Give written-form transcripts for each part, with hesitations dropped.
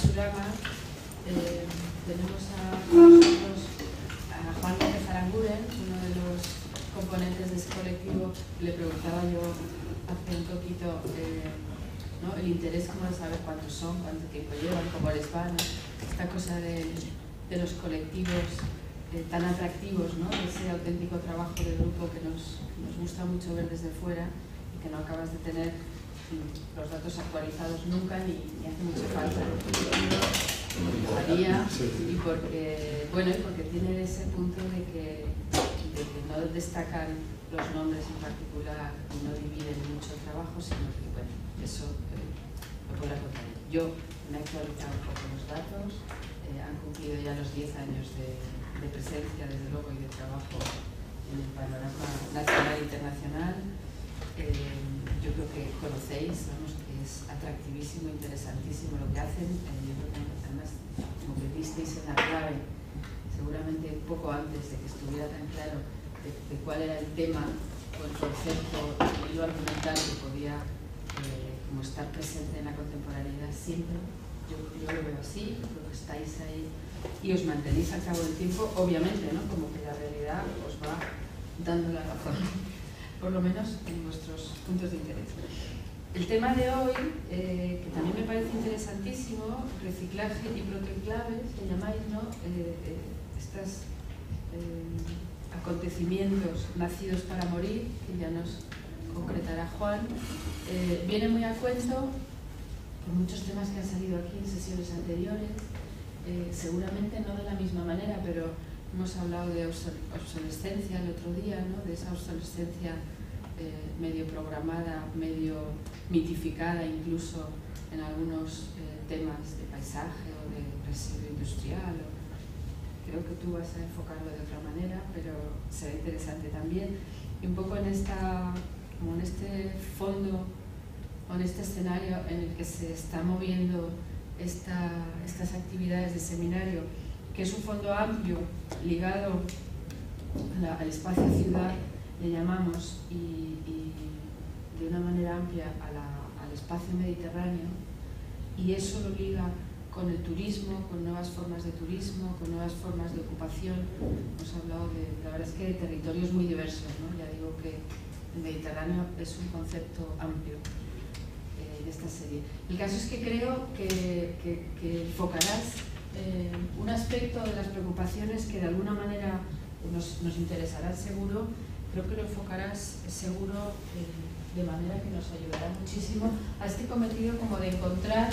Surama, tenemos con nosotros a Juan López Aranguren, uno de los componentes de ese colectivo. Le preguntaba yo hace un poquito ¿no? el interés como de saber cuántos son, cuánto tiempo llevan, cómo les va, ¿no? Esta cosa de los colectivos tan atractivos, ¿no? Ese auténtico trabajo de grupo que nos gusta mucho ver desde fuera y que no acabas de tener los datos actualizados nunca ni hace mucha falta. Y porque tiene ese punto de que no destacan los nombres en particular y no dividen mucho el trabajo, sino que, bueno, eso lo podrá contar. Yo me he actualizado un poco los datos, han cumplido ya los 10 años de presencia, desde luego, y de trabajo en el panorama nacional e internacional. Yo creo que conocéis, vamos, que es atractivísimo, interesantísimo lo que hacen. Yo creo que además, como que disteis en la clave, seguramente un poco antes de que estuviera tan claro de cuál era el tema o el concepto, el hilo argumental que podía como estar presente en la contemporaneidad siempre. Yo lo veo así, creo que estáis ahí y os mantenéis al cabo del tiempo, obviamente, ¿no? Como que la realidad os va dando la razón, por lo menos en vuestros puntos de interés. El tema de hoy, que también me parece interesantísimo, reciclaje y protoenclaves, que llamáis, ¿no? Estos acontecimientos nacidos para morir, que ya nos concretará Juan, viene muy a cuento con muchos temas que han salido aquí en sesiones anteriores, seguramente no de la misma manera, pero hemos hablado de obsolescencia el otro día, ¿no? De esa obsolescencia medio programada, medio mitificada incluso en algunos temas de paisaje o de residuo industrial. Creo que tú vas a enfocarlo de otra manera, pero será interesante también. Y un poco en este fondo, o en este escenario en el que se está moviendo estas actividades de seminario, que es un fondo amplio, ligado al espacio ciudad, le llamamos, y de una manera amplia al espacio mediterráneo, y eso lo liga con el turismo, con nuevas formas de turismo, con nuevas formas de ocupación. Hemos hablado la verdad es que de territorios muy diversos, ¿no? Ya digo que el Mediterráneo es un concepto amplio de esta serie. El caso es que creo que enfocarás un aspecto de las preocupaciones que de alguna manera nos interesará seguro. Creo que lo enfocarás seguro de manera que nos ayudará muchísimo a este cometido como de encontrar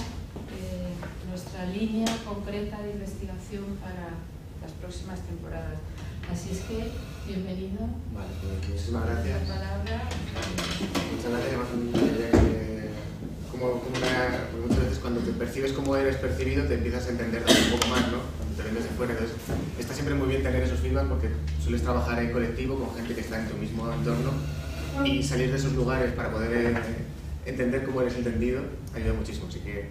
nuestra línea concreta de investigación para las próximas temporadas. Así es que, bienvenido. Vale, pues muchísimas gracias. Muchas gracias. Muchas veces cuando te percibes como eres percibido te empiezas a entender un poco más, ¿no? Cuando te ven desde fuera. Entonces, está siempre muy bien tener esos feedback porque sueles trabajar en colectivo con gente que está en tu mismo entorno y salir de esos lugares para poder entender cómo eres entendido ayuda muchísimo. Así que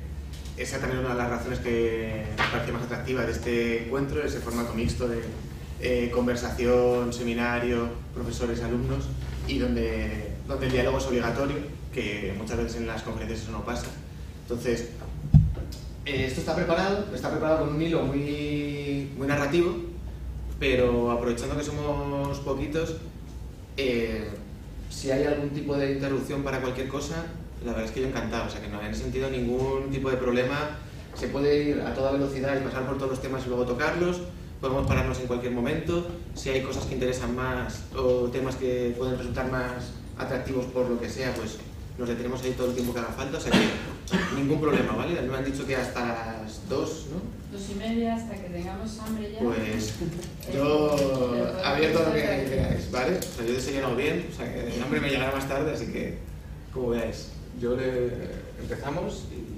esa también es una de las razones que me parece más atractiva de este encuentro, ese formato mixto de conversación, seminario, profesores, alumnos, y donde el diálogo es obligatorio, que muchas veces en las conferencias eso no pasa. Entonces, esto está preparado con un hilo muy narrativo, pero aprovechando que somos poquitos, si hay algún tipo de interrupción para cualquier cosa, la verdad es que yo encantado, o sea que no hay en ese sentido ningún tipo de problema. Se puede ir a toda velocidad y pasar por todos los temas y luego tocarlos. Podemos pararnos en cualquier momento. Si hay cosas que interesan más o temas que pueden resultar más atractivos por lo que sea, pues nos detenemos ahí todo el tiempo que haga falta. O sea que ningún problema, ¿vale? Me han dicho que hasta las 2, ¿no? 2:30 hasta que tengamos hambre ya. Pues yo abierto lo que queráis, ¿vale? O sea, yo he desayunado bien, o sea que el hambre me llegará más tarde, así que como veáis. Empezamos y...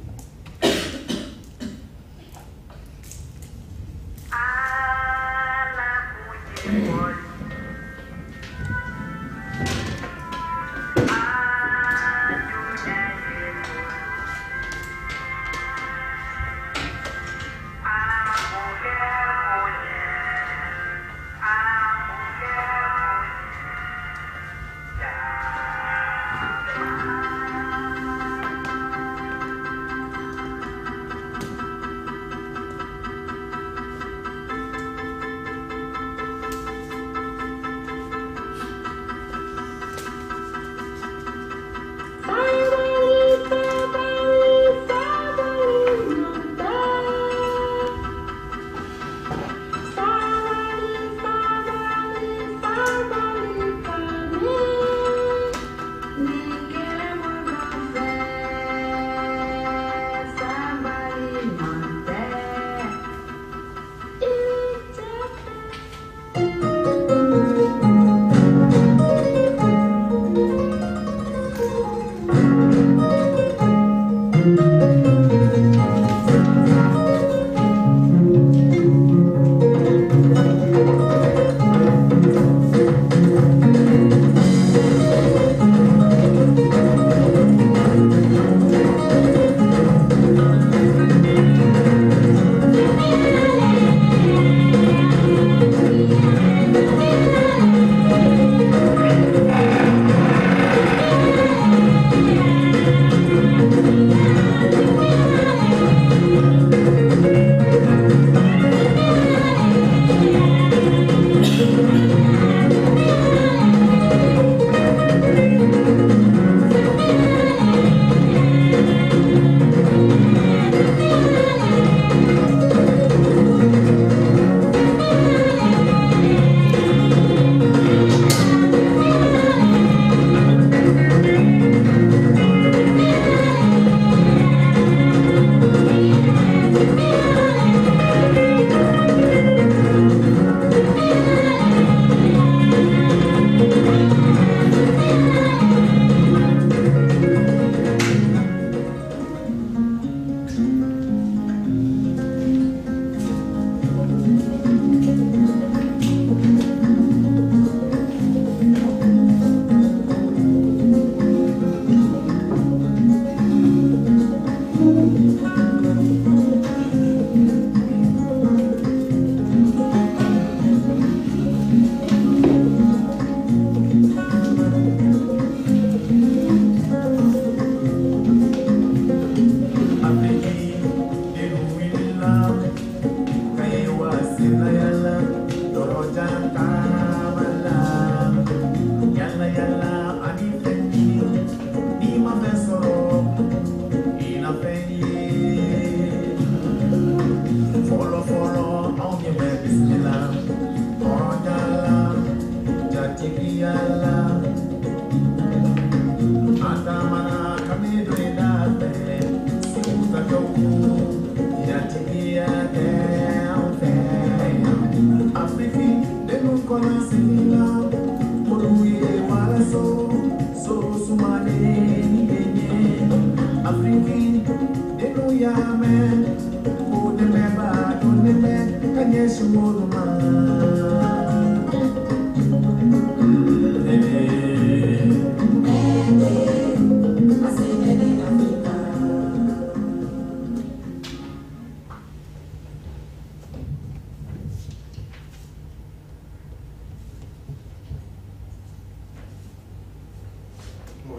Pues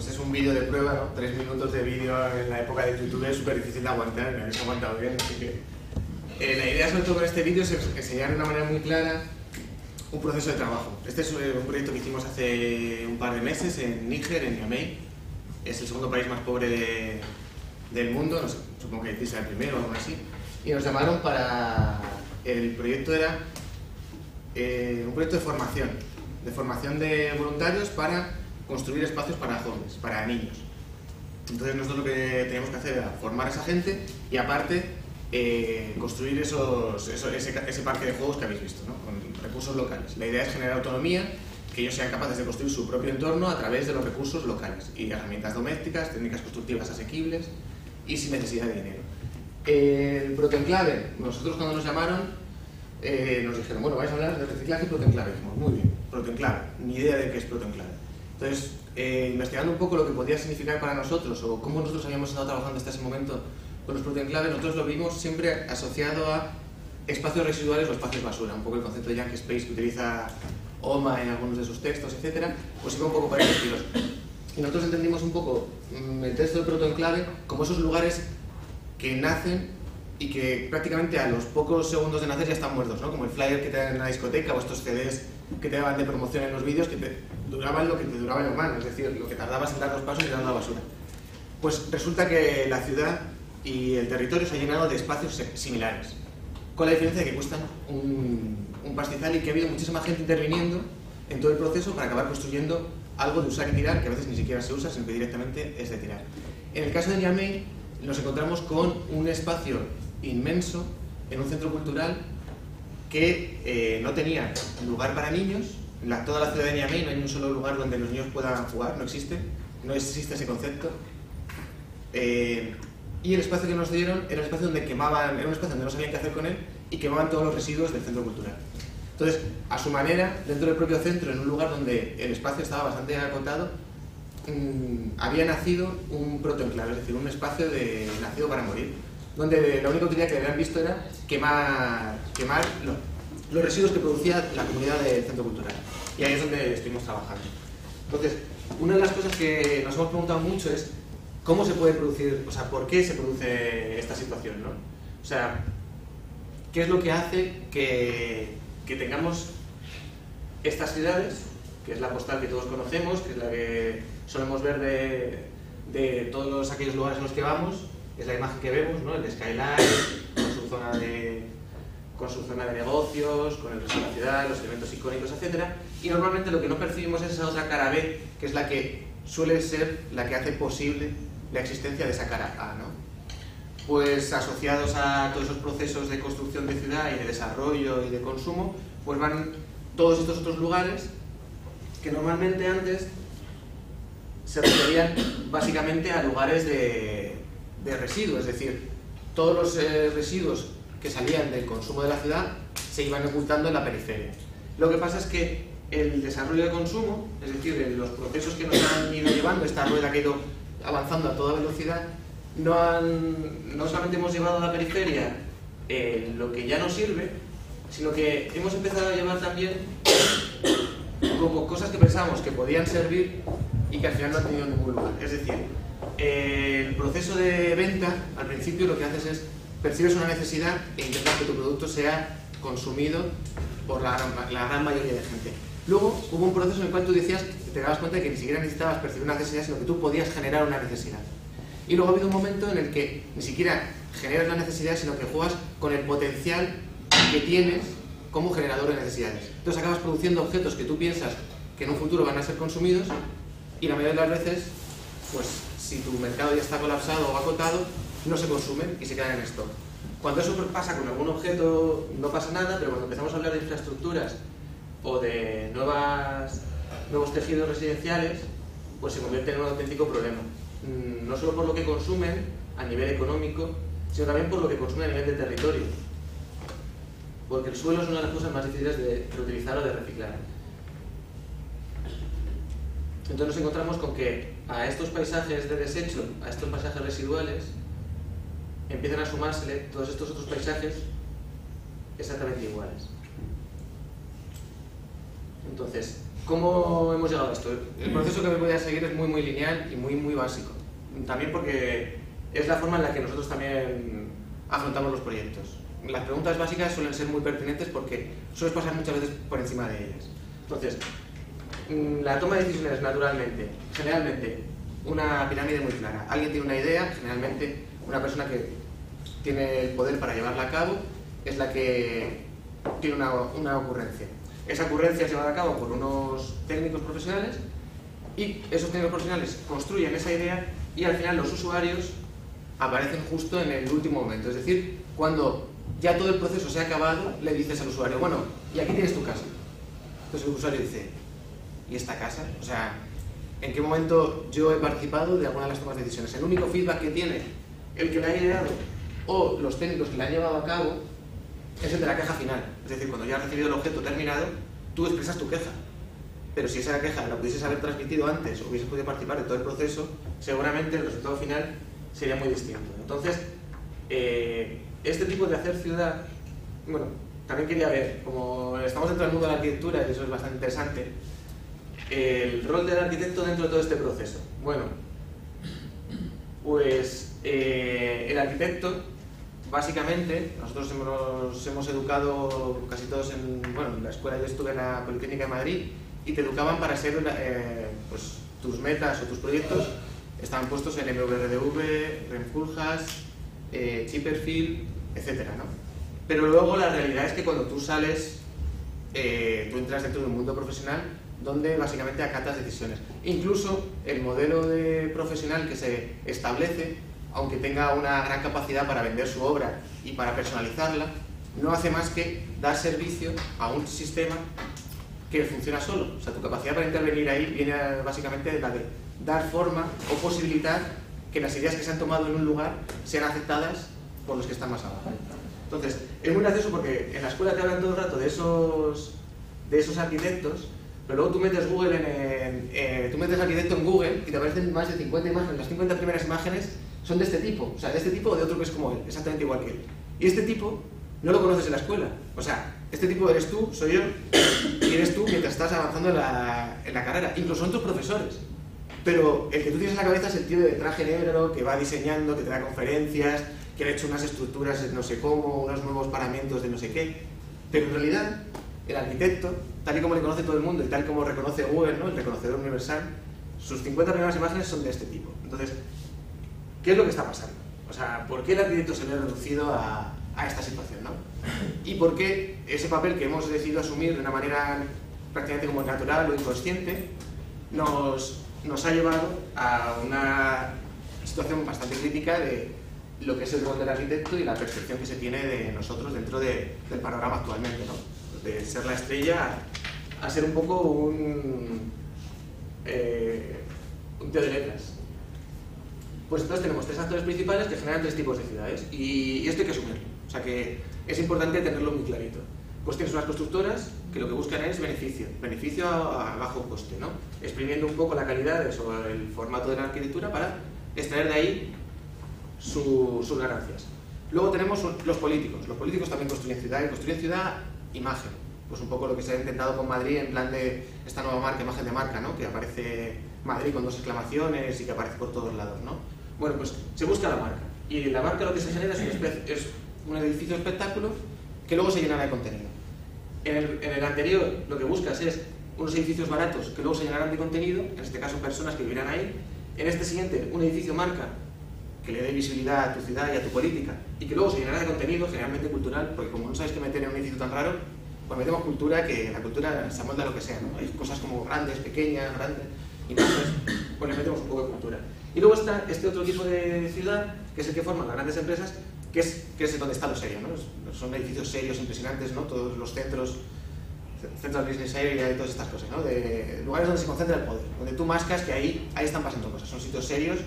es un vídeo de prueba, ¿no? 3 minutos de vídeo en la época de YouTube es súper difícil de aguantar, me habéis aguantado bien, así que... la idea sobre todo con este vídeo es enseñar de una manera muy clara un proceso de trabajo. Este es un proyecto que hicimos hace un par de meses en Níger, en Niamey. Es el segundo país más pobre del mundo, no sé, supongo que es el primero o algo así. Y nos llamaron para... El proyecto era un proyecto de formación de voluntarios para construir espacios para jóvenes, para niños. Entonces nosotros lo que teníamos que hacer era formar a esa gente y aparte construir ese parque de juegos que habéis visto, ¿no? Con recursos locales. La idea es generar autonomía, que ellos sean capaces de construir su propio entorno a través de los recursos locales y herramientas domésticas, técnicas constructivas asequibles y sin necesidad de dinero. El protoenclave, nosotros cuando nos llamaron nos dijeron, bueno, vais a hablar de reciclaje y protoenclave. Dijimos, muy bien, protoenclave, ni idea de qué es protoenclave. Entonces, investigando un poco lo que podía significar para nosotros o cómo nosotros habíamos estado trabajando hasta ese momento con los protoenclaves, nosotros lo vimos siempre asociado a espacios residuales o espacios basura, un poco el concepto de Junk Space que utiliza OMA en algunos de sus textos, etcétera, pues iba un poco para esos tiros. Y nosotros entendimos un poco el texto del protoenclave como esos lugares que nacen y que prácticamente a los pocos segundos de nacer ya están muertos, ¿no? Como el flyer que te dan en la discoteca o estos CDs que te daban de promoción en los vídeos que te duraban lo que te duraba el humano, es decir, lo que tardabas en dar 2 pasos y dar la basura. Pues resulta que la ciudad y el territorio se ha llenado de espacios similares, con la diferencia de que cuestan un pastizal y que ha habido muchísima gente interviniendo en todo el proceso para acabar construyendo algo de usar y tirar, que a veces ni siquiera se usa, sino que directamente es de tirar. En el caso de Niamey nos encontramos con un espacio inmenso en un centro cultural que no tenía lugar para niños. En toda la ciudad de Niamey no hay un solo lugar donde los niños puedan jugar, no existe ese concepto. Y el espacio que nos dieron era el espacio donde quemaban, era un espacio donde no sabían qué hacer con él y quemaban todos los residuos del centro cultural. Entonces, a su manera, dentro del propio centro, en un lugar donde el espacio estaba bastante acotado, había nacido un protoenclave, es decir, un espacio nacido para morir, donde la única utilidad que habían visto era quemar los residuos que producía la comunidad del centro cultural. Y ahí es donde estuvimos trabajando. Entonces, una de las cosas que nos hemos preguntado mucho es cómo se puede producir, o sea, por qué se produce esta situación, ¿no? O sea, ¿qué es lo que hace que tengamos estas ciudades, que es la postal que todos conocemos, que es la que solemos ver de todos aquellos lugares en los que vamos, es la imagen que vemos, ¿no? El de Skyline, con su zona de negocios, con el resto de la ciudad, los elementos icónicos, etc. Y normalmente lo que no percibimos es esa otra cara B, que es la que suele ser la que hace posible la existencia de esa cara A, ¿no? Pues asociados a todos esos procesos de construcción de ciudad y de desarrollo y de consumo, pues van todos estos otros lugares que normalmente antes se referían básicamente a lugares de residuos, es decir, todos los residuos que salían del consumo de la ciudad se iban ocultando en la periferia. Lo que pasa es que el desarrollo de consumo, es decir, los procesos que nos han ido llevando, esta rueda que ha ido avanzando a toda velocidad, no solamente hemos llevado a la periferia lo que ya no sirve, sino que hemos empezado a llevar también como cosas que pensábamos que podían servir y que al final no han tenido ningún lugar. Es decir, el proceso de venta, al principio lo que haces es percibes una necesidad e intentas que tu producto sea consumido por la gran mayoría de gente. Luego hubo un proceso en el cual tú decías, te dabas cuenta de que ni siquiera necesitabas percibir una necesidad, sino que tú podías generar una necesidad. Y luego ha habido un momento en el que ni siquiera generas la necesidad, sino que juegas con el potencial que tienes como generador de necesidades. Entonces acabas produciendo objetos que tú piensas que en un futuro van a ser consumidos y la mayoría de las veces, pues si tu mercado ya está colapsado o acotado, no se consumen y se quedan en stock. Cuando eso pasa con algún objeto no pasa nada, pero cuando empezamos a hablar de infraestructuras o de nuevos tejidos residenciales, pues se convierte en un auténtico problema. No solo por lo que consumen a nivel económico, sino también por lo que consumen a nivel de territorio. porque el suelo es una de las cosas más difíciles de reutilizar o de reciclar. Entonces nos encontramos con que a estos paisajes de desecho, a estos paisajes residuales, empiezan a sumársele todos estos otros paisajes exactamente iguales. Entonces, ¿cómo hemos llegado a esto? El proceso que me voy a seguir es muy lineal y muy básico. También porque es la forma en la que nosotros también afrontamos los proyectos. Las preguntas básicas suelen ser muy pertinentes porque sueles pasar muchas veces por encima de ellas. Entonces, la toma de decisiones naturalmente, generalmente, una pirámide muy clara. Alguien tiene una idea, generalmente una persona que tiene el poder para llevarla a cabo es la que tiene una ocurrencia. Esa ocurrencia es llevada a cabo por unos técnicos profesionales y esos técnicos profesionales construyen esa idea y al final los usuarios aparecen justo en el último momento. Es decir, cuando ya todo el proceso se ha acabado, le dices al usuario, bueno, y aquí tienes tu casa. Entonces el usuario dice, ¿y esta casa? O sea, ¿en qué momento yo he participado de alguna de las tomas de decisiones? El único feedback que tiene el que la ha ideado o los técnicos que la han llevado a cabo es el de la queja final. Es decir, cuando ya has recibido el objeto terminado, tú expresas tu queja. Pero si esa queja la pudieses haber transmitido antes o hubieses podido participar de todo el proceso, seguramente el resultado final sería muy distinto. Entonces, este tipo de hacer ciudad, bueno, también quería ver, como estamos dentro del mundo de la arquitectura y eso es bastante interesante, el rol del arquitecto dentro de todo este proceso. Bueno, pues el arquitecto, básicamente, nosotros nos hemos educado casi todos en la escuela. Yo estuve en la Politécnica de Madrid y te educaban para ser, pues tus metas o tus proyectos estaban puestos en MVRDV, Renfuljas, Chipperfield, etcétera, ¿no? Pero luego la realidad es que cuando tú sales, tú entras dentro de un mundo profesional donde básicamente acatas decisiones. Incluso el modelo de profesional que se establece, aunque tenga una gran capacidad para vender su obra y para personalizarla, no hace más que dar servicio a un sistema que funciona solo. O sea, tu capacidad para intervenir ahí viene básicamente de la de dar forma o posibilitar que las ideas que se han tomado en un lugar sean aceptadas por los que están más abajo. Entonces, es muy gracioso porque en la escuela te hablan todo el rato de esos arquitectos, pero luego tú metes tú metes arquitecto en Google y te aparecen más de 50 imágenes. Las 50 primeras imágenes son de este tipo, o sea, de este tipo o de otro que es como él, exactamente igual que él. Y este tipo no lo conoces en la escuela. O sea, este tipo eres tú, soy yo, y eres tú mientras estás avanzando en la carrera. Incluso son tus profesores. Pero el que tú tienes en la cabeza es el tío de traje negro que va diseñando, que te da conferencias, que ha hecho unas estructuras de no sé cómo, unos nuevos paramentos de no sé qué. Pero en realidad, el arquitecto, tal y como le conoce todo el mundo y tal como reconoce Google, ¿no?, el reconocedor universal, sus 50 primeras imágenes son de este tipo. Entonces, ¿qué es lo que está pasando? O sea, ¿por qué el arquitecto se ve reducido a esta situación, ¿no? ¿Y por qué ese papel que hemos decidido asumir de una manera prácticamente como natural o inconsciente nos ha llevado a una situación bastante crítica de lo que es el rol del arquitecto y la percepción que se tiene de nosotros dentro del panorama actualmente, ¿no? De ser la estrella a ser un poco un tío de letras. Pues entonces tenemos tres actores principales que generan tres tipos de ciudades y esto hay que asumirlo. O sea que es importante tenerlo muy clarito. Pues tienes unas constructoras que lo que buscan es beneficio a bajo coste, ¿no? Exprimiendo un poco la calidad o el formato de la arquitectura para extraer de ahí sus ganancias. Luego tenemos los políticos. Los políticos también construyen ciudad y construyen ciudad imagen. Pues un poco lo que se ha intentado con Madrid en plan de esta nueva marca, imagen de marca, ¿no? Que aparece Madrid con 2 exclamaciones y que aparece por todos lados, ¿no? Bueno, pues se busca la marca. Y la marca lo que se genera es un edificio espectáculo que luego se llenará de contenido. En el anterior lo que buscas es unos edificios baratos que luego se llenarán de contenido, en este caso personas que vivirán ahí. En este siguiente, un edificio marca que le dé visibilidad a tu ciudad y a tu política y que luego se llenará de contenido, generalmente cultural, porque como no sabes qué meter en un edificio tan raro, pues metemos cultura, que la cultura se amolda a lo que sea, ¿no? Hay cosas como grandes, pequeñas, grandes, y entonces pues le metemos un poco de cultura. Y luego está este otro tipo de ciudad, que es el que forman las grandes empresas, que es donde está lo serio, ¿no? Son edificios serios, impresionantes, ¿no? Todos los centros, Central Business Area y todas estas cosas, ¿no? De lugares donde se concentra el poder, donde tú mascas que ahí están pasando cosas. Son sitios serios,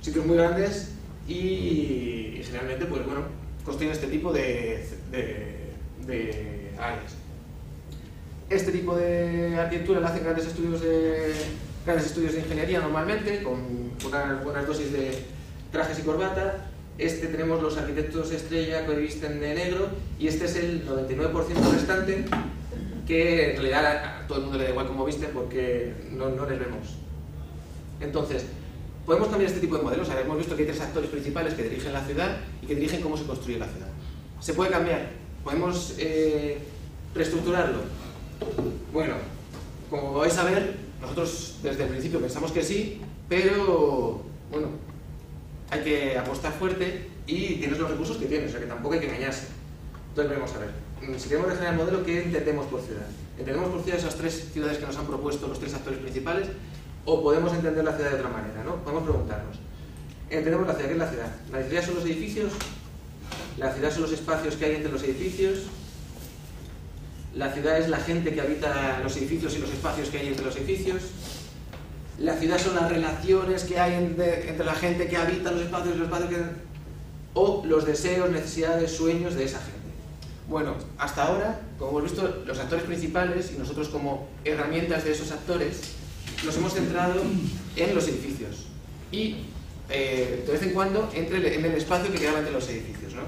sitios muy grandes y generalmente, pues bueno, construyen este tipo de de áreas. Este tipo de arquitectura lo hacen grandes estudios de ingeniería normalmente, con unas buenas dosis de trajes y corbata. Tenemos los arquitectos estrella que visten de negro, y este es el 99% restante, que en realidad a todo el mundo le da igual cómo visten porque no les vemos. Entonces, podemos cambiar este tipo de modelos. Ahora hemos visto que hay 3 actores principales que dirigen la ciudad y que dirigen cómo se construye la ciudad. ¿Se puede cambiar? ¿Podemos reestructurarlo? Bueno, como vais a ver, nosotros desde el principio pensamos que sí, pero bueno, hay que apostar fuerte y tienes los recursos que tienes, o sea que tampoco hay que engañarse. Entonces veremos a ver. Si queremos definir el modelo, ¿qué entendemos por ciudad? ¿Entendemos por ciudad esas 3 ciudades que nos han propuesto los 3 actores principales? ¿O podemos entender la ciudad de otra manera, ¿no? Podemos preguntarnos. ¿Entendemos la ciudad? ¿Qué es la ciudad? ¿La ciudad son los edificios? ¿La ciudad son los espacios que hay entre los edificios? ¿La ciudad es la gente que habita los edificios y los espacios que hay entre los edificios? ¿La ciudad son las relaciones que hay entre la gente que habita los espacios y los espacios que... o los deseos, necesidades, sueños de esa gente? Bueno, hasta ahora, como hemos visto, los actores principales y nosotros como herramientas de esos actores nos hemos centrado en los edificios y de vez en cuando en el espacio que quedaba entre los edificios, ¿no?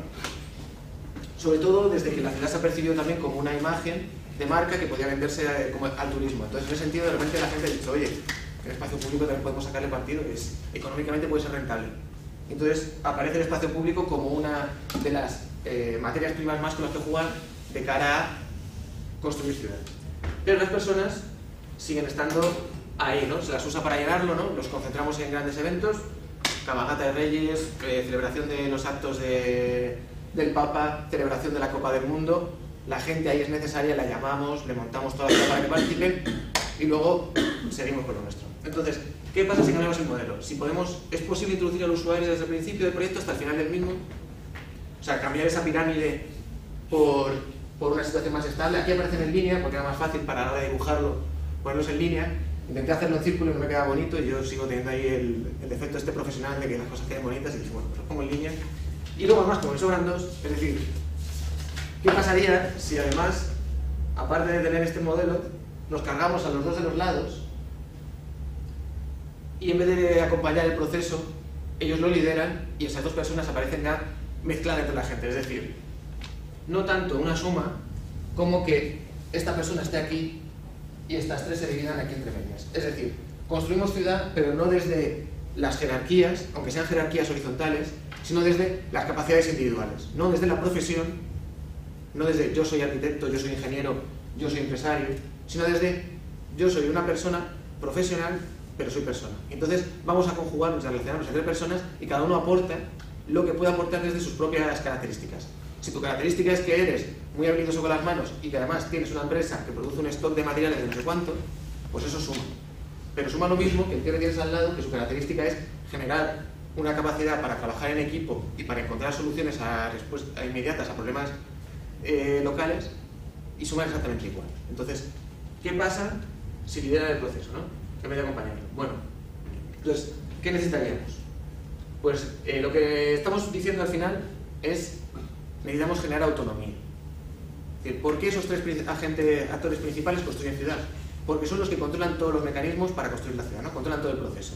Sobre todo desde que la ciudad se ha percibido también como una imagen de marca que podía venderse como al turismo. Entonces, en ese sentido, de repente la gente ha dicho, oye, que el espacio público también podemos sacarle partido, que económicamente puede ser rentable. Entonces, aparece el espacio público como una de las materias primas más con las que jugar de cara a construir ciudad. Pero las personas siguen estando ahí, ¿no? Se las usa para llenarlo, ¿no? Los concentramos en grandes eventos, cabalgata de Reyes, celebración de los actos del Papa, celebración de la Copa del Mundo. La gente ahí es necesaria, la llamamos, le montamos toda la ciudad para que participen y luego seguimos con lo nuestro. Entonces, ¿qué pasa si cambiamos el modelo? ¿Es posible introducir al usuario desde el principio del proyecto hasta el final del mismo? O sea, cambiar esa pirámide por una situación más estable. Aquí aparecen en línea porque era más fácil para la hora de dibujarlo, ponerlos en línea. Intenté hacerlo en círculo y no me queda bonito, y yo sigo teniendo ahí el defecto profesional de que las cosas queden bonitas, y dije, bueno, pues lo pongo en línea. Y luego además, como me sobran 2, es decir, ¿qué pasaría si además, aparte de tener este modelo, nos cargamos a los 2 de los lados y en vez de acompañar el proceso, ellos lo lideran y esas 2 personas aparecen ya mezcladas entre la gente? Es decir, no tanto una suma como que esta persona esté aquí y estas 3 se dividan aquí entre medias. Es decir, construimos ciudad, pero no desde las jerarquías, aunque sean jerarquías horizontales, sino desde las capacidades individuales, no desde la profesión, no desde yo soy arquitecto, yo soy ingeniero, yo soy empresario, sino desde yo soy una persona profesional, pero soy persona. Entonces vamos a conjugarnos, a relacionarnos entre personas y cada uno aporta lo que puede aportar desde sus propias características. Si tu característica es que eres muy habilidoso con las manos y que además tienes una empresa que produce un stock de materiales de no sé cuánto, pues eso suma. Pero suma lo mismo que el que tienes al lado, que su característica es generar una capacidad para trabajar en equipo y para encontrar soluciones inmediatas a problemas locales, y suma exactamente igual. Entonces, ¿qué pasa si lideran el proceso, ¿no? En vez de acompañarlo. Bueno, entonces, ¿qué necesitaríamos? Pues lo que estamos diciendo al final es necesitamos generar autonomía. Es decir, ¿por qué esos 3 actores principales construyen ciudad? Porque son los que controlan todos los mecanismos para construir la ciudad, ¿no? Controlan todo el proceso.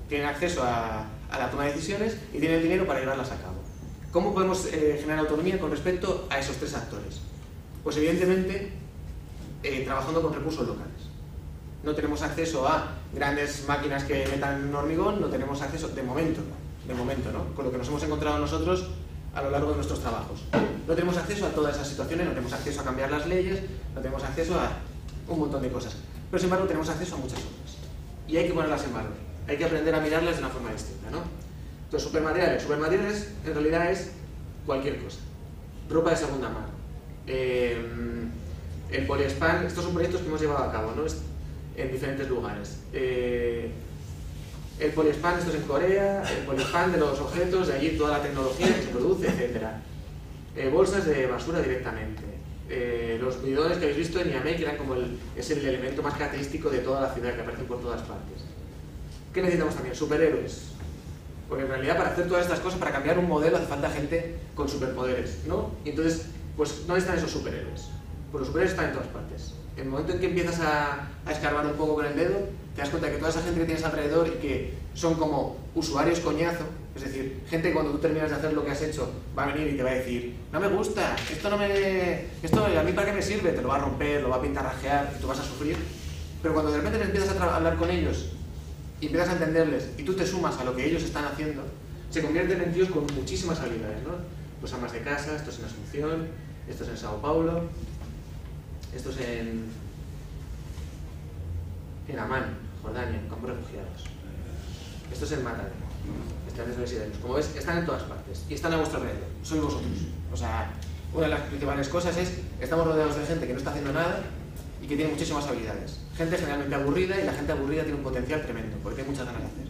Tienen acceso a la toma de decisiones y tienen el dinero para llevarlas a cabo. ¿Cómo podemos generar autonomía con respecto a esos 3 actores? Pues evidentemente trabajando con recursos locales. No tenemos acceso a grandes máquinas que metan hormigón, no tenemos acceso, de momento, ¿no? Con lo que nos hemos encontrado nosotros a lo largo de nuestros trabajos. No tenemos acceso a todas esas situaciones, no tenemos acceso a cambiar las leyes, no tenemos acceso a un montón de cosas. Pero sin embargo tenemos acceso a muchas otras. Y hay que ponerlas en valor. Hay que aprender a mirarlas de una forma distinta, ¿no? Entonces, supermateriales. Supermateriales en realidad es cualquier cosa. Ropa de segunda mano. El poliespan, estos son proyectos que hemos llevado a cabo, ¿no? En diferentes lugares. El poliespan, esto es en Corea, el poliespan de los objetos, de allí toda la tecnología que se produce, etc. Bolsas de basura directamente. Los bidones que habéis visto en Niamey, que eran como es el elemento más característico de toda la ciudad, que aparecen por todas partes. ¿Qué necesitamos también? Superhéroes. Porque en realidad para hacer todas estas cosas, para cambiar un modelo, hace falta gente con superpoderes, ¿no? Y entonces Pues ¿dónde están esos superhéroes? Pues los superhéroes están en todas partes. En el momento en que empiezas a escarbar un poco con el dedo, te das cuenta de que toda esa gente que tienes alrededor y que son como usuarios coñazo, es decir, gente que cuando tú terminas de hacer lo que has hecho va a venir y te va a decir, no me gusta, esto a mí para qué me sirve, te lo va a romper, lo va a pintarrajear y tú vas a sufrir. Pero cuando de repente empiezas a hablar con ellos y empiezas a entenderles y tú te sumas a lo que ellos están haciendo, se convierten en tíos con muchísimas habilidades, ¿no? Pues amas de casa, esto es en Asunción, esto es en Sao Paulo, esto es en Amán, Jordania, en campos refugiados. Esto es en Matane, están en universidades. Como ves, están en todas partes y están a vuestro alrededor, sois vosotros. O sea, una de las principales cosas es, estamos rodeados de gente que no está haciendo nada y que tiene muchísimas habilidades. Gente generalmente aburrida, y la gente aburrida tiene un potencial tremendo, porque tiene muchas ganas de hacer.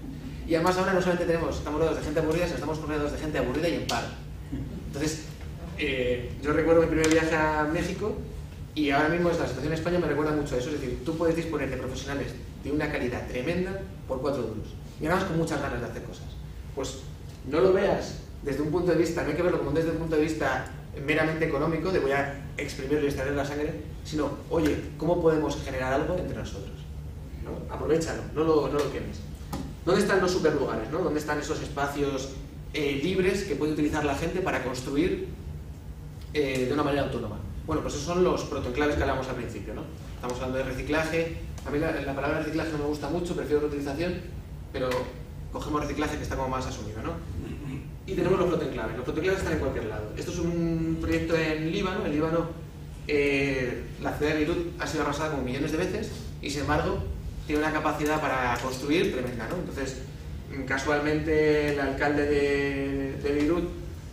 Y además ahora no solamente estamos rodeados de gente aburrida, sino estamos rodeados de gente aburrida y en paro. Entonces, yo recuerdo mi primer viaje a México, y ahora mismo la situación en España me recuerda mucho a eso. Es decir, tú puedes disponer de profesionales de una calidad tremenda por 4 duros. Y además con muchas ganas de hacer cosas. Pues no lo veas desde un punto de vista, no hay que verlo como desde un punto de vista meramente económico, de voy a exprimirlo y extraer la sangre, sino, oye, ¿cómo podemos generar algo entre nosotros? ¿No? Aprovéchalo, no lo quemes. ¿Dónde están los superlugares? ¿No? ¿Dónde están esos espacios libres que puede utilizar la gente para construir de una manera autónoma? Bueno, pues esos son los protoenclaves que hablamos al principio, ¿no? Estamos hablando de reciclaje. A mí la palabra reciclaje no me gusta mucho, prefiero reutilización, pero cogemos reciclaje que está como más asumido, ¿no? Y tenemos los protoenclaves. Los protoenclaves están en cualquier lado. Esto es un proyecto en Líbano. En Líbano, la ciudad de Beirut ha sido arrasada como millones de veces y, sin embargo, tiene una capacidad para construir tremenda, ¿no? Entonces, casualmente, el alcalde de Beirut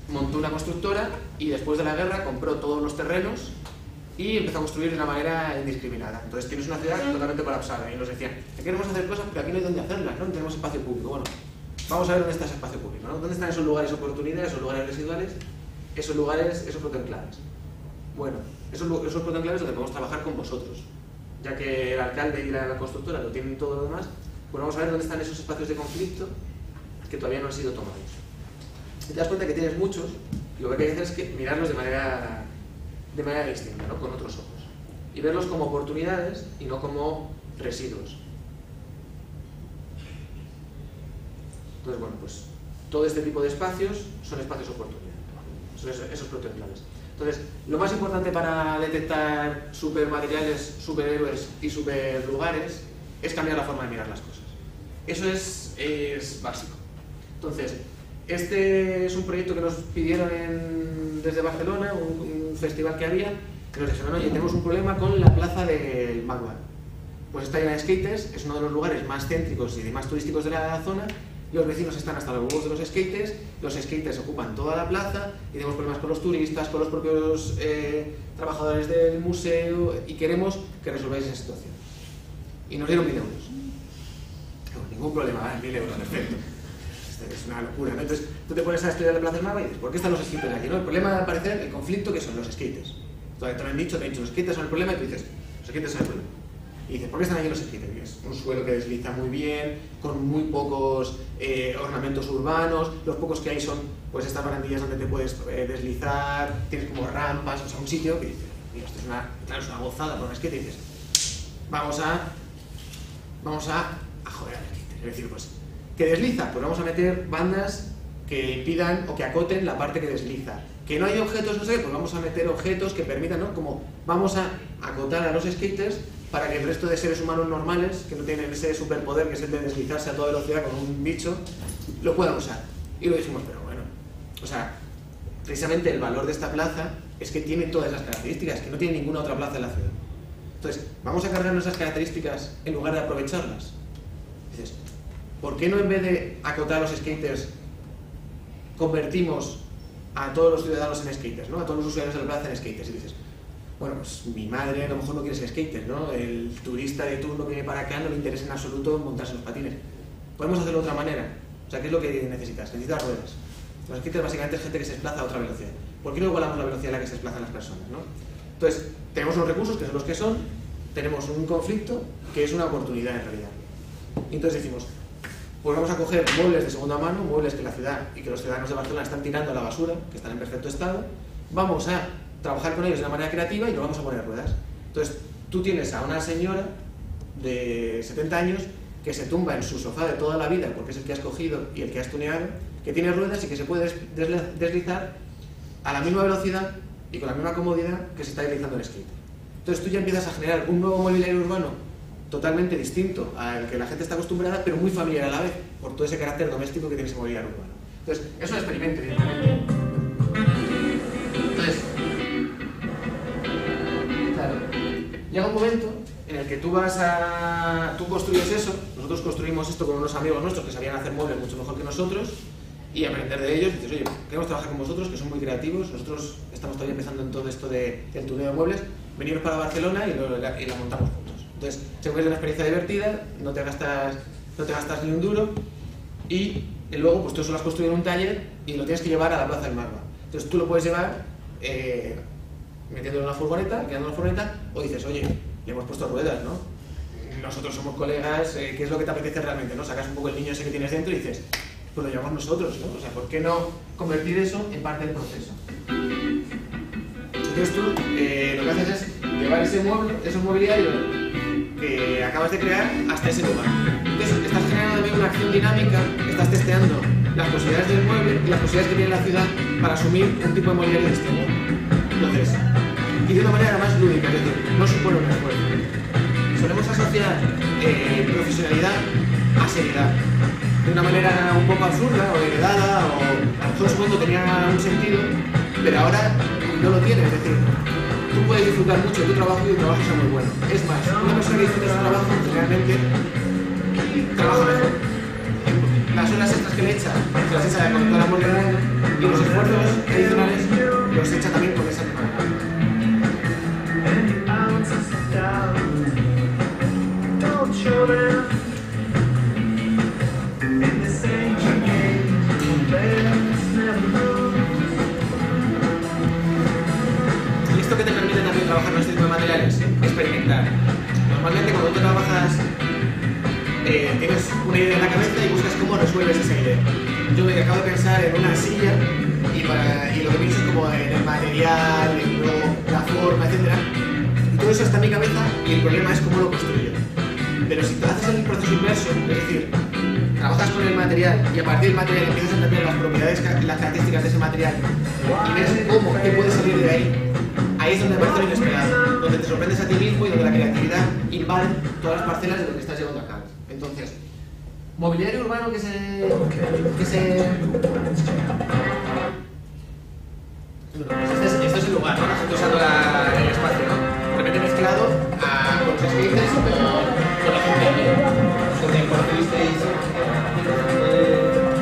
montó una constructora y después de la guerra compró todos los terrenos y empezó a construir de una manera indiscriminada. Entonces tienes una ciudad totalmente colapsada y nos decían, queremos hacer cosas pero aquí no hay dónde hacerlas, ¿no? No tenemos espacio público. Bueno, vamos a ver dónde está ese espacio público, ¿no? ¿Dónde están esos lugares de oportunidad, esos lugares residuales, esos lugares, esos protoenclaves? Bueno, esos protoenclaves donde podemos trabajar con vosotros, ya que el alcalde y la constructora lo tienen todo lo demás. Pues vamos a ver dónde están esos espacios de conflicto que todavía no han sido tomados. Y te das cuenta que tienes muchos, y lo que hay que hacer es que mirarlos de manera distinta, ¿no? Con otros ojos, y verlos como oportunidades y no como residuos. Entonces, bueno, pues todo este tipo de espacios son espacios oportunidad, son esos protoenclaves. Entonces, lo más importante para detectar supermateriales, superhéroes y superlugares es cambiar la forma de mirar las cosas. Eso es básico. Entonces, este es un proyecto que nos pidieron desde Barcelona, un festival que había, que nos dijeron, oye, tenemos un problema con la plaza del Magua. Pues está llena de skaters, es uno de los lugares más céntricos y más turísticos de la zona, y los vecinos están hasta los huevos de los skaters ocupan toda la plaza, y tenemos problemas con los turistas, con los propios trabajadores del museo, y queremos que resolváis esa situación. Y nos dieron 1.000 euros. No, ningún problema, 1.000 euros, perfecto. Es una locura, ¿no? Entonces tú te pones a estudiar la plaza del Magua y dices, ¿por qué están los skaters aquí? ¿No? El problema, al parecer, el conflicto que son los skaters. Todavía te lo han dicho, los skaters son el problema, y tú dices, los skaters son el problema. Y dices, ¿por qué están aquí los skaters? Y es un suelo que desliza muy bien, con muy pocos ornamentos urbanos, los pocos que hay son pues estas barandillas donde te puedes deslizar, tienes como rampas, o sea, un sitio que dices, mira, esto es una gozada por un skater, y dices, vamos a joder al skater. Es decir, pues, ¿que desliza? Pues vamos a meter bandas que impidan o que acoten la parte que desliza. ¿Que no hay objetos, no sé? Pues vamos a meter objetos que permitan, ¿no? Como vamos a acotar a los skaters para que el resto de seres humanos normales, que no tienen ese superpoder que es el de deslizarse a toda velocidad con un bicho, lo puedan usar. Y lo dijimos, pero bueno, o sea, precisamente el valor de esta plaza es que tiene todas esas características, que no tiene ninguna otra plaza en la ciudad. Entonces, ¿vamos a cargarnos esas características en lugar de aprovecharlas? Dices, ¿por qué no en vez de acotar a los skaters convertimos a todos los ciudadanos en skaters, ¿no? A todos los usuarios de la plaza en skaters? Y dices, bueno, pues mi madre a lo mejor no quiere ser skater, ¿no? El turista de turno que viene para acá no le interesa en absoluto montarse los patines. Podemos hacerlo de otra manera. O sea, ¿qué es lo que necesitas? Necesitas ruedas. Los skaters básicamente es gente que se desplaza a otra velocidad. ¿Por qué no igualamos la velocidad a la que se desplazan las personas, ¿no? Entonces, tenemos unos recursos que son los que son, tenemos un conflicto que es una oportunidad en realidad. Y entonces decimos, pues vamos a coger muebles de segunda mano, muebles que la ciudad y que los ciudadanos de Barcelona están tirando a la basura, que están en perfecto estado, vamos a trabajar con ellos de una manera creativa y nos vamos a poner ruedas. Entonces, tú tienes a una señora de 70 años que se tumba en su sofá de toda la vida, porque es el que has cogido y el que has tuneado, que tiene ruedas y que se puede deslizar a la misma velocidad y con la misma comodidad que se está deslizando el skate. Entonces tú ya empiezas a generar un nuevo mobiliario urbano totalmente distinto al que la gente está acostumbrada, pero muy familiar a la vez, por todo ese carácter doméstico que tiene ese mobiliario urbano. Entonces, es un experimento, evidentemente. Entonces, claro, llega un momento en el que tú construyes eso. Nosotros construimos esto con unos amigos nuestros que sabían hacer muebles mucho mejor que nosotros, y aprender de ellos. Dices, oye, queremos trabajar con vosotros, que son muy creativos, nosotros estamos todavía empezando en todo esto del tuneo de muebles, veniros para Barcelona y la montamos juntos. Entonces, se convierte en una experiencia divertida, no te gastas ni un duro, y luego pues tú eso lo has construido en un taller y lo tienes que llevar a la Plaza del Marva. Entonces tú lo puedes llevar metiéndolo en una furgoneta, quedando en una furgoneta, o dices, oye, le hemos puesto ruedas, ¿no? Nosotros somos colegas, ¿qué es lo que te apetece realmente, ¿no? Sacas un poco el niño ese que tienes dentro y dices, pues lo llevamos nosotros, ¿no? O sea, ¿por qué no convertir eso en parte del proceso? Entonces tú lo que haces es llevar esos mobiliarios que acabas de crear hasta ese lugar. Entonces estás generando también una acción dinámica, estás testeando las posibilidades del mueble y las posibilidades que tiene la ciudad para asumir un tipo de mobiliario distinto. Entonces, y de una manera más lúdica, es decir, no supone un esfuerzo. Solemos asociar profesionalidad a seriedad, de una manera un poco absurda o heredada, o a lo mejor en su momento tenía un sentido, pero ahora no lo tiene. Es decir, tú puedes disfrutar mucho de tu trabajo y tu trabajo sea muy bueno. Es más, una persona que disfruta de su trabajo generalmente trabaja mejor. Las horas extras que le echa, se las echa con toda la amor del mundo, y los esfuerzos adicionales los echa también con esa misma gana. ¿Y esto qué te permite también trabajar con este tipo de materiales? Experimentar. Normalmente cuando tú trabajas tienes una idea en la cabeza y buscas cómo resuelves esa idea. Yo me acabo de pensar en una silla y lo que pienso es como en el material, la forma, etc. Y todo eso está en mi cabeza y el problema es cómo lo construyo. Pero si te haces el proceso inverso, es decir, trabajas con el material y a partir del material empiezas a entender las propiedades, las características de ese material y ves qué puede salir de ahí, ahí es donde aparece lo inesperado, donde te sorprendes a ti mismo y donde la creatividad invade todas las parcelas de lo que estás llevando a cabo. Entonces, mobiliario urbano que se este es el lugar, ¿no? La gente usando el espacio, ¿no? De repente mezclado con los skates con la gente allí.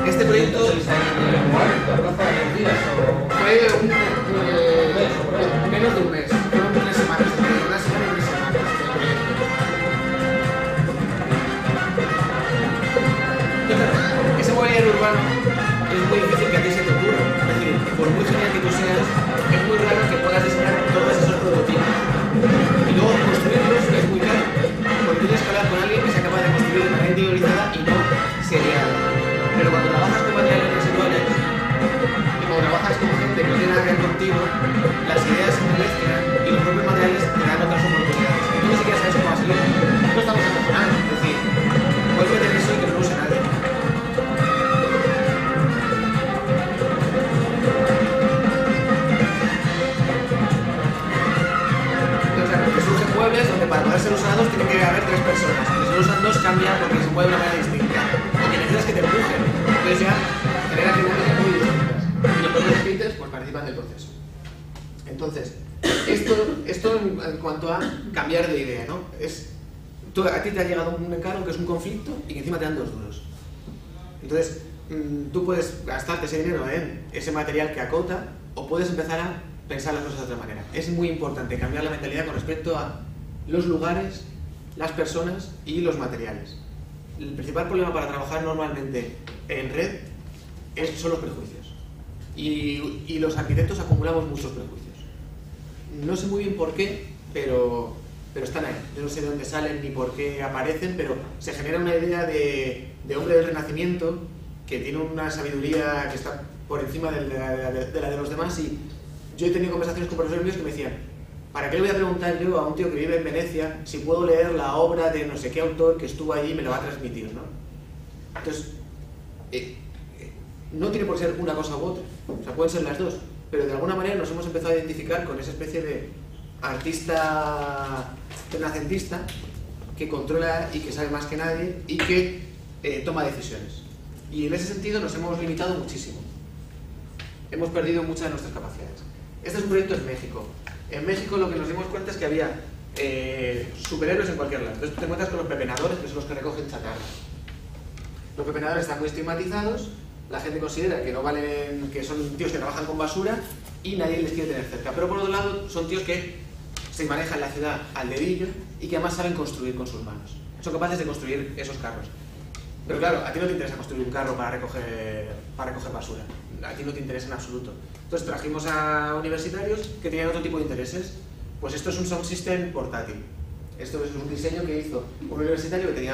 Este proyecto fue menos de un mes, fueron 3 semanas, una semana y 3 semanas el proyecto. Entonces, ese mobiliario urbano es muy difícil que a ti se te ocurra. Es decir, por muy genial que tú seas, es muy raro que puedas diseñar todos esos prototipos. Y luego construirlos es muy caro, porque tienes que hablar con alguien que sea capaz de construir de manera individualizada y no seriada. Pero cuando trabajas con materiales residuales y cuando trabajas con gente que no tiene nada que ver contigo, las ideas se mezclan y los propios materiales te dan otras oportunidades. Tú ni siquiera sabes cómo va a salir. No estamos acojonados, es decir, puedes meter eso y que no lo use nadie. Donde para poder ser usados tiene que haber 3 personas. Si se usan 2 cambia porque se mueve de una manera distinta. O que necesitas que te empujen. Entonces ya genera actividades muy distintas. Y los propios skaters pues participan del proceso. Entonces, esto en cuanto a cambiar de idea, ¿no? A ti te ha llegado un encargo que es un conflicto y que encima te dan 2 duros. Entonces, tú puedes gastarte ese dinero en ese material que acota o puedes empezar a pensar las cosas de otra manera. Es muy importante cambiar la mentalidad con respecto a los lugares, las personas y los materiales. El principal problema para trabajar normalmente en red son los prejuicios. Y los arquitectos acumulamos muchos prejuicios. No sé muy bien por qué, pero están ahí. Yo no sé de dónde salen ni por qué aparecen, pero se genera una idea de hombre del Renacimiento que tiene una sabiduría que está por encima de la de los demás y yo he tenido conversaciones con profesores míos que me decían, ¿para qué le voy a preguntar yo a un tío que vive en Venecia si puedo leer la obra de no sé qué autor que estuvo allí y me lo va a transmitir, ¿no? Entonces, no tiene por qué ser una cosa u otra, o sea, pueden ser las dos, pero de alguna manera nos hemos empezado a identificar con esa especie de artista renacentista que controla y que sabe más que nadie y que toma decisiones. Y en ese sentido nos hemos limitado muchísimo. Hemos perdido muchas de nuestras capacidades. Este es un proyecto en México. En México lo que nos dimos cuenta es que había superhéroes en cualquier lado. Entonces te encuentras con los pepenadores, que son los que recogen chatarra. Los pepenadores están muy estigmatizados, la gente considera que no valen, que son tíos que trabajan con basura y nadie les quiere tener cerca. Pero por otro lado son tíos que se manejan la ciudad al dedillo y que además saben construir con sus manos. Son capaces de construir esos carros. Pero claro, a ti no te interesa construir un carro para recoger basura. A ti no te interesa en absoluto. Entonces trajimos a universitarios que tenían otro tipo de intereses. Pues esto es un sound system portátil. Esto es un diseño que hizo un universitario que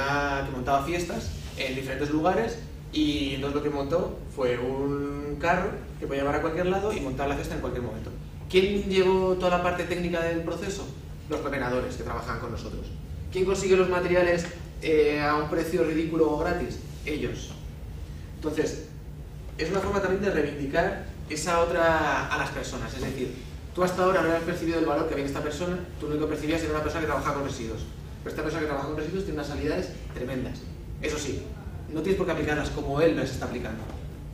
montaba fiestas en diferentes lugares y entonces lo que montó fue un carro que podía llevar a cualquier lado y montar la fiesta en cualquier momento. ¿Quién llevó toda la parte técnica del proceso? Los pepenadores que trabajaban con nosotros. ¿Quién consigue los materiales a un precio ridículo o gratis? Ellos. Entonces, es una forma también de reivindicar esa otra a las personas. Es decir, tú hasta ahora no habías percibido el valor que había en esta persona, tú lo único que percibías era una persona que trabaja con residuos. Pero esta persona que trabaja con residuos tiene unas habilidades tremendas. Eso sí, no tienes por qué aplicarlas como él las está aplicando.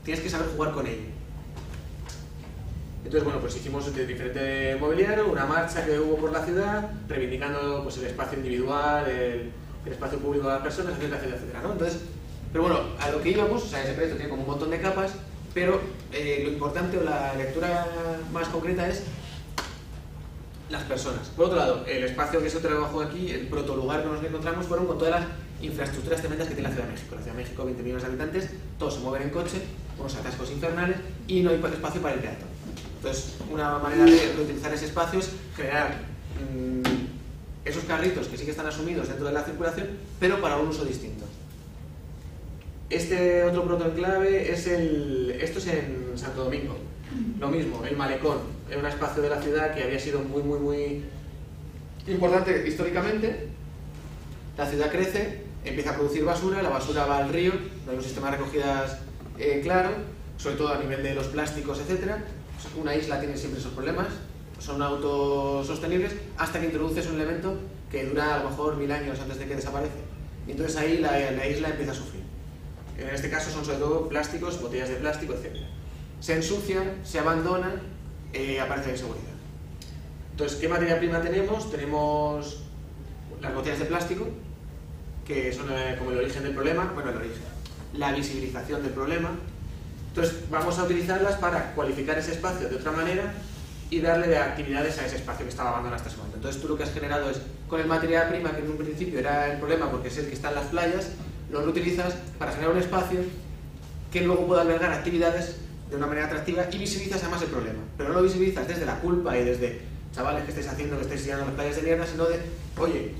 Tienes que saber jugar con ello. Entonces, bueno, pues hicimos de diferente mobiliario, una marcha que hubo por la ciudad, reivindicando pues, el espacio individual, el espacio público de las personas, etcétera, etcétera, etcétera, ¿no? Entonces, pero bueno, a lo que íbamos, o sea, ese proyecto tiene como un montón de capas, pero lo importante o la lectura más concreta es las personas. Por otro lado, el espacio que se trabajó aquí, el protolugar que nos encontramos, fueron con todas las infraestructuras tremendas que tiene la Ciudad de México. La Ciudad de México, 20 millones de habitantes, todos se mueven en coche, unos atascos infernales y no hay espacio para el peatón. Entonces, una manera de utilizar ese espacio es generar esos carritos que sí que están asumidos dentro de la circulación, pero para un uso distinto. Este otro protoenclave es esto es en Santo Domingo. Lo mismo, el Malecón, es un espacio de la ciudad que había sido muy importante históricamente. La ciudad crece, empieza a producir basura, la basura va al río, no hay un sistema de recogidas claro, sobre todo a nivel de los plásticos, etc. Una isla tiene siempre esos problemas, son autosostenibles hasta que introduces un elemento que dura a lo mejor 1000 años antes de que desaparece. Y entonces ahí la isla empieza a sufrir. En este caso son sobre todo plásticos, botellas de plástico, etc. Se ensucian, se abandonan, aparece la inseguridad. Entonces, ¿qué materia prima tenemos? Tenemos las botellas de plástico, que son como el origen del problema, bueno, el origen, la visibilización del problema. Entonces, vamos a utilizarlas para cualificar ese espacio de otra manera y darle actividades a ese espacio que estaba abandonado hasta ese momento. Entonces, tú lo que has generado es, con el material prima, que en un principio era el problema porque es el que está en las playas, lo utilizas para generar un espacio que luego pueda albergar actividades de una manera atractiva y visibilizas además el problema. Pero no lo visibilizas desde la culpa y desde chavales que estáis haciendo, que estáis tirando las playas de mierda, sino de, oye,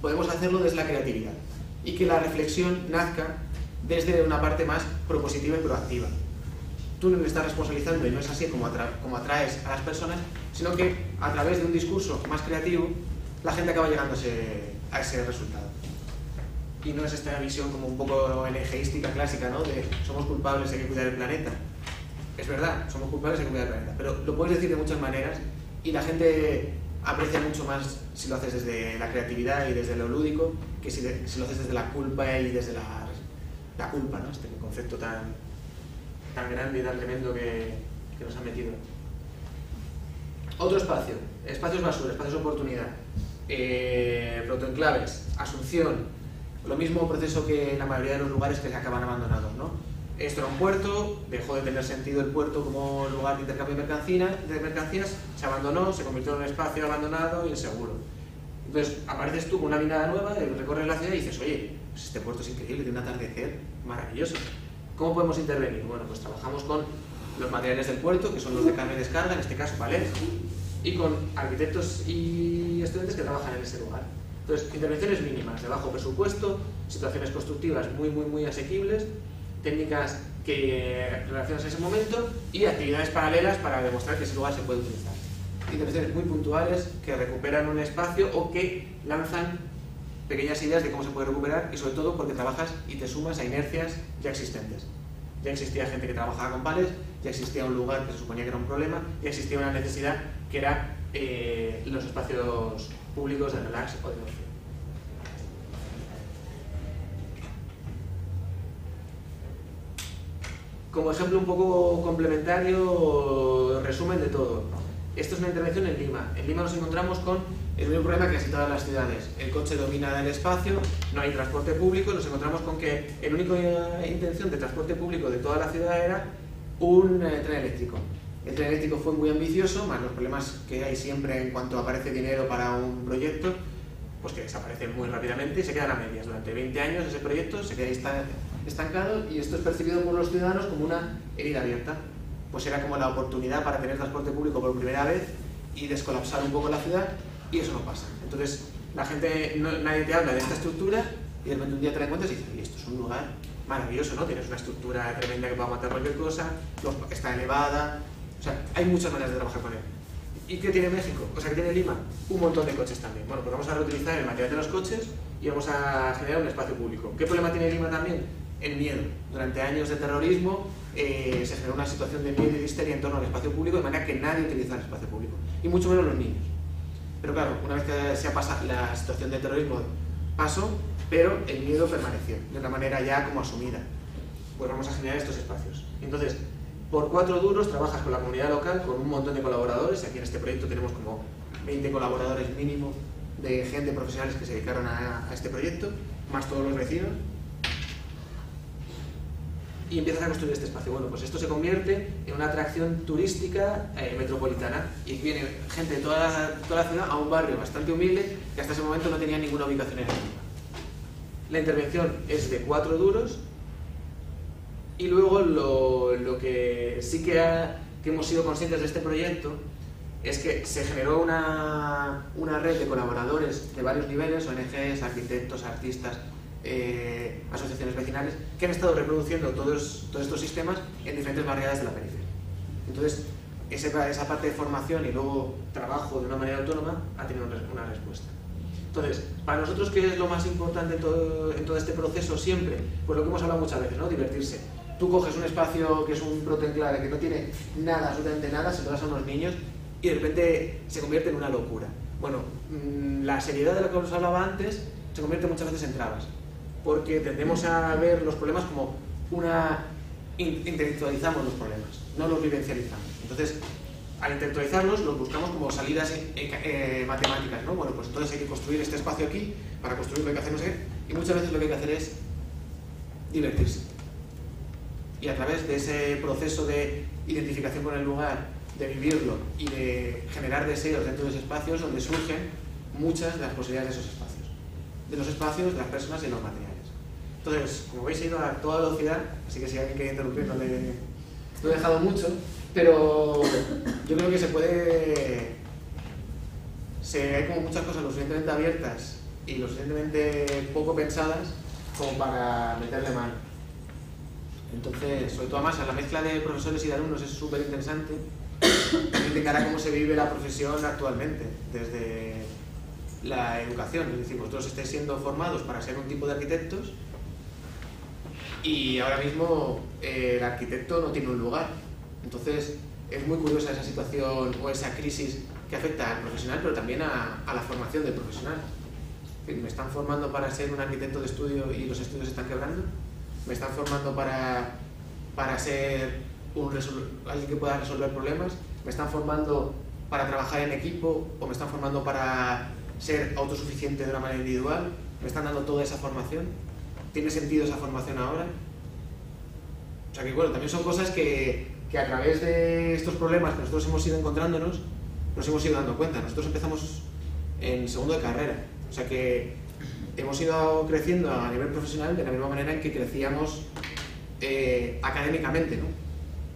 podemos hacerlo desde la creatividad y que la reflexión nazca desde una parte más propositiva y proactiva. Tú no le estás responsabilizando y no es así como atraes a las personas, sino que a través de un discurso más creativo la gente acaba llegando a ese resultado. Y no es esta visión como un poco egeística clásica, ¿no? De somos culpables, hay que cuidar el planeta. Es verdad, somos culpables, hay que cuidar el planeta, pero lo puedes decir de muchas maneras y la gente aprecia mucho más si lo haces desde la creatividad y desde lo lúdico que si lo haces desde la culpa y desde la culpa, ¿no? Este concepto tan grande y tan tremendo que nos han metido. Otro espacio, espacios basura, espacios oportunidad, protoenclaves, Asunción, lo mismo proceso que en la mayoría de los lugares que se acaban abandonados, ¿no? Esto era un puerto, dejó de tener sentido el puerto como lugar de intercambio de mercancías, se abandonó, se convirtió en un espacio abandonado y inseguro. Entonces apareces tú con una mirada nueva, recorres la ciudad y dices, oye, pues este puerto es increíble, tiene un atardecer maravilloso. ¿Cómo podemos intervenir? Bueno, pues trabajamos con los materiales del puerto, que son los de carga y descarga, en este caso palets, y con arquitectos y estudiantes que trabajan en ese lugar. Entonces, intervenciones mínimas, de bajo presupuesto, situaciones constructivas muy asequibles, técnicas que relacionas a ese momento y actividades paralelas para demostrar que ese lugar se puede utilizar. Intervenciones muy puntuales que recuperan un espacio o que lanzan pequeñas ideas de cómo se puede recuperar y sobre todo porque trabajas y te sumas a inercias ya existentes. Ya existía gente que trabajaba con pales, ya existía un lugar que se suponía que era un problema, ya existía una necesidad que era los espacios públicos de relax o de ocio. Como ejemplo un poco complementario, resumen de todo. Esto es una intervención en Lima. En Lima nos encontramos con el mismo problema que casi todas las ciudades. El coche domina el espacio, no hay transporte público, y nos encontramos con que la única intención de transporte público de toda la ciudad era un tren eléctrico. El tren eléctrico fue muy ambicioso, más los problemas que hay siempre en cuanto aparece dinero para un proyecto, pues que desaparecen muy rápidamente y se quedan a medias. Durante 20 años ese proyecto se queda estancado y esto es percibido por los ciudadanos como una herida abierta. Pues era como la oportunidad para tener transporte público por primera vez y descolapsar un poco la ciudad, y eso no pasa. Entonces la gente, nadie te habla de esta estructura y de repente un día te la encuentras y dices, oye, esto es un lugar maravilloso, ¿no? Tienes una estructura tremenda que puede aguantar cualquier cosa, está elevada, o sea, hay muchas maneras de trabajar con él. ¿Y qué tiene México? O sea, ¿qué tiene Lima? Un montón de coches también. Bueno, pues vamos a reutilizar el material de los coches y vamos a generar un espacio público. ¿Qué problema tiene Lima también? El miedo. Durante años de terrorismo se generó una situación de miedo y de histeria en torno al espacio público, de manera que nadie utiliza el espacio público, y mucho menos los niños. Pero claro, una vez que se ha pasado la situación de terrorismo, pasó, pero el miedo permaneció, de una manera ya como asumida. Pues vamos a generar estos espacios. Entonces, por 4 duros trabajas con la comunidad local, con un montón de colaboradores. Aquí en este proyecto tenemos como 20 colaboradores mínimo de gente, profesionales que se dedicaron a este proyecto, más todos los vecinos. Y empiezas a construir este espacio. Bueno, pues esto se convierte en una atracción turística metropolitana, y viene gente de toda la ciudad a un barrio bastante humilde que hasta ese momento no tenía ninguna ubicación en el Lima. La intervención es de 4 duros, y luego lo que sí que hemos sido conscientes de este proyecto es que se generó una red de colaboradores de varios niveles, ONGs, arquitectos, artistas, asociaciones vecinales, que han estado reproduciendo todos estos sistemas en diferentes barriadas de la periferia. Entonces, esa parte de formación y luego trabajo de una manera autónoma ha tenido una respuesta. Entonces, para nosotros, ¿qué es lo más importante en todo este proceso siempre? Pues lo que hemos hablado muchas veces, ¿no? Divertirse. Tú coges un espacio que es un protoenclave que no tiene nada, absolutamente nada, se lo das a unos niños y de repente se convierte en una locura. Bueno, la seriedad de la que os hablaba antes se convierte muchas veces en trabas, porque tendemos a ver los problemas como intelectualizamos los problemas, no los vivencializamos. Entonces, al intelectualizarlos, los buscamos como salidas matemáticas, ¿no? Bueno, pues entonces hay que construir este espacio aquí, para construirlo hay que hacer no sé qué, y muchas veces lo que hay que hacer es divertirse. Y a través de ese proceso de identificación con el lugar, de vivirlo y de generar deseos dentro de ese espacio, es donde surgen muchas de las posibilidades de esos espacios, de los espacios, de las personas y de los materiales. Entonces, como veis, he ido a toda velocidad, así que si alguien quiere interrumpir, no he dejado mucho, pero yo creo que hay como muchas cosas lo suficientemente abiertas y lo suficientemente poco pensadas como para meterle mano. Entonces, sobre todo además, la mezcla de profesores y de alumnos es súper interesante, de cara a cómo se vive la profesión actualmente, desde la educación. Es decir, vosotros estáis siendo formados para ser un tipo de arquitectos y ahora mismo el arquitecto no tiene un lugar. Entonces, es muy curiosa esa situación o esa crisis que afecta al profesional, pero también a la formación del profesional. ¿Me están formando para ser un arquitecto de estudio y los estudios están quebrando? ¿Me están formando para ser alguien que pueda resolver problemas? ¿Me están formando para trabajar en equipo? ¿O me están formando para ser autosuficiente de una manera individual? ¿Me están dando toda esa formación? ¿Tiene sentido esa formación ahora? O sea que bueno, también son cosas que a través de estos problemas que nosotros hemos ido encontrándonos, nos hemos ido dando cuenta. Nosotros empezamos en segundo de carrera, o sea que hemos ido creciendo a nivel profesional de la misma manera en que crecíamos académicamente, ¿no?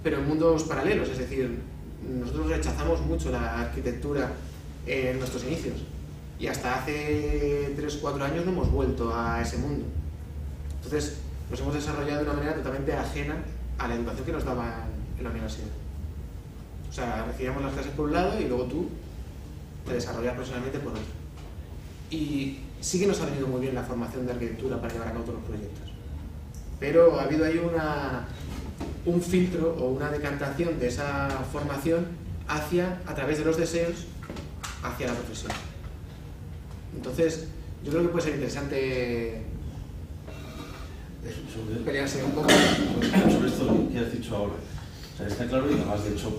Pero en mundos paralelos, es decir, nosotros rechazamos mucho la arquitectura en nuestros inicios y hasta hace 3-4 años no hemos vuelto a ese mundo. Entonces nos hemos desarrollado de una manera totalmente ajena a la educación que nos daban en la universidad. O sea, recibíamos las clases por un lado y luego tú te desarrollas profesionalmente por otro. Y sí que nos ha venido muy bien la formación de arquitectura para llevar a cabo todos los proyectos. Pero ha habido ahí un filtro o una decantación de esa formación a través de los deseos, hacia la profesión. Entonces, yo creo que puede ser interesante pelearse un poco. Sobre esto que has dicho ahora. O sea, está claro, y además, de hecho,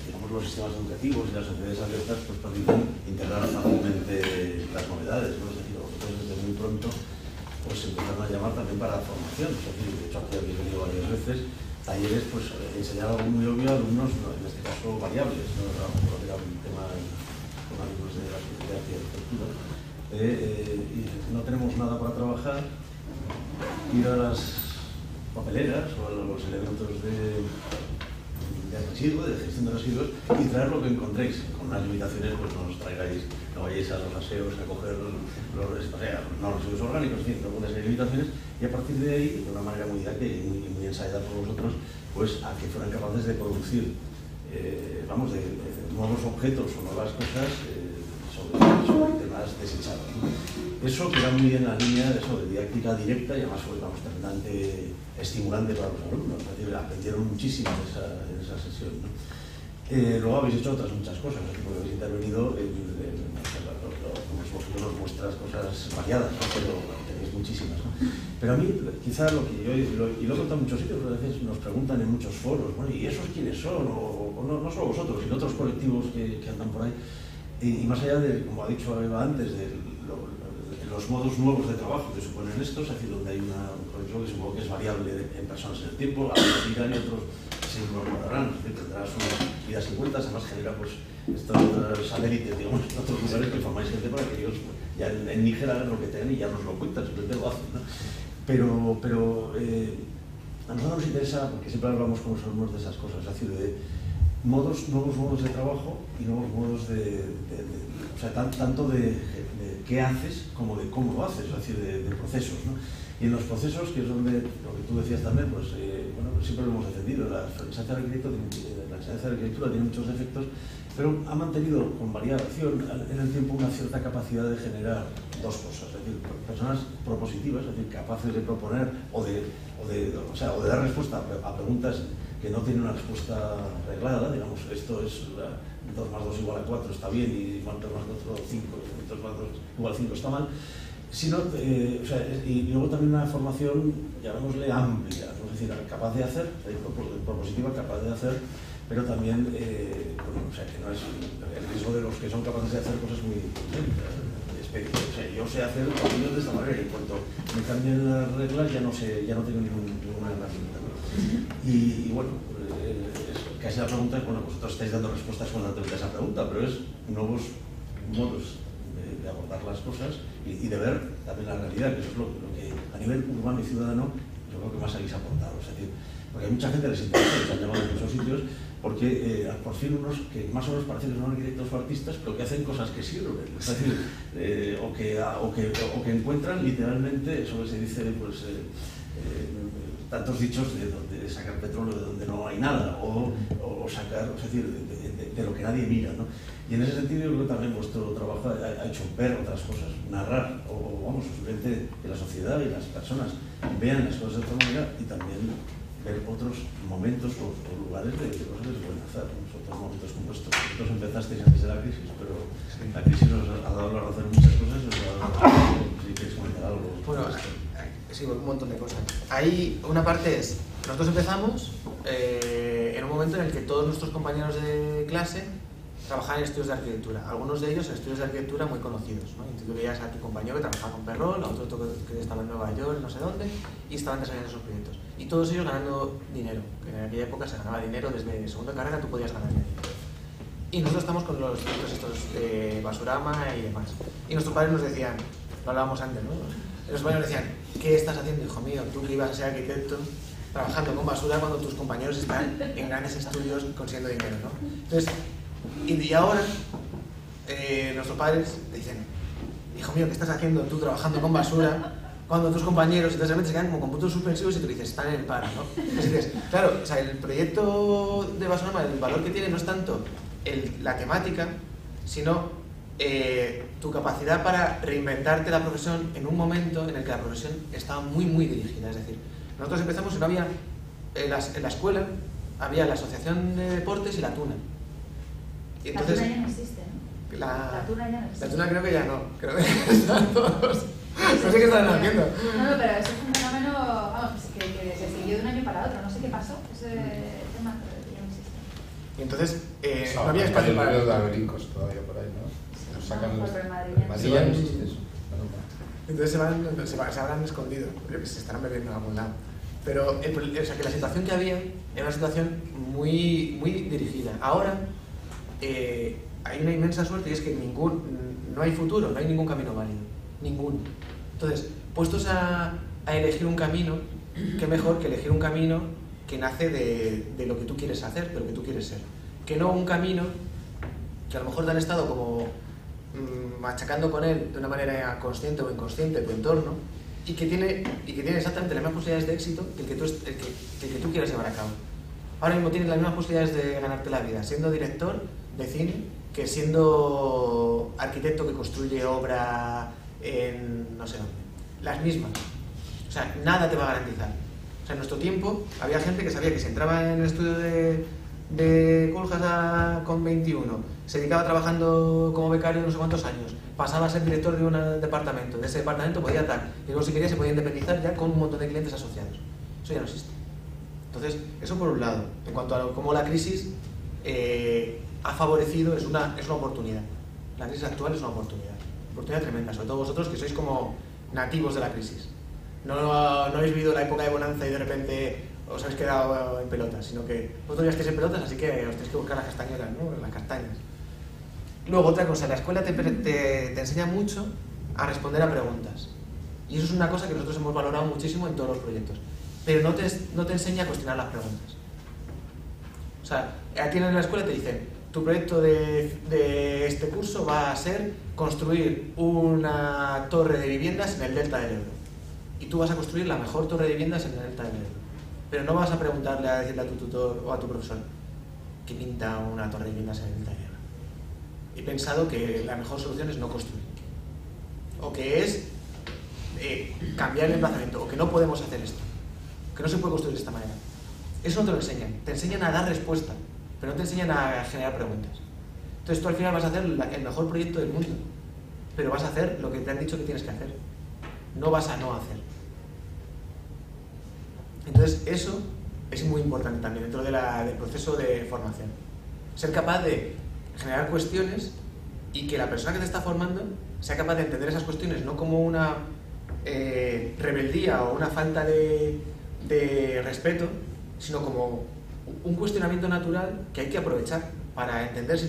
digamos, los sistemas educativos y las sociedades abiertas pues permiten integrar fácilmente las novedades, ¿no? Es decir, nosotros desde muy pronto pues empezaron a llamar también para formación. Es decir, de hecho, aquí habéis venido varias veces, talleres, pues enseñar algo muy obvio a alumnos, en este caso variables, ¿no? Era un tema con alumnos de la arquitectura y arquitectura. Y no tenemos nada para trabajar, ir a las papeleras o a los elementos de residuos, de gestión de residuos, y traer lo que encontréis. Con unas limitaciones, pues no os traigáis, no vayáis a los aseos a coger no residuos orgánicos, en fin, algunas limitaciones, y a partir de ahí, de una manera muy didáctica y muy ensayada por vosotros, pues a que fueran capaces de producir, de nuevos objetos o nuevas cosas sobre temas desechados, ¿no? Eso queda muy en la línea de didáctica directa y además fue tremendamente estimulante para los alumnos. Es decir, aprendieron muchísimo en esa sesión, ¿no? Luego habéis hecho otras muchas cosas, porque habéis intervenido vosotros vuestras cosas variadas, ¿no? Pero tenéis muchísimas, ¿no? Pero a mí, quizás lo que yo, y lo he contado en muchos sitios, a veces nos preguntan en muchos foros, bueno, ¿y esos quiénes son? O no solo vosotros, sino otros colectivos que andan por ahí. Y más allá de, como ha dicho Eva antes, de los modos nuevos de trabajo que suponen estos, es decir, donde hay un proceso que supongo que es variable en personas en el tiempo, algunos irán y otros se incorporarán, es decir, tendrás unas vidas y vueltas, además genera pues estos satélites, digamos, en otros lugares que formáis gente para que ellos ya en Níger hagan lo que tengan y ya nos lo cuentan, simplemente lo hacen, ¿no? Pero a nosotros nos interesa, porque siempre hablamos con los alumnos de esas cosas, es decir, de nuevos modos de trabajo y nuevos modos o sea, tanto de qué haces como de cómo lo haces, es decir, de procesos, ¿no? Y en los procesos, que es donde lo que tú decías también, pues siempre lo hemos defendido, la enseñanza de arquitectura tiene muchos defectos, pero ha mantenido con variación en el tiempo una cierta capacidad de generar dos cosas, es decir, personas propositivas, es decir, capaces de proponer o de dar respuesta a preguntas que no tienen una respuesta reglada, digamos, esto es 2 más 2 igual a 4 está bien y 4 más 2 5, 2 más 2 igual a 5 está mal, sino, y luego también una formación, llamémosle amplia, ¿no? Es decir, capaz de hacer, propositiva, capaz de hacer, pero también, que no es el riesgo de los que son capaces de hacer cosas muy yo sé hacer opiniones de esta manera y en cuanto me cambien las reglas ya no tengo ninguna herramienta, ¿no? Y bueno, casi la pregunta es, bueno, vosotros estáis dando respuestas constantemente a esa pregunta, pero es nuevos modos de abordar las cosas y de ver también la realidad, que eso es lo que a nivel urbano y ciudadano yo creo que más habéis aportado. Es decir, porque hay mucha gente que les interesa, les han llamado de muchos sitios, porque por fin unos que más o menos parecen que son arquitectos o artistas, pero que hacen cosas que sirven, es decir, o que encuentran literalmente, eso que se dice, pues, tantos dichos de sacar petróleo de donde no hay nada, o sacar, es decir, de lo que nadie mira, ¿no? Y en ese sentido yo creo que también vuestro trabajo ha hecho ver otras cosas, narrar, simplemente que la sociedad y las personas vean las cosas de otra manera y también ver otros momentos o lugares de cosas que se pueden hacer, ¿no? Otros momentos como estos. Vosotros empezasteis antes de la crisis, pero la crisis os ha dado la razón en muchas cosas y os ha dado, si queréis comentar algo. Bueno, sí, un montón de cosas. Ahí una parte es, nosotros empezamos en un momento en el que todos nuestros compañeros de clase trabajaban en estudios de arquitectura, algunos de ellos en estudios de arquitectura muy conocidos, ¿no? Y tú veías a tu compañero que trabajaba con Perrol, a otro que estaba en Nueva York, no sé dónde, y estaban desarrollando esos proyectos. Y todos ellos ganando dinero, que en aquella época se ganaba dinero, desde segunda carrera tú podías ganar dinero. Y nosotros estamos con los proyectos estos de Basurama y demás. Y nuestros padres nos decían, lo hablábamos antes, ¿no? Los padres nos decían, ¿qué estás haciendo, hijo mío? Tú que ibas a ser arquitecto, trabajando con basura cuando tus compañeros están en grandes estudios consiguiendo dinero, ¿no? Entonces, y ahora, nuestros padres dicen, hijo mío, ¿qué estás haciendo tú trabajando con basura cuando tus compañeros, entonces realmente se quedan como con puntos suspensivos y tú dices, están en el paro, ¿no? Entonces dices, claro, o sea, el proyecto de Basonorma, el valor que tiene no es tanto la temática, sino tu capacidad para reinventarte la profesión en un momento en el que la profesión estaba muy, muy dirigida. Es decir, nosotros empezamos y no había, en la escuela, había la Asociación de Deportes y la Tuna. Y entonces, la Tuna ya no existe, ¿no? La Tuna ya no existe. La Tuna creo que ya no, creo que están todos. No sé qué están haciendo. No, pero eso es un fenómeno, vamos, que se siguió de un año para otro, no sé qué pasó, ese tema ya no existe. Y entonces, no había espacio para... Hay un de Albericos todavía por ahí, ¿no? Nos sacan los... En Madrid ya no existe eso. Entonces se habrán escondido, porque se estarán bebiendo en algún lado. Pero o sea, que la situación que había era una situación muy, muy dirigida. Ahora hay una inmensa suerte y es que no hay futuro, no hay ningún camino válido. Ninguno. Entonces, puestos a elegir un camino, qué mejor que elegir un camino que nace de lo que tú quieres hacer, de lo que tú quieres ser. Que no un camino que a lo mejor te han estado como machacando con él de una manera consciente o inconsciente tu entorno y que tiene exactamente las mismas posibilidades de éxito que el que tú quieras llevar a cabo. Ahora mismo tienes las mismas posibilidades de ganarte la vida siendo director de cine que siendo arquitecto que construye obra en no sé dónde. Las mismas. O sea, nada te va a garantizar. O sea, en nuestro tiempo había gente que sabía que si entraba en el estudio de Coljas con 21, se dedicaba trabajando como becario no sé cuántos años, pasaba a ser director de un departamento, de ese departamento podía tal, y luego si quería se podía independizar ya con un montón de clientes asociados. Eso ya no existe. Entonces, eso por un lado. En cuanto a cómo la crisis ha favorecido, es una oportunidad. La crisis actual es una oportunidad tremenda, sobre todo vosotros que sois como nativos de la crisis. No habéis vivido la época de bonanza y de repente os habéis quedado en pelotas, sino que vosotros ya estáis en pelotas, así que os tenéis que buscar las castañuelas, ¿no? Las castañas. Luego, otra cosa, la escuela te enseña mucho a responder a preguntas. Y eso es una cosa que nosotros hemos valorado muchísimo en todos los proyectos. Pero no te enseña a cuestionar las preguntas. O sea, a ti en la escuela te dicen, tu proyecto de este curso va a ser construir una torre de viviendas en el delta del Ebro. Y tú vas a construir la mejor torre de viviendas en el delta del Ebro. Pero no vas a preguntarle a decirle a tu tutor o a tu profesor qué pinta una torre de viviendas en el delta del Ebro. He pensado que la mejor solución es no construir. O que es cambiar el emplazamiento. O que no podemos hacer esto. Que no se puede construir de esta manera. Eso no te lo enseñan. Te enseñan a dar respuesta, pero no te enseñan a generar preguntas. Entonces tú al final vas a hacer el mejor proyecto del mundo, pero vas a hacer lo que te han dicho que tienes que hacer. No vas a no hacer. Entonces eso es muy importante también dentro del proceso de formación. Ser capaz de generar cuestiones y que la persona que te está formando sea capaz de entender esas cuestiones no como una rebeldía o una falta de respeto, sino como un cuestionamiento natural que hay que aprovechar para entender si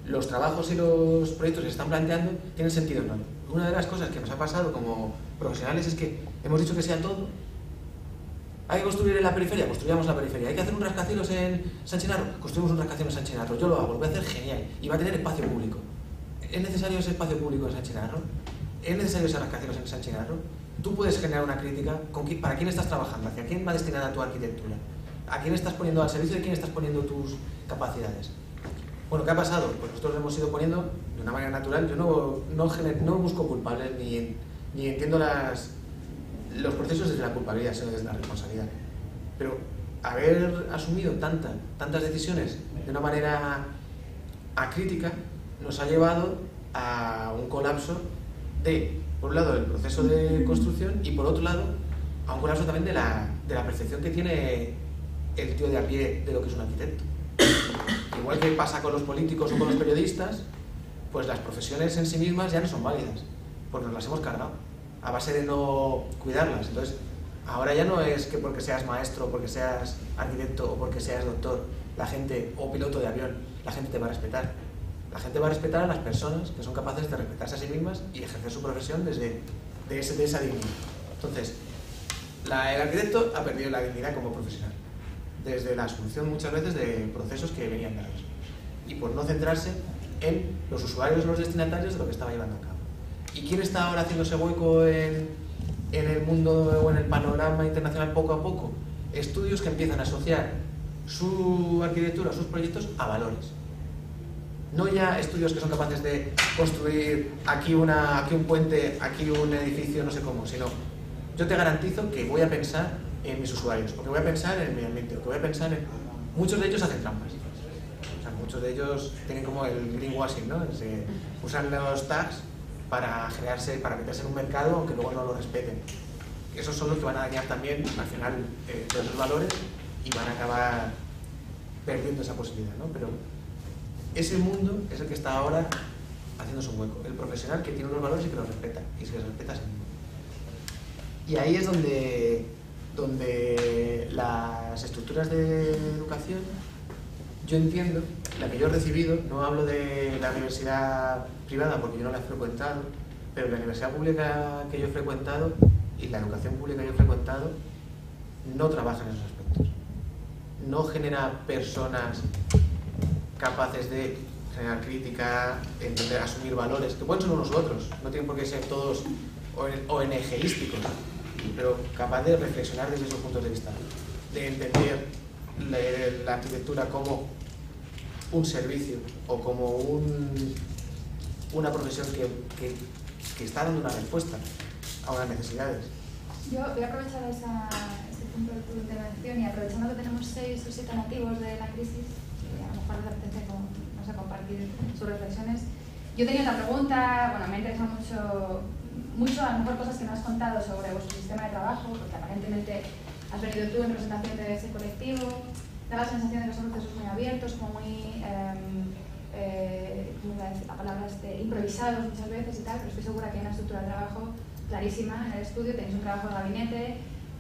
los trabajos y los proyectos que se están planteando tienen sentido o no. Una de las cosas que nos ha pasado como profesionales es que hemos dicho que sea todo. Hay que construir en la periferia, construyamos la periferia. Hay que hacer un rascacielos en San Chinarro, construimos un rascacielos en San Chinarro. Yo lo hago, lo voy a hacer genial y va a tener espacio público. ¿Es necesario ese espacio público en San Chinarro? ¿Es necesario ese rascacielos en San Chinarro? Tú puedes generar una crítica para quién estás trabajando, hacia quién va destinada tu arquitectura, a quién estás poniendo al servicio de quién estás poniendo tus capacidades. Bueno, ¿qué ha pasado? Pues nosotros lo hemos ido poniendo de una manera natural. Yo no busco culpables ni entiendo los procesos desde la culpabilidad, sino desde la responsabilidad. Pero haber asumido tantas decisiones de una manera acrítica nos ha llevado a un colapso por un lado, del proceso de construcción y por otro lado, a un colapso también de la percepción que tiene el tío de a pie de lo que es un arquitecto. Igual que pasa con los políticos o con los periodistas, pues las profesiones en sí mismas ya no son válidas, porque nos las hemos cargado, a base de no cuidarlas. Entonces, ahora ya no es que porque seas maestro, porque seas arquitecto o porque seas doctor, la gente, o piloto de avión, la gente te va a respetar. La gente va a respetar a las personas que son capaces de respetarse a sí mismas y ejercer su profesión desde esa dignidad. Entonces, el arquitecto ha perdido la dignidad como profesional, desde la solución muchas veces de procesos que venían dados, y por no centrarse en los usuarios, los destinatarios de lo que estaba llevando a cabo. ¿Y quién está ahora haciendo ese hueco en en el mundo o en el panorama internacional poco a poco estudios que empiezan a asociar su arquitectura, sus proyectos a valores. No ya estudios que son capaces de construir aquí un puente, aquí un edificio, no sé cómo, sino yo te garantizo que voy a pensar en mis usuarios, o que voy a pensar en el medio ambiente, o que voy a pensar en... Muchos de ellos hacen trampas. O sea, muchos de ellos tienen como el greenwashing, ¿no? Usan los tags para meterse en un mercado aunque luego no lo respeten. Esos son los que van a dañar también al final todos los valores y van a acabar perdiendo esa posibilidad, ¿no? Pero ese mundo es el que está ahora haciéndose un hueco. El profesional que tiene unos valores y que los respeta, y se respeta a sí mismo. Y ahí es donde las estructuras de educación, yo entiendo, la que yo he recibido, no hablo de la universidad privada porque yo no la he frecuentado, pero la universidad pública que yo he frecuentado y la educación pública que yo he frecuentado no trabaja en esos aspectos. No genera personas capaces de generar crítica, entender, asumir valores, que pueden ser unos u otros, no tienen por qué ser todos ONGísticos, pero capaz de reflexionar desde esos puntos de vista, de entender la arquitectura como un servicio o como una profesión que está dando una respuesta a unas necesidades. Yo voy a aprovechar este punto de tu intervención y aprovechando que tenemos 6 o 7 nativos de la crisis, que a lo mejor les apetece compartir sus reflexiones. Yo tenía otra pregunta, bueno, me interesa mucho a lo mejor cosas que me has contado sobre vuestro sistema de trabajo, porque aparentemente has venido tú en representación de ese colectivo, da la sensación de que son procesos muy abiertos, como muy, la palabra improvisados muchas veces y tal, pero estoy segura que hay una estructura de trabajo clarísima en el estudio, tenéis un trabajo de gabinete,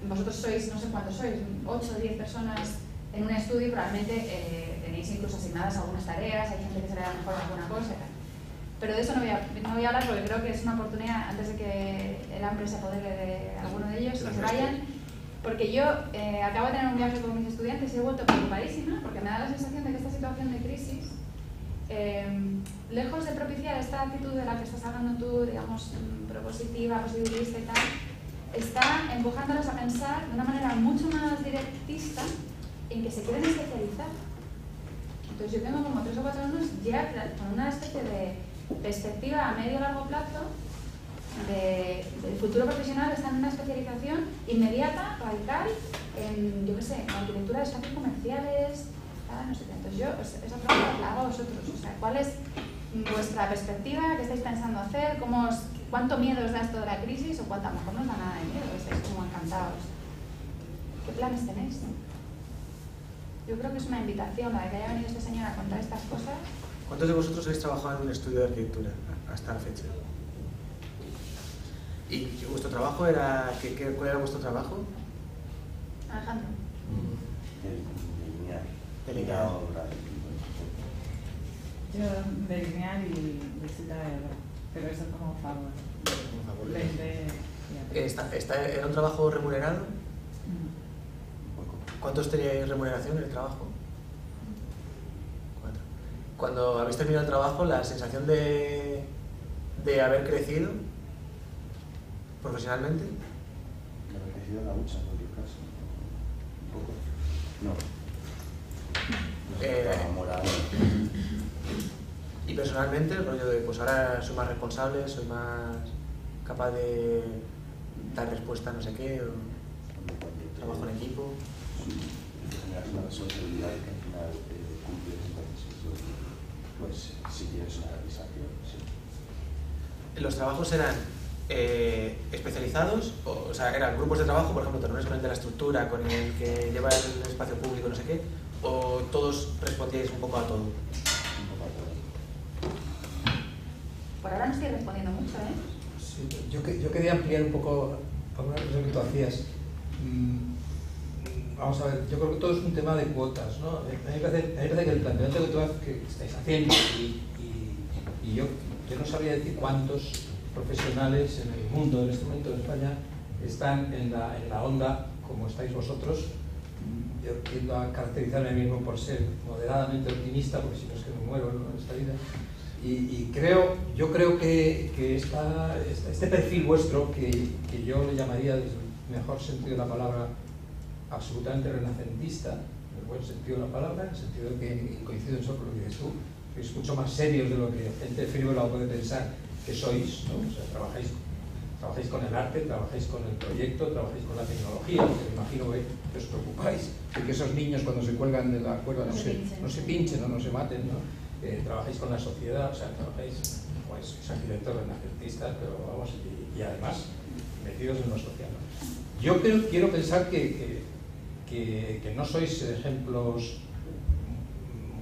vosotros sois, no sé cuántos sois, 8 o 10 personas en un estudio, probablemente tenéis incluso asignadas algunas tareas, hay gente que se le da mejor alguna cosa y tal. Pero de eso no voy a hablar porque creo que es una oportunidad, antes de que el hambre se apodere de alguno de ellos, que se vayan, porque yo acabo de tener un viaje con mis estudiantes y he vuelto preocupadísima porque me da la sensación de que esta situación de crisis, lejos de propiciar esta actitud de la que estás hablando tú, digamos, propositiva, posibilista y tal, está empujándolos a pensar de una manera mucho más directista en que se quieren especializar. Entonces yo tengo como 3 o 4 alumnos ya con una especie de perspectiva a medio y largo plazo del futuro profesional, están en una especialización inmediata, radical, en, yo qué sé, en arquitectura de espacios comerciales, no sé qué. Entonces yo esa pregunta la hago a vosotros, o sea, ¿cuál es vuestra perspectiva? ¿Qué estáis pensando hacer? ¿Cuánto miedo os da esto de la crisis? O cuánto, a lo mejor no os da nada de miedo, estáis como encantados. ¿Qué planes tenéis? Yo creo que es una invitación la de que haya venido este señor a contar estas cosas. ¿Cuántos de vosotros habéis trabajado en un estudio de arquitectura hasta la fecha? ¿Y vuestro trabajo era... ¿Cuál era vuestro trabajo? Alejandro. Delinear. Yo delinear y visita de obra, pero eso como favor. ¿Era un trabajo remunerado? ¿Cuántos teníais remuneración en el trabajo? 4. Cuando habéis terminado el trabajo, la sensación de haber crecido profesionalmente. Que haber crecido en la lucha, en cualquier caso. Un poco. No. Moral. Y personalmente, el rollo de pues ahora soy más responsable, soy más capaz de dar respuesta a no sé qué, o trabajo en equipo. Generas una responsabilidad que al final cumples, entonces pues si tienes una realización, sí. ¿Los trabajos eran especializados? O sea, ¿eran grupos de trabajo, por ejemplo, te reúnes con el de la estructura, con el que lleva el espacio público, no sé qué? ¿O todos respondíais un poco a todo? Un poco a todo. Por ahora no estoy respondiendo mucho, ¿eh? Sí, yo quería ampliar un poco alguna cosa que tú hacías. Vamos a ver, yo creo que todo es un tema de cuotas, ¿no? A mí me parece que el planteamiento que estáis haciendo y yo no sabría decir cuántos profesionales en el mundo del instrumento en España están en la onda como estáis vosotros. Yo tiendo a caracterizarme a mí mismo por ser moderadamente optimista, porque si no es que me muero en esta vida. yo creo que este perfil vuestro, que yo le llamaría, desde el mejor sentido de la palabra, absolutamente renacentista, en el buen sentido de la palabra, en el sentido de que coincido en eso con lo que dices tú, sois mucho más serios de lo que gente frívola puede pensar que sois, ¿no? O sea, trabajáis con el arte, trabajáis con el proyecto, trabajáis con la tecnología, que me imagino que os preocupáis de que esos niños cuando se cuelgan de la cuerda no se pinchen o no se maten, ¿no? Trabajáis con la sociedad, o sea, trabajáis, pues, arquitectos renacentistas, pero vamos, y además metidos en lo social, ¿no? Yo quiero pensar que no sois ejemplos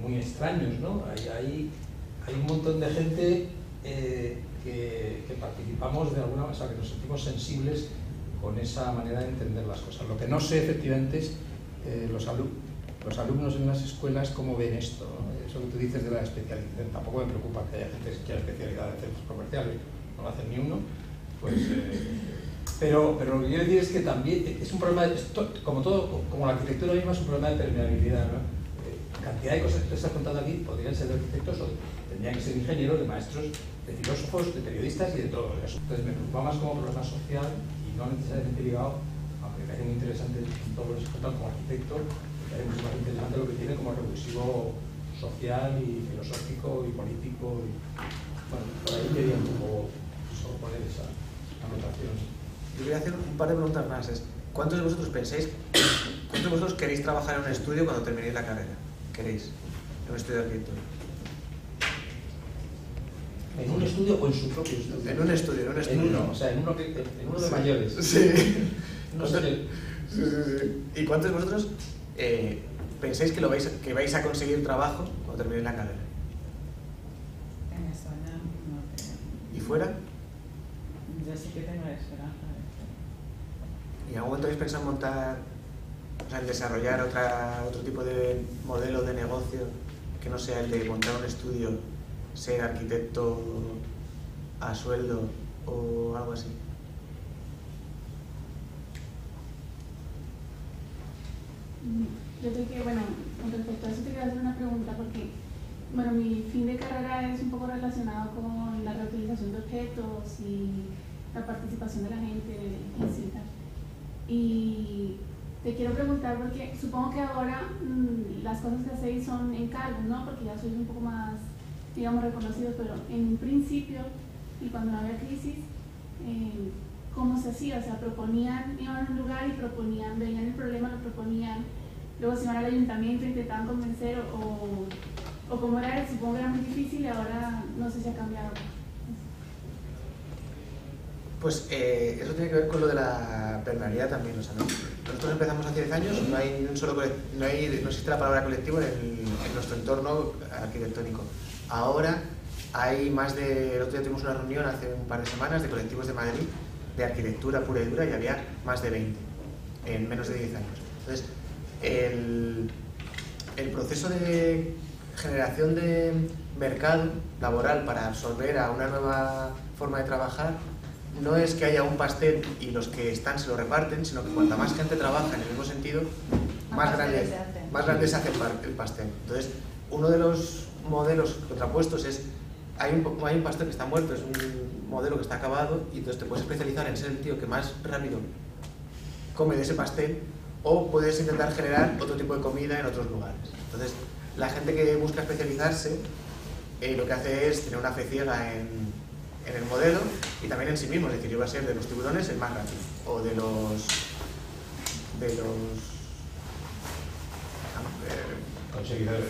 muy extraños, ¿no? Hay un montón de gente que participamos de alguna manera, o sea, que nos sentimos sensibles con esa manera de entender las cosas. Lo que no sé efectivamente es los alumnos en las escuelas cómo ven esto, ¿no? Eso que tú dices de la especialización, tampoco me preocupa que haya gente que quiera especialidad de centros comerciales, no lo hacen ni uno, pues, pero lo que quiero decir es que también es un problema, como la arquitectura misma es un problema de permeabilidad, ¿no? Cantidad de cosas que te estás contando aquí podrían ser de arquitectos o tendrían que ser ingenieros, de maestros, de filósofos, de periodistas y de todo eso. Entonces me preocupa más como problema social y no necesariamente ligado, aunque me parece muy interesante todo lo que se cuenta como arquitecto, me parece mucho más interesante lo que tiene como revulsivo social y filosófico y político. Bueno, por ahí quería un poco solo poner esa anotación. Yo quería hacer un par de preguntas más. ¿Cuántos de vosotros queréis trabajar en un estudio cuando terminéis la carrera? ¿Queréis? En un estudio de arquitectura. ¿En un estudio o en su propio estudio? En un estudio. En uno, o sea, en uno de mayores. Sí. No sé. Sí. ¿Y cuántos de vosotros pensáis que vais a conseguir trabajo cuando terminéis la carrera? En España no creo. ¿Y fuera? Yo sí que tengo esperanza de esto. ¿Y en algún momento habéis pensado en montar, o sea, en desarrollar otro tipo de modelo de negocio que no sea el de montar un estudio, ser arquitecto a sueldo o algo así? Yo creo que, bueno, con respecto a eso te quiero hacer una pregunta porque, bueno, mi fin de carrera es un poco relacionado con la reutilización de objetos y la participación de la gente en sí. Y te quiero preguntar porque supongo que ahora las cosas que hacéis son encargos, ¿no? Porque ya sois un poco más, digamos, reconocidos, pero en un principio y cuando no había crisis, ¿cómo se hacía? O sea, iban a un lugar y proponían, veían el problema, lo proponían, luego se iban al ayuntamiento, intentaban convencer o cómo era, supongo que era muy difícil y ahora no sé si ha cambiado. Pues eso tiene que ver con lo de la permeabilidad también. O sea, nosotros empezamos hace 10 años, no existe la palabra colectivo en nuestro entorno arquitectónico. Ahora hay el otro día tuvimos una reunión hace un par de semanas de colectivos de Madrid de arquitectura pura y dura y había más de 20 en menos de 10 años. Entonces, el proceso de generación de mercado laboral para absorber a una nueva forma de trabajar no es que haya un pastel y los que están se lo reparten, sino que cuanta más gente trabaja en el mismo sentido, más grande se hace el pastel. Entonces, uno de los modelos contrapuestos es, hay un pastel que está muerto, es un modelo que está acabado, y entonces te puedes especializar en ser el tío que más rápido come de ese pastel, o puedes intentar generar otro tipo de comida en otros lugares. Entonces, la gente que busca especializarse, lo que hace es tener una fe ciega en el modelo y también en sí mismo, es decir, yo voy a ser de los tiburones el más rápido, o de los conseguidores.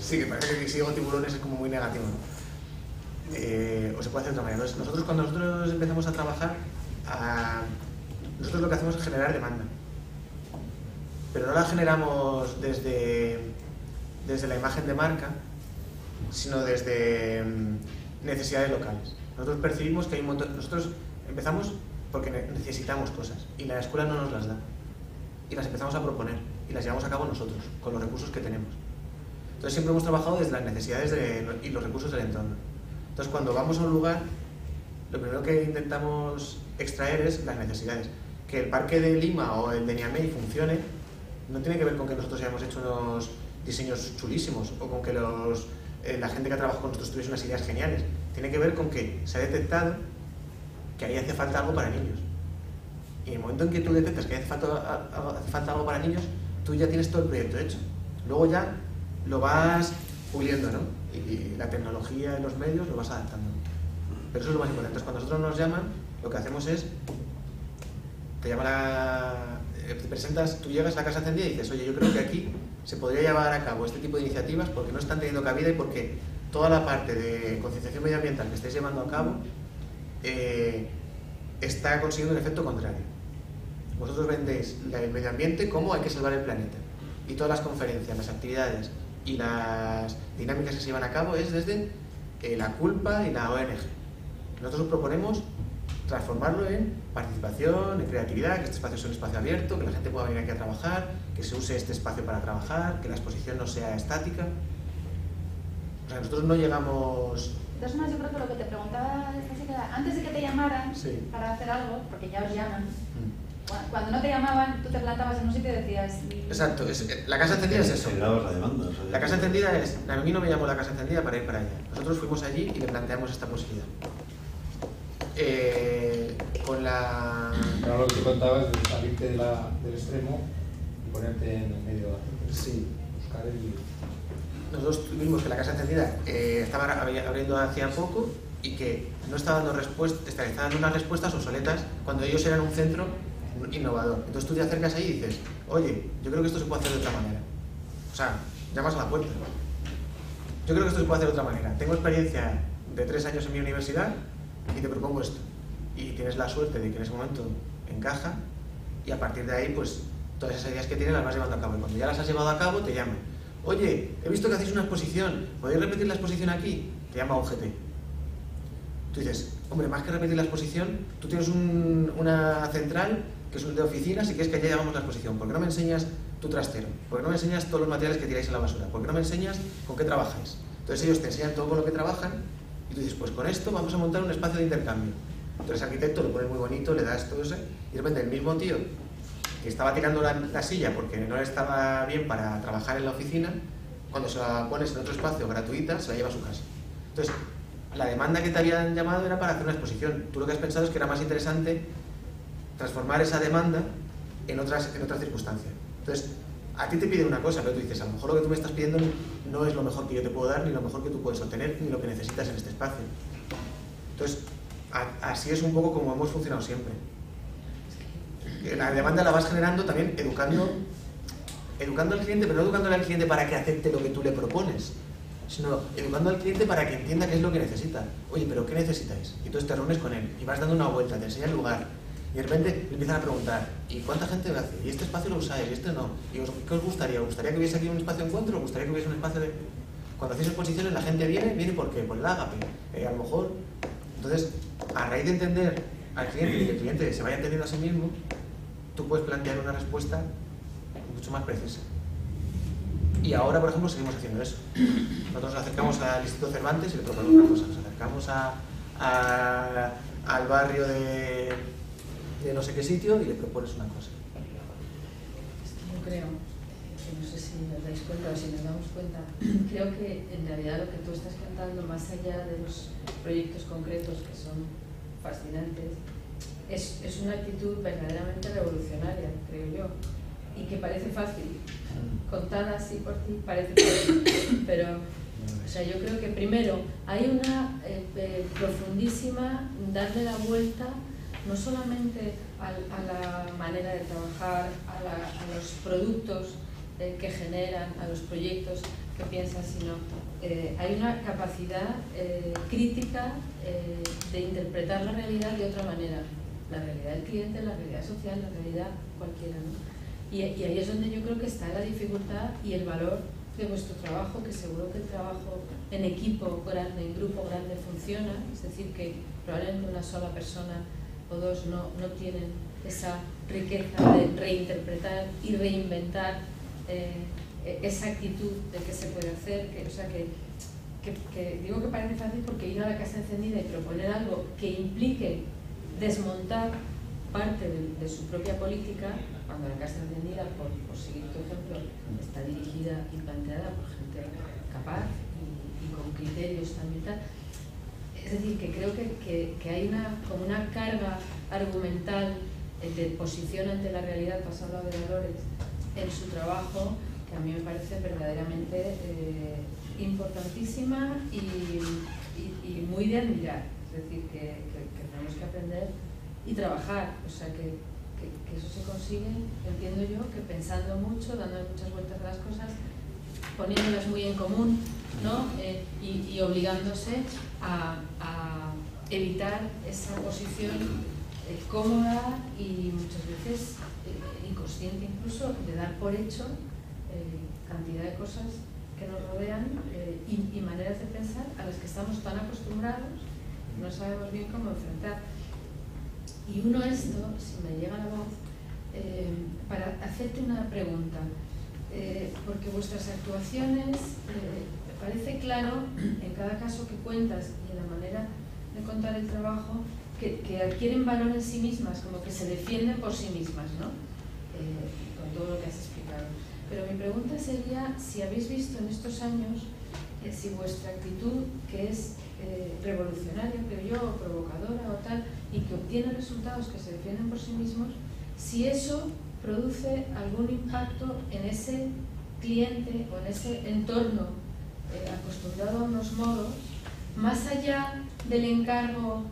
Sí, que parece que si digo tiburones es como muy negativo, ¿no? O se puede hacer de otra manera. Entonces, cuando nosotros empezamos a trabajar, nosotros lo que hacemos es generar demanda, pero no la generamos desde la imagen de marca, sino desde necesidades locales. Nosotros percibimos que hay un montón. Nosotros empezamos porque necesitamos cosas y la escuela no nos las da, y las empezamos a proponer y las llevamos a cabo nosotros con los recursos que tenemos. Entonces siempre hemos trabajado desde las necesidades y los recursos del entorno. Entonces cuando vamos a un lugar, lo primero que intentamos extraer es las necesidades. Que el parque de Lima o el de Niamey funcione no tiene que ver con que nosotros hayamos hecho unos diseños chulísimos o con que los la gente que ha trabajado con nosotros tuviese unas ideas geniales. Tiene que ver con que se ha detectado que ahí hace falta algo para niños. Y en el momento en que tú detectas que hace falta algo para niños, tú ya tienes todo el proyecto hecho. Luego ya lo vas puliendo, ¿no? Y la tecnología y los medios lo vas adaptando. Pero eso es lo más importante. Entonces, cuando nosotros nos llaman, lo que hacemos es, te presentas, tú llegas a la Casa Encendida y dices, oye, yo creo que aquí se podría llevar a cabo este tipo de iniciativas porque no están teniendo cabida y porque toda la parte de concienciación medioambiental que estáis llevando a cabo está consiguiendo un efecto contrario. Vosotros vendéis el medio ambiente como hay que salvar el planeta. Y todas las conferencias, las actividades y las dinámicas que se llevan a cabo es desde la culpa y la ONG. Nosotros proponemos transformarlo en participación, en creatividad, que este espacio sea un espacio abierto, que la gente pueda venir aquí a trabajar, que se use este espacio para trabajar, que la exposición no sea estática. O sea, nosotros no llegamos... De todas maneras, yo creo que lo que te preguntaba antes de que te llamaran Sí. para hacer algo, porque ya os llaman, cuando no te llamaban, tú te plantabas en un sitio y decías... Exacto, la Casa Encendida es eso. Generabas la demanda. O sea, La Casa Encendida es... A mí no me llamó la Casa Encendida para ir para allá. Nosotros fuimos allí y le planteamos esta posibilidad. Con la... Pero lo que te contabas es salirte del extremo y ponerte en el medio de la gente. Sí. Buscar el... Nosotros vimos que la Casa Encendida estaba abriendo hacía poco y que no estaba dando estaba dando unas respuestas obsoletas cuando ellos eran un centro innovador. Entonces tú te acercas ahí y dices, oye, yo creo que esto se puede hacer de otra manera. O sea, llamas a la puerta. Yo creo que esto se puede hacer de otra manera. Tengo experiencia de 3 años en mi universidad y te propongo esto. Y tienes la suerte de que en ese momento encaja y a partir de ahí, pues, todas esas ideas que tienes las vas llevando a cabo. Y cuando ya las has llevado a cabo, te llaman. Oye, he visto que hacéis una exposición, ¿podéis repetir la exposición aquí? Te llama UGT. Tú dices, hombre, más que repetir la exposición, tú tienes una central que es un de oficinas y quieres que allá llevamos la exposición. ¿Por qué no me enseñas tu trastero? ¿Por qué no me enseñas todos los materiales que tiráis a la basura? ¿Por qué no me enseñas con qué trabajáis? Entonces ellos te enseñan todo con lo que trabajan y tú dices, pues con esto vamos a montar un espacio de intercambio. Entonces el arquitecto lo pone muy bonito, le das todo eso y de repente el mismo tío que estaba tirando la silla porque no le estaba bien para trabajar en la oficina, cuando se la pones en otro espacio gratuita, se la lleva a su casa. Entonces, la demanda que te habían llamado era para hacer una exposición. Tú lo que has pensado es que era más interesante transformar esa demanda en otras circunstancias. Entonces, a ti te piden una cosa, pero tú dices, a lo mejor lo que tú me estás pidiendo no es lo mejor que yo te puedo dar, ni lo mejor que tú puedes obtener, ni lo que necesitas en este espacio. Entonces, así es un poco como hemos funcionado siempre. La demanda la vas generando también educando al cliente, pero no educándole al cliente para que acepte lo que tú le propones, sino educando al cliente para que entienda qué es lo que necesita. Oye, ¿pero qué necesitáis? Y entonces te reúnes con él y vas dando una vuelta, te enseña el lugar y de repente le empiezan a preguntar ¿y cuánta gente lo hace? ¿Y este espacio lo usáis? ¿Y este no? ¿Y qué os gustaría? ¿Os gustaría que hubiese aquí un espacio de encuentro? ¿Os gustaría que hubiese un espacio de...? Cuando hacéis exposiciones la gente viene ¿por qué? Por el ágape. A lo mejor... Entonces, a raíz de entender al cliente y que el cliente se vaya entendiendo a sí mismo, tú puedes plantear una respuesta mucho más precisa. Y ahora, por ejemplo, seguimos haciendo eso. Nosotros nos acercamos al Instituto Cervantes y le proponemos una cosa. Nos acercamos al barrio de no sé qué sitio y le propones una cosa. Yo creo, que no sé si nos dais cuenta o si nos damos cuenta, creo que en realidad lo que tú estás contando, más allá de los proyectos concretos que son fascinantes, es una actitud verdaderamente revolucionaria, creo yo, y que parece fácil, contada así por ti, parece fácil, pero o sea, yo creo que primero hay una profundísima darle la vuelta no solamente a la manera de trabajar, a los productos que generan, a los proyectos que piensan, sino hay una capacidad crítica de interpretar la realidad de otra manera. La realidad del cliente, la realidad social, la realidad cualquiera, ¿no? Y ahí es donde yo creo que está la dificultad y el valor de vuestro trabajo, que seguro que el trabajo en equipo grande, en grupo grande funciona, es decir, que probablemente una sola persona o dos no tienen esa riqueza de reinterpretar y reinventar esa actitud de qué se puede hacer, o sea que digo que parece fácil porque ir a la Casa Encendida y proponer algo que implique desmontar parte de su propia política, cuando la Casa Encendida, por seguir tu ejemplo, está dirigida y planteada por gente capaz y con criterios también tal. Es decir, que creo que hay como una carga argumental de posición ante la realidad, has hablado de valores, en su trabajo, que a mí me parece verdaderamente importantísima y muy de admirar. Es decir, que tenemos que aprender y trabajar. O sea, que eso se consigue, entiendo yo, que pensando mucho, dando muchas vueltas a las cosas, poniéndolas muy en común, ¿no? Y obligándose a evitar esa posición cómoda y muchas veces inconsciente incluso de dar por hecho cantidad de cosas que nos rodean y maneras de pensar a las que estamos tan acostumbrados y no sabemos bien cómo enfrentar. Y uno esto, si me llega la voz, para hacerte una pregunta, porque vuestras actuaciones, parece claro en cada caso que cuentas y en la manera de contar el trabajo, que adquieren valor en sí mismas, como que se defienden por sí mismas, ¿no? Con todo lo que has explicado. Pero mi pregunta sería si habéis visto en estos años si vuestra actitud, que es revolucionaria, creo yo, o provocadora o tal, y que obtiene resultados que se defienden por sí mismos, si eso produce algún impacto en ese cliente o en ese entorno acostumbrado a unos modos, más allá del encargo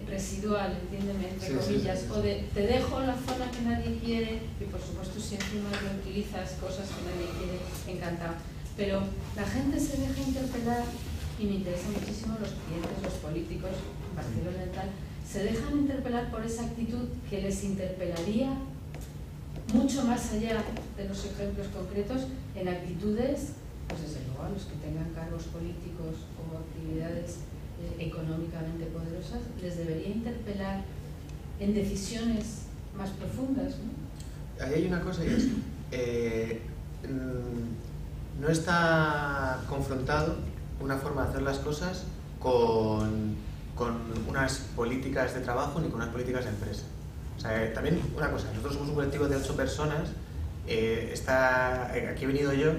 residual, entiéndeme, entre comillas, o de te dejo la zona que nadie quiere, y por supuesto si encima reutilizas cosas que nadie quiere, encantado. Pero la gente se deja interpelar, y me interesan muchísimo los clientes, los políticos, Barcelona y tal, se dejan interpelar por esa actitud que les interpelaría mucho más allá de los ejemplos concretos en actitudes, pues desde luego a los que tengan cargos políticos o actividades económicamente poderosas, les debería interpelar en decisiones más profundas, ¿no? Ahí hay una cosa y es, no está confrontado una forma de hacer las cosas con unas políticas de trabajo ni con unas políticas de empresa. O sea, también una cosa, nosotros somos un colectivo de 8 personas, aquí he venido yo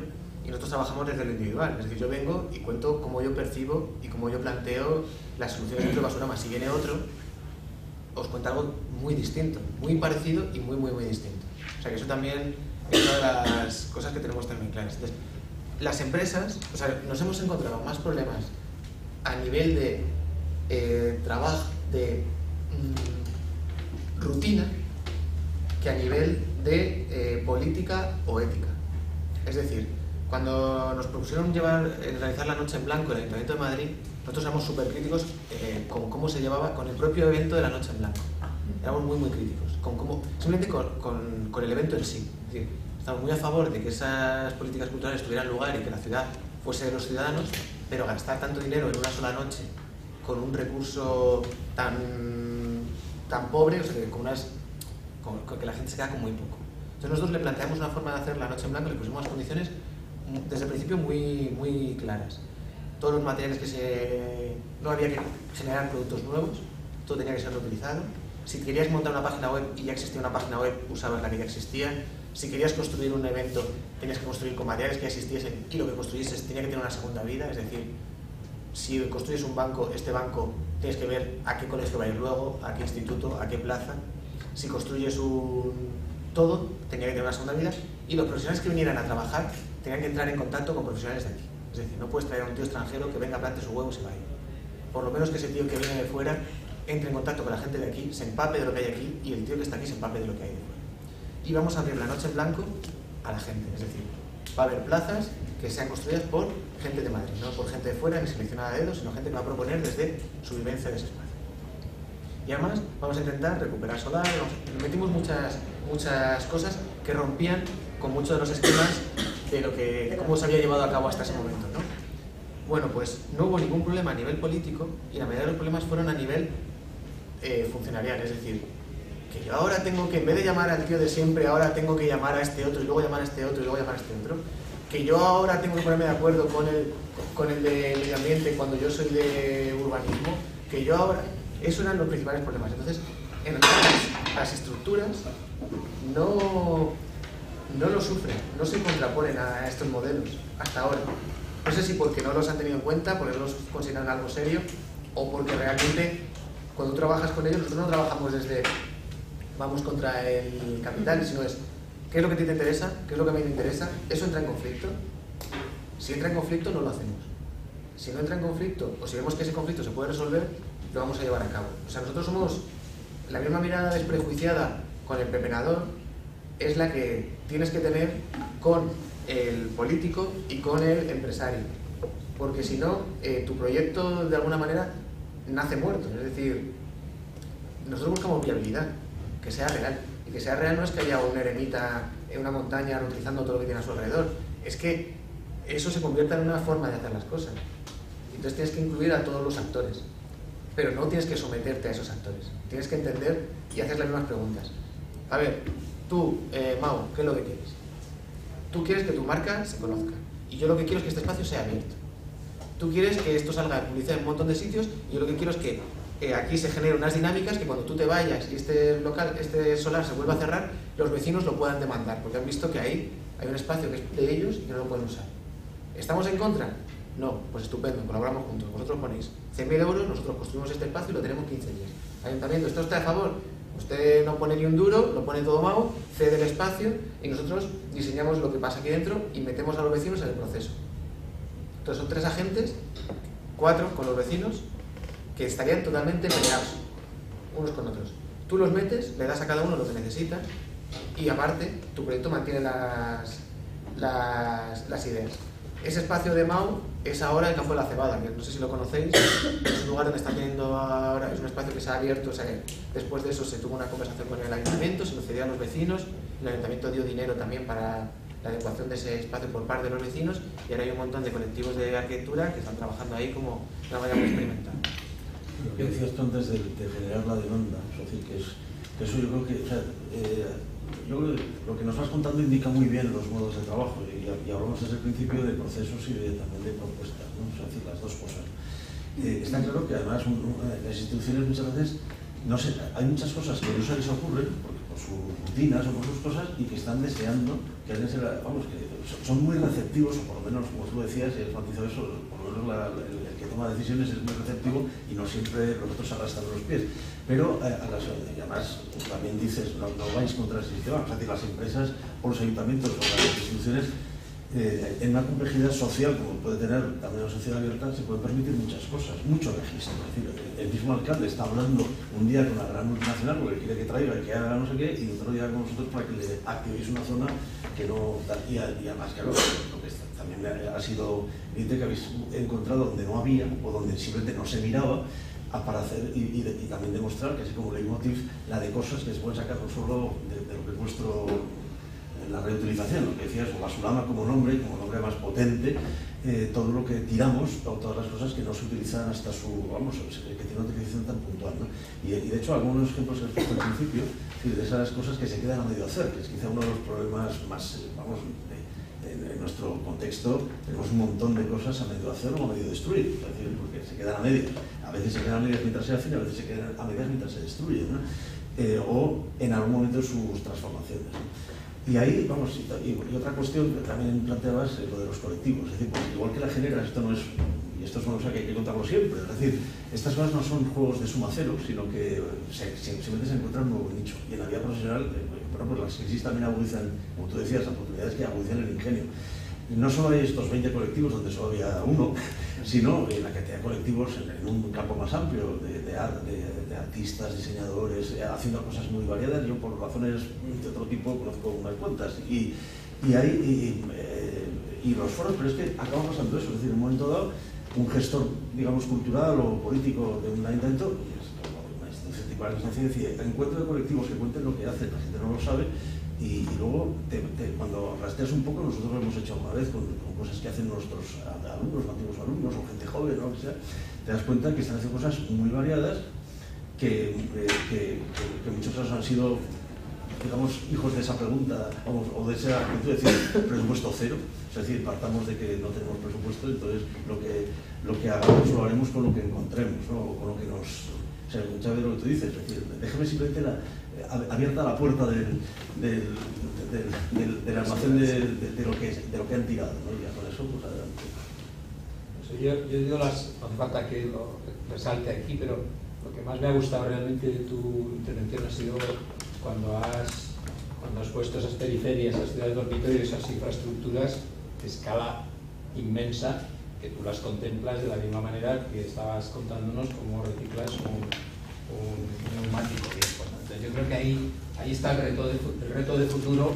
y nosotros trabajamos desde lo individual, es decir, yo vengo y cuento cómo yo percibo y cómo yo planteo las soluciones de Basurama. Si viene otro, os cuenta algo muy distinto, muy parecido y muy distinto. O sea que eso también es una de las cosas que tenemos también claras. Entonces, las empresas, o sea, nos hemos encontrado más problemas a nivel de trabajo, de rutina, que a nivel de política o ética. Es decir, cuando nos propusieron realizar la Noche en Blanco en el Ayuntamiento de Madrid, nosotros éramos súper críticos con cómo se llevaba, con el propio evento de la Noche en Blanco. Éramos muy críticos, simplemente con el evento en sí. Es decir, estamos muy a favor de que esas políticas culturales tuvieran lugar y que la ciudad fuese de los ciudadanos, pero gastar tanto dinero en una sola noche con un recurso tan pobre, o sea, con que la gente se queda con muy poco. Entonces nosotros le planteamos una forma de hacer la Noche en Blanco, le pusimos unas condiciones desde el principio muy claras. Todos los materiales no había que generar productos nuevos, todo tenía que ser reutilizado. Si querías montar una página web y ya existía una página web, usabas la que ya existía. Si querías construir un evento, tenías que construir con materiales que ya existiesen y lo que construyeses tenía que tener una segunda vida. Es decir, si construyes un banco, este banco tienes que ver a qué colegio va a ir luego, a qué instituto, a qué plaza. Si construyes todo, tenía que tener una segunda vida, y los profesionales que vinieran a trabajar tenían que entrar en contacto con profesionales de aquí. Es decir, no puedes traer a un tío extranjero que venga, plante sus huevos y vaya. Por lo menos que ese tío que viene de fuera entre en contacto con la gente de aquí, se empape de lo que hay aquí, y el tío que está aquí se empape de lo que hay de fuera. Y vamos a abrir la Noche en Blanco a la gente, es decir, va a haber plazas que sean construidas por gente de Madrid, no por gente de fuera ni seleccionada a dedo, sino gente que va a proponer desde su vivencia de ese espacio. Y además vamos a intentar recuperar solar, metimos muchas cosas que rompían con muchos de los esquemas de cómo se había llevado a cabo hasta ese momento, ¿no? Bueno, pues no hubo ningún problema a nivel político, y la mayoría de los problemas fueron a nivel funcionarial, es decir, que yo ahora tengo que, en vez de llamar al tío de siempre, ahora tengo que llamar a este otro, y luego llamar a este otro, y luego llamar a este otro, que yo ahora tengo que ponerme de acuerdo con el de medio ambiente cuando yo soy de urbanismo, que yo ahora... Esos eran los principales problemas. Entonces, en realidad, las estructuras no lo sufren, no se contraponen a estos modelos hasta ahora. No sé si porque no los han tenido en cuenta, porque no los consideran algo serio, o porque realmente cuando trabajas con ellos, nosotros no trabajamos desde vamos contra el capital, sino es qué es lo que a ti te interesa, qué es lo que a mí me interesa, eso entra en conflicto. Si entra en conflicto, no lo hacemos. Si no entra en conflicto, o si vemos que ese conflicto se puede resolver, lo vamos a llevar a cabo. O sea, nosotros somos la misma mirada desprejuiciada con el pepenador, es la que tienes que tener con el político y con el empresario. Porque si no, tu proyecto de alguna manera nace muerto. Es decir, nosotros buscamos viabilidad, que sea real. Y que sea real no es que haya un eremita en una montaña utilizando todo lo que tiene a su alrededor. Es que eso se convierta en una forma de hacer las cosas. Entonces tienes que incluir a todos los actores. Pero no tienes que someterte a esos actores. Tienes que entender y hacer las mismas preguntas. A ver, tú, Mau, ¿qué es lo que quieres? Tú quieres que tu marca se conozca. Y yo lo que quiero es que este espacio sea abierto. Tú quieres que esto salga de publicidad en un montón de sitios y yo lo que quiero es que aquí se generen unas dinámicas que cuando tú te vayas y este solar se vuelva a cerrar, los vecinos lo puedan demandar, porque han visto que ahí hay un espacio que es de ellos y que no lo pueden usar. ¿Estamos en contra? No, pues estupendo, colaboramos juntos. Vosotros ponéis 100.000 euros, nosotros construimos este espacio y lo tenemos 15 días. Ayuntamiento, ¿esto está a favor? Usted no pone ni un duro, lo pone todo Mau, cede el espacio y nosotros diseñamos lo que pasa aquí dentro y metemos a los vecinos en el proceso. Entonces son 3 agentes, 4 con los vecinos, que estarían totalmente peleados unos con otros. Tú los metes, le das a cada uno lo que necesita y aparte tu proyecto mantiene las ideas. Ese espacio de Mau es ahora el Campo de la Cebada, que no sé si lo conocéis, es un lugar donde está teniendo ahora, es un espacio que se ha abierto, o sea, después de eso se tuvo una conversación con el ayuntamiento, se lo cedió a los vecinos, el ayuntamiento dio dinero también para la adecuación de ese espacio por parte de los vecinos y ahora hay un montón de colectivos de arquitectura que están trabajando ahí como una manera muy experimental. Lo que decías tú antes de generar la demanda, es decir, que eso yo creo que, o sea, yo creo que lo que nos vas contando indica muy bien los modos de trabajo y hablamos desde el principio de procesos y también de propuestas, ¿no? O sea, es decir, las dos cosas. Está claro que además las instituciones muchas veces, no sé, hay muchas cosas que no se les ocurren por sus rutinas o por sus cosas y que están deseando que alguien se la, vamos, que son muy receptivos, o por lo menos, como tú decías, y has matizado eso, por lo menos el que toma decisiones es muy receptivo y no siempre los otros arrastran los pies. Pero además también dices, no vais contra el sistema, es decir, las empresas o los ayuntamientos o las instituciones en una complejidad social como puede tener también la sociedad abierta se pueden permitir muchas cosas, mucho registro. Es decir, el mismo alcalde está hablando un día con una gran multinacional porque quiere que traiga y que haga no sé qué y otro día con vosotros para que le activéis una zona que no y además claro, lo que también ha sido evidente que habéis encontrado donde no había o donde simplemente no se miraba para hacer y también demostrar que así como leitmotiv la de cosas que se pueden sacar no solo de lo que es vuestro la reutilización, lo que decías, o Basurama como nombre más potente, todo lo que tiramos, o todas las cosas que no se utilizan hasta su, vamos, que tiene una utilización tan puntual, ¿no? Y de hecho, algunos ejemplos que has puesto al principio, de esas cosas que se quedan a medio hacer, que es quizá uno de los problemas más, vamos, en nuestro contexto, tenemos un montón de cosas a medio hacer o a medio destruir, es decir, porque se quedan a medias. A veces se quedan a medias mientras se hacen, a veces se quedan a medias mientras se destruyen, ¿no? O en algún momento sus transformaciones, ¿no? Y ahí, vamos, y otra cuestión que también planteabas es lo de los colectivos. Es decir, pues igual que la generas, esto no es, y esto es una cosa que hay que contarlo siempre, es decir, estas cosas no son juegos de suma cero, sino que simplemente se encuentra un nuevo nicho. Y en la vida profesional, bueno, pues las crisis también agudizan, como tú decías, las oportunidades que agudizan el ingenio. No solo hay estos 20 colectivos donde solo había uno, sino en la cantidad de colectivos en un campo más amplio de artistas, diseñadores, haciendo cosas muy variadas. Yo por razones de otro tipo conozco unas cuantas y los foros, pero es que acaba pasando eso, es decir, en un momento dado un gestor, digamos, cultural o político de un ayuntamiento, una institución tipo la ciencia, encuentro de colectivos que cuenten lo que hacen, la gente no lo sabe. Y luego, cuando rastreas un poco, nosotros lo hemos hecho una vez con cosas que hacen nuestros alumnos, antiguos alumnos o gente joven, o lo que sea, te das cuenta que están haciendo cosas muy variadas que en muchos casos han sido, digamos, hijos de esa pregunta, vamos, o de esa actitud de decir presupuesto cero, es decir, partamos de que no tenemos presupuesto, entonces lo que hagamos lo haremos con lo que encontremos, ¿no? O con lo que nos... O sea, muchas veces lo que tú dices, es decir, déjame simplemente abierta la puerta del almacén de lo que han tirado, ¿no? Y ya con eso, pues adelante. Yo digo no hace falta que lo resalte aquí, pero lo que más me ha gustado realmente de tu intervención ha sido cuando has puesto esas periferias, esas ciudades dormitorios, esas infraestructuras de escala inmensa, que tú las contemplas de la misma manera que estabas contándonos cómo reciclas un neumático viejo. Entonces yo creo que ahí está el reto de futuro,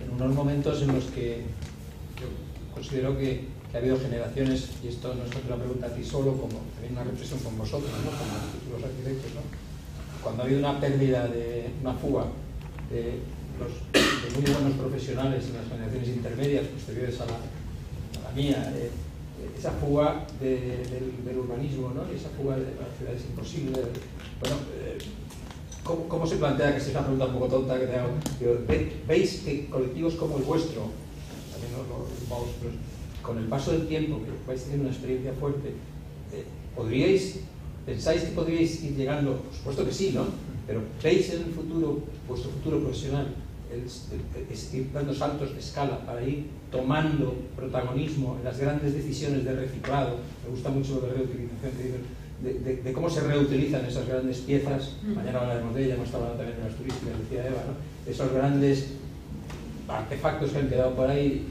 en unos momentos en los que yo considero que ha habido generaciones, y esto no es una pregunta a ti solo, como también una reflexión con vosotros, ¿no? Como los arquitectos, ¿no? Cuando ha habido una pérdida, una fuga de muy buenos profesionales en las generaciones intermedias posteriores a la mía, esa fuga del urbanismo, ¿no? Y esa fuga de las ciudades imposibles. Bueno, ¿cómo se plantea, que es una pregunta un poco tonta que te hago? ¿Veis que colectivos como el vuestro, también los con el paso del tiempo, que vais teniendo una experiencia fuerte, pensáis que podríais ir llegando? Por supuesto que sí, ¿no? Pero ¿veis en el futuro, vuestro futuro profesional, ir dando saltos de escala para ir tomando protagonismo en las grandes decisiones de reciclado? Me gusta mucho lo de reutilización, que dicen, de cómo se reutilizan esas grandes piezas. Mañana hablaremos de ella, hemos estado hablando también de las turísticas, decía Eva, ¿no? Esos grandes artefactos que han quedado por ahí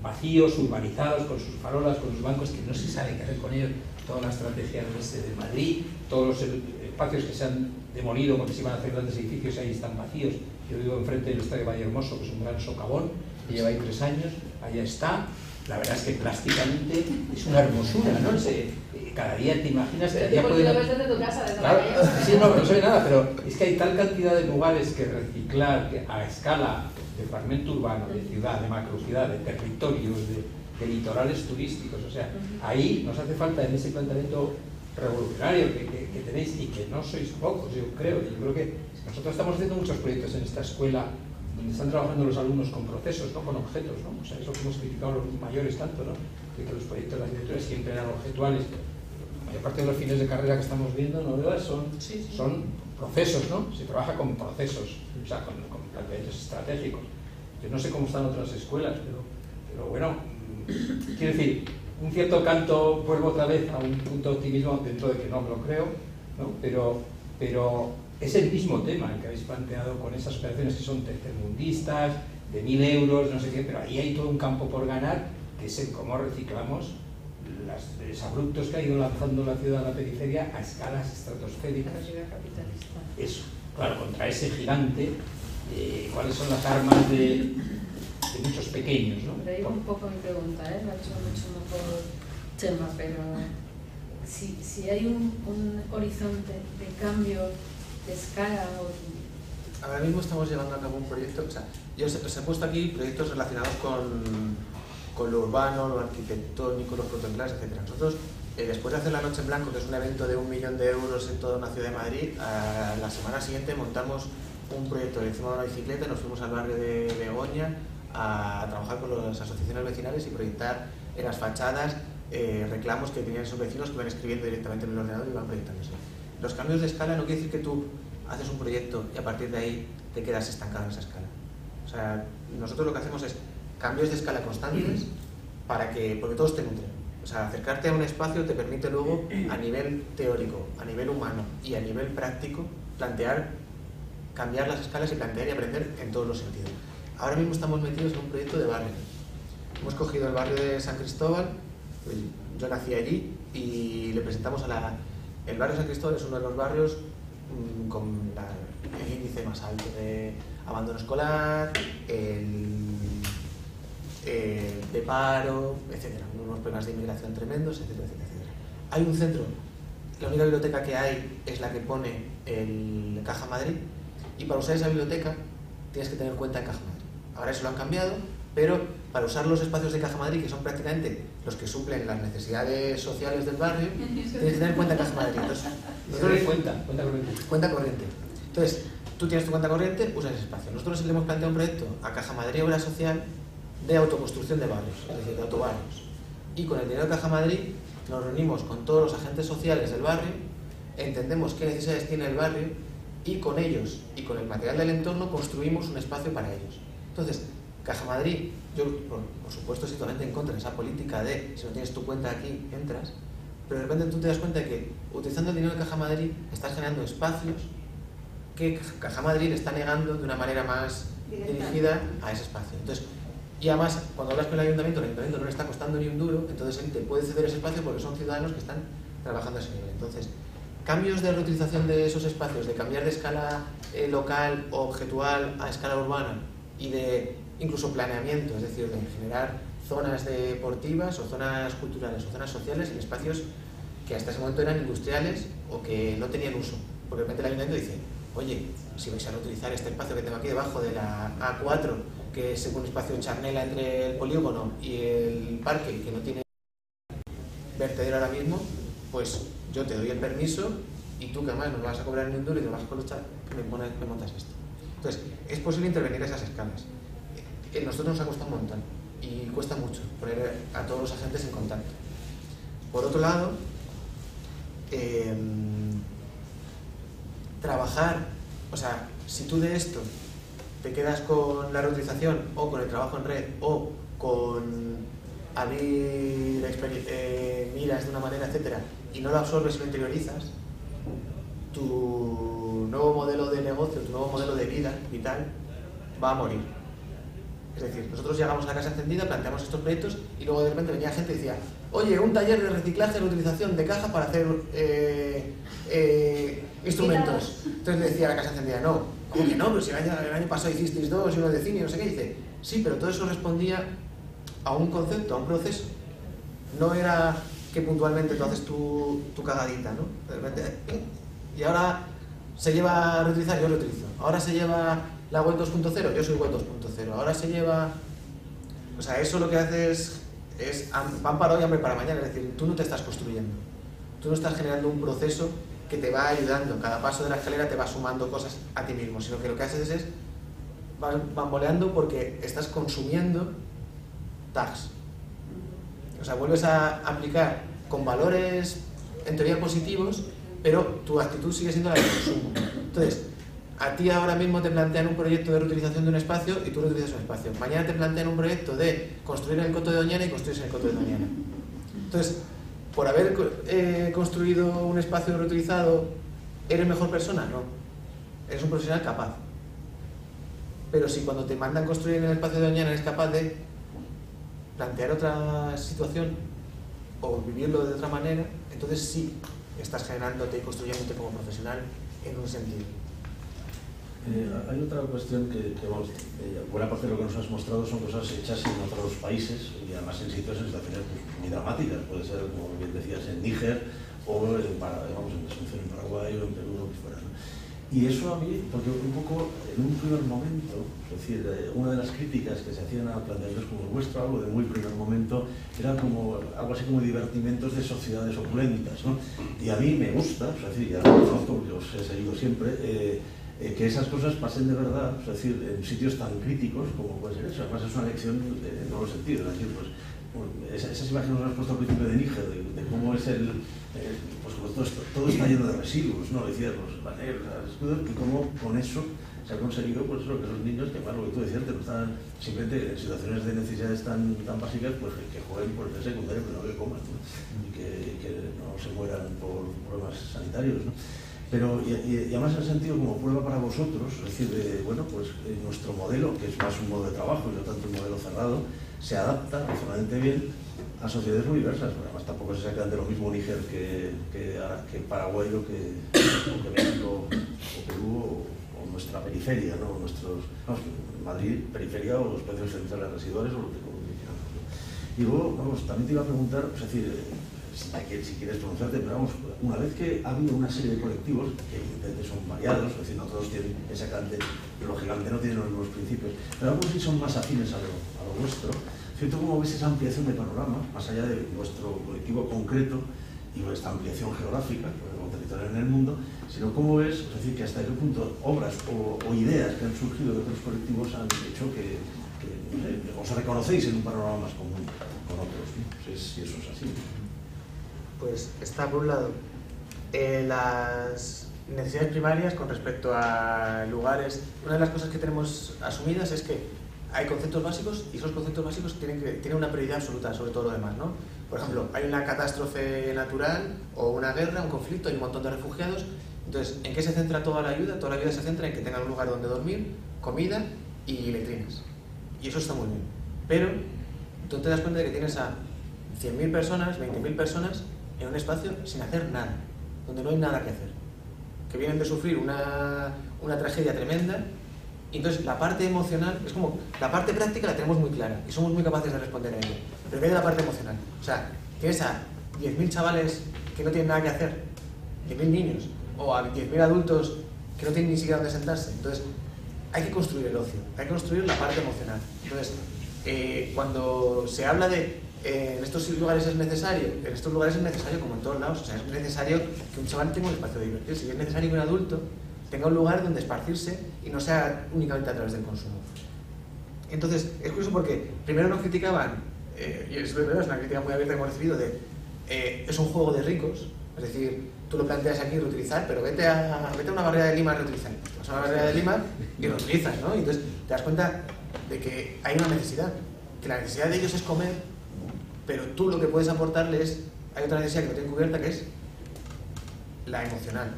vacíos, urbanizados, con sus farolas, con sus bancos, que no se sabe qué hacer con ellos. Toda la estrategia de Madrid, todos los espacios que se han demolido porque se iban a hacer grandes edificios, ahí están vacíos. Yo vivo enfrente del Estadio Vallehermoso, que es un gran socavón, que lleva ahí 3 años, allá está. La verdad es que plásticamente es una hermosura, ¿no? Cada día te imaginas que allá puede... lo ves desde tu casa, desde claro, la calle. sí, no se ve nada, pero es que hay tal cantidad de lugares que reciclar, que a escala de fragmento urbano, de ciudad, de macrocidad, de territorios, de litorales turísticos. O sea, ahí nos hace falta, en ese planteamiento revolucionario que tenéis, y que no sois pocos, yo creo que nosotros estamos haciendo muchos proyectos en esta escuela donde están trabajando los alumnos con procesos, no con objetos, ¿no? O sea, eso que hemos criticado los mayores tanto, ¿no? Que los proyectos de las arquitecturas siempre eran objetuales. La mayor parte de los fines de carrera que estamos viendo, ¿no? Son procesos, ¿no? Se trabaja con procesos, o sea, con planteamientos estratégicos. Yo no sé cómo están otras escuelas, pero bueno, quiero decir, un cierto canto, vuelvo otra vez a un punto de optimismo, dentro de que no me lo creo, ¿no? Pero es el mismo tema el que habéis planteado con esas operaciones que son tercermundistas, de 1.000 euros, no sé qué, pero ahí hay todo un campo por ganar, que es el cómo reciclamos los desabruptos que ha ido lanzando la ciudad a la periferia a escalas estratosféricas. Eso, claro, contra ese gigante, ¿cuáles son las armas de muchos pequeños, ¿no? Pero ahí un poco mi pregunta, lo he hecho mucho mejor tema, pero si hay un horizonte de cambio de escala o... Ahora mismo estamos llevando a cabo un proyecto, o sea, yo os he puesto aquí proyectos relacionados con lo urbano, lo arquitectónico, los protocolares, etc. Nosotros, después de hacer la Noche en Blanco, que es un evento de 1 millón de euros en toda una ciudad de Madrid, la semana siguiente montamos un proyecto encima de una bicicleta, nos fuimos al barrio de Begoña a trabajar con las asociaciones vecinales y proyectar en las fachadas reclamos que tenían esos vecinos, que iban escribiendo directamente en el ordenador y iban proyectándose. Los cambios de escala no quiere decir que tú haces un proyecto y a partir de ahí te quedas estancado en esa escala. O sea, nosotros lo que hacemos es cambios de escala constantes porque todos te nutren. O sea, acercarte a un espacio te permite luego, a nivel teórico, a nivel humano y a nivel práctico, cambiar las escalas y plantear y aprender en todos los sentidos. Ahora mismo estamos metidos en un proyecto de barrio. Hemos cogido el barrio de San Cristóbal, yo nací allí, y le presentamos el barrio de San Cristóbal es uno de los barrios con el índice más alto de abandono escolar, de paro, etcétera, unos problemas de inmigración tremendos, etcétera, etcétera, etcétera. Hay un centro, la única biblioteca que hay es la que pone el Caja Madrid, y para usar esa biblioteca tienes que tener cuenta en Caja Madrid. Ahora eso lo han cambiado, pero para usar los espacios de Caja Madrid, que son prácticamente los que suplen las necesidades sociales del barrio, tienes que tener cuenta en Caja Madrid. Entonces, cuenta corriente. Entonces, tú tienes tu cuenta corriente, usas ese espacio. Nosotros le hemos planteado un proyecto a Caja Madrid Obra Social de autoconstrucción de barrios, es decir, de autobarrios. Y con el dinero de Caja Madrid nos reunimos con todos los agentes sociales del barrio, entendemos qué necesidades tiene el barrio y con ellos y con el material del entorno construimos un espacio para ellos. Entonces, Caja Madrid, yo por supuesto estoy totalmente en contra de esa política de si no tienes tu cuenta aquí, entras, pero de repente tú te das cuenta de que utilizando el dinero de Caja Madrid estás generando espacios que Caja Madrid le está negando de una manera más dirigida a ese espacio. Entonces, y además, cuando hablas con el ayuntamiento no le está costando ni un duro, entonces él te puede ceder ese espacio porque son ciudadanos que están trabajando a ese nivel. Entonces, cambios de reutilización de esos espacios, de cambiar de escala local o objetual a escala urbana y de incluso planeamiento, es decir, de generar zonas deportivas o zonas culturales o zonas sociales en espacios que hasta ese momento eran industriales o que no tenían uso. Porque de repente el ayuntamiento dice, oye, si vais a reutilizar este espacio que tengo aquí debajo de la A4, que es un espacio charnela entre el polígono y el parque, que no tiene vertedero ahora mismo, pues yo te doy el permiso y tú que además no me vas a cobrar ni un duro y te vas a colocar, me montas esto. Entonces, es posible intervenir a esas escalas. Nosotros nos ha costado un montón y cuesta mucho poner a todos los agentes en contacto. Por otro lado, trabajar, o sea, si tú de esto te quedas con la reutilización o con el trabajo en red o con abrir miras de una manera, etcétera, y no lo absorbes y lo interiorizas, tu nuevo modelo de negocio, tu nuevo modelo de vida vital va a morir. Es decir, nosotros llegamos a la Casa Encendida, planteamos estos proyectos y luego de repente venía gente y decía, oye, un taller de reciclaje y reutilización de caja para hacer instrumentos. Entonces le decía a la Casa Encendida, no, ¿cómo que no? Pero si el año pasado hicisteis 2 y uno de cine y no sé qué. Y dice, sí, pero todo eso respondía a un concepto, a un proceso. No era que puntualmente tú haces tu cagadita, ¿no? De repente, y ahora se lleva a reutilizar, yo lo utilizo. Ahora se lleva la web 2.0, yo soy web 2.0. Ahora se lleva... O sea, eso lo que hace es pan para hoy, hambre para mañana. Es decir, tú no te estás construyendo. Tú no estás generando un proceso que te va ayudando. Cada paso de la escalera te va sumando cosas a ti mismo. Sino que lo que haces es bamboleando porque estás consumiendo tags. O sea, vuelves a aplicar con valores en teoría positivos, pero tu actitud sigue siendo la de consumo. Entonces, a ti ahora mismo te plantean un proyecto de reutilización de un espacio y tú reutilizas un espacio. Mañana te plantean un proyecto de construir en el Coto de Doñana y construyes en el Coto de Doñana. Entonces, por haber construido un espacio reutilizado, ¿eres mejor persona? No. Eres un profesional capaz. Pero si cuando te mandan construir en el espacio de Doñana eres capaz de plantear otra situación o vivirlo de otra manera, entonces sí estás generándote y construyéndote como profesional en un sentido. Hay otra cuestión que buena parte de lo que nos has mostrado son cosas hechas en otros países y además en situaciones muy dramáticas. Puede ser, como bien decías, en Níger o en Paraguay o en Perú o lo que fuera, ¿no? Y eso a mí, porque un poco en un primer momento, es decir, una de las críticas que se hacían a planteamientos como el vuestro, algo de muy primer momento, era como algo así como divertimentos de sociedades opulentas, ¿no? Y a mí me gusta, es decir, ya lo conozco porque os he seguido siempre, que esas cosas pasen de verdad, es decir, en sitios tan críticos como puede ser eso. Además es una lección en todos los sentidos, es decir, pues, esas imágenes que nos has puesto al principio de Níger, de cómo es pues todo está lleno de residuos, ¿no? Decías, los baneros, los escudos, y cómo con eso se ha conseguido, pues eso, que esos niños, que más lo que tú decías, que no están simplemente en situaciones de necesidades tan básicas, pues que jueguen por el secundario, pero no que coman, ¿no? Y que no se mueran por problemas sanitarios, ¿no? Pero, y además en el sentido como prueba para vosotros, es decir, bueno, pues nuestro modelo, que es más un modo de trabajo y no tanto un modelo cerrado, se adapta razonablemente bien a sociedades muy diversas. Pero además tampoco es exactamente lo mismo Níger que Paraguay o que México o Perú o nuestra periferia, ¿no? Madrid, periferia o los precios centrales residuales o lo que quieran, ¿no? Y luego, vamos, también te iba a preguntar, es decir, si quieres pronunciarte, pero vamos, una vez que ha habido una serie de colectivos, que evidentemente son variados, es decir, no todos tienen exactamente, lógicamente no tienen los mismos principios, pero algunos sí son más afines a lo vuestro, ¿cierto? ¿Cómo ves esa ampliación de panorama, más allá de vuestro colectivo concreto y vuestra ampliación geográfica, como territorio en el mundo, sino cómo ves, es decir, que hasta qué punto obras o ideas que han surgido de otros colectivos han hecho que no sé, os reconocéis en un panorama más común con otros, ¿no? No sé si eso es así. Pues está por un lado las necesidades primarias con respecto a lugares. Una de las cosas que tenemos asumidas es que hay conceptos básicos y esos conceptos básicos tienen una prioridad absoluta sobre todo lo demás, ¿no? Por ejemplo, hay una catástrofe natural o una guerra, un conflicto, hay un montón de refugiados. Entonces, ¿en qué se centra toda la ayuda? Toda la ayuda se centra en que tengan un lugar donde dormir, comida y letrinas. Y eso está muy bien. Pero tú te das cuenta de que tienes a 100.000 personas, 20.000 personas en un espacio sin hacer nada, donde no hay nada que hacer, que vienen de sufrir una tragedia tremenda. Y entonces la parte emocional, es como, la parte práctica la tenemos muy clara y somos muy capaces de responder a ella, pero ¿qué hay de la parte emocional? O sea, tienes a 10.000 chavales que no tienen nada que hacer, 10.000 niños, o a 10.000 adultos que no tienen ni siquiera dónde sentarse. Entonces hay que construir el ocio, hay que construir la parte emocional. Entonces, cuando se habla de en estos lugares es necesario, como en todos lados, o sea, es necesario que un chaval tenga un espacio de divertirse y es necesario que un adulto tenga un lugar donde esparcirse y no sea únicamente a través del consumo. Entonces, es curioso porque primero nos criticaban, y es verdad, es una crítica muy abierta que hemos recibido, es un juego de ricos, es decir, tú lo planteas aquí reutilizar, pero vete a una barrera de Lima a reutilizar. Vas a una barrera de Lima y reutilizas, ¿no? Y entonces te das cuenta de que hay una necesidad, que la necesidad de ellos es comer, pero tú lo que puedes aportarles, hay otra necesidad que no tienen cubierta, que es la emocional,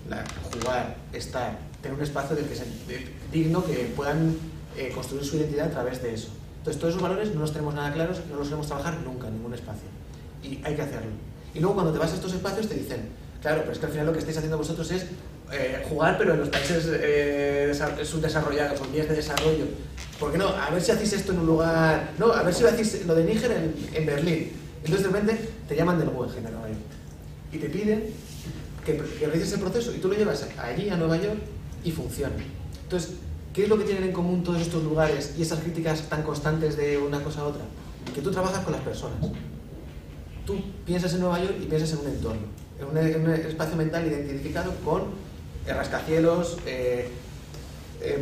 la jugar, estar, tener un espacio digno que puedan construir su identidad a través de eso. Entonces todos esos valores no los tenemos nada claros, no los solemos trabajar nunca en ningún espacio y hay que hacerlo. Y luego cuando te vas a estos espacios te dicen, claro, pero es que al final lo que estáis haciendo vosotros es jugar, pero en los países subdesarrollados o en vías de desarrollo. ¿Por qué no? A ver si hacéis esto en un lugar... No, a ver si hacéis lo de Níger en Berlín. Entonces de repente te llaman del Guggenheim de Nueva York y te piden que realices el proceso y tú lo llevas allí a Nueva York y funciona. Entonces, ¿qué es lo que tienen en común todos estos lugares y esas críticas tan constantes de una cosa a otra? Que tú trabajas con las personas. Tú piensas en Nueva York y piensas en un entorno, en un espacio mental identificado con rascacielos,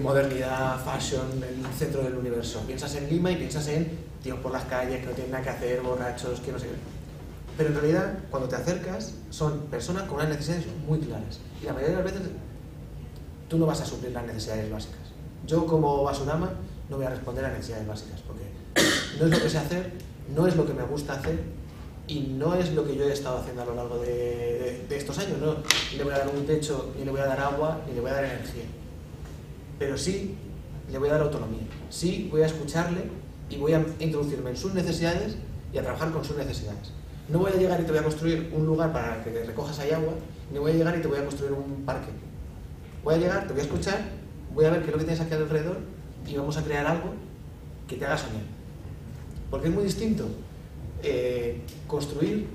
modernidad, fashion, el centro del universo. Piensas en Lima y piensas en tíos por las calles que no tienen nada que hacer, borrachos, que no sé qué. Pero en realidad, cuando te acercas, son personas con unas necesidades muy claras. Y la mayoría de las veces tú no vas a suplir las necesidades básicas. Yo como Basurama no voy a responder a necesidades básicas, porque no es lo que sé hacer, no es lo que me gusta hacer y no es lo que yo he estado haciendo a lo largo de estos años. No le voy a dar un techo, ni le voy a dar agua, ni le voy a dar energía. Pero sí le voy a dar autonomía. Sí voy a escucharle y voy a introducirme en sus necesidades y a trabajar con sus necesidades. No voy a llegar y te voy a construir un lugar para que recojas ahí agua, ni voy a llegar y te voy a construir un parque. Voy a llegar, te voy a escuchar, voy a ver qué es lo que tienes aquí alrededor y vamos a crear algo que te haga soñar. Porque es muy distinto construir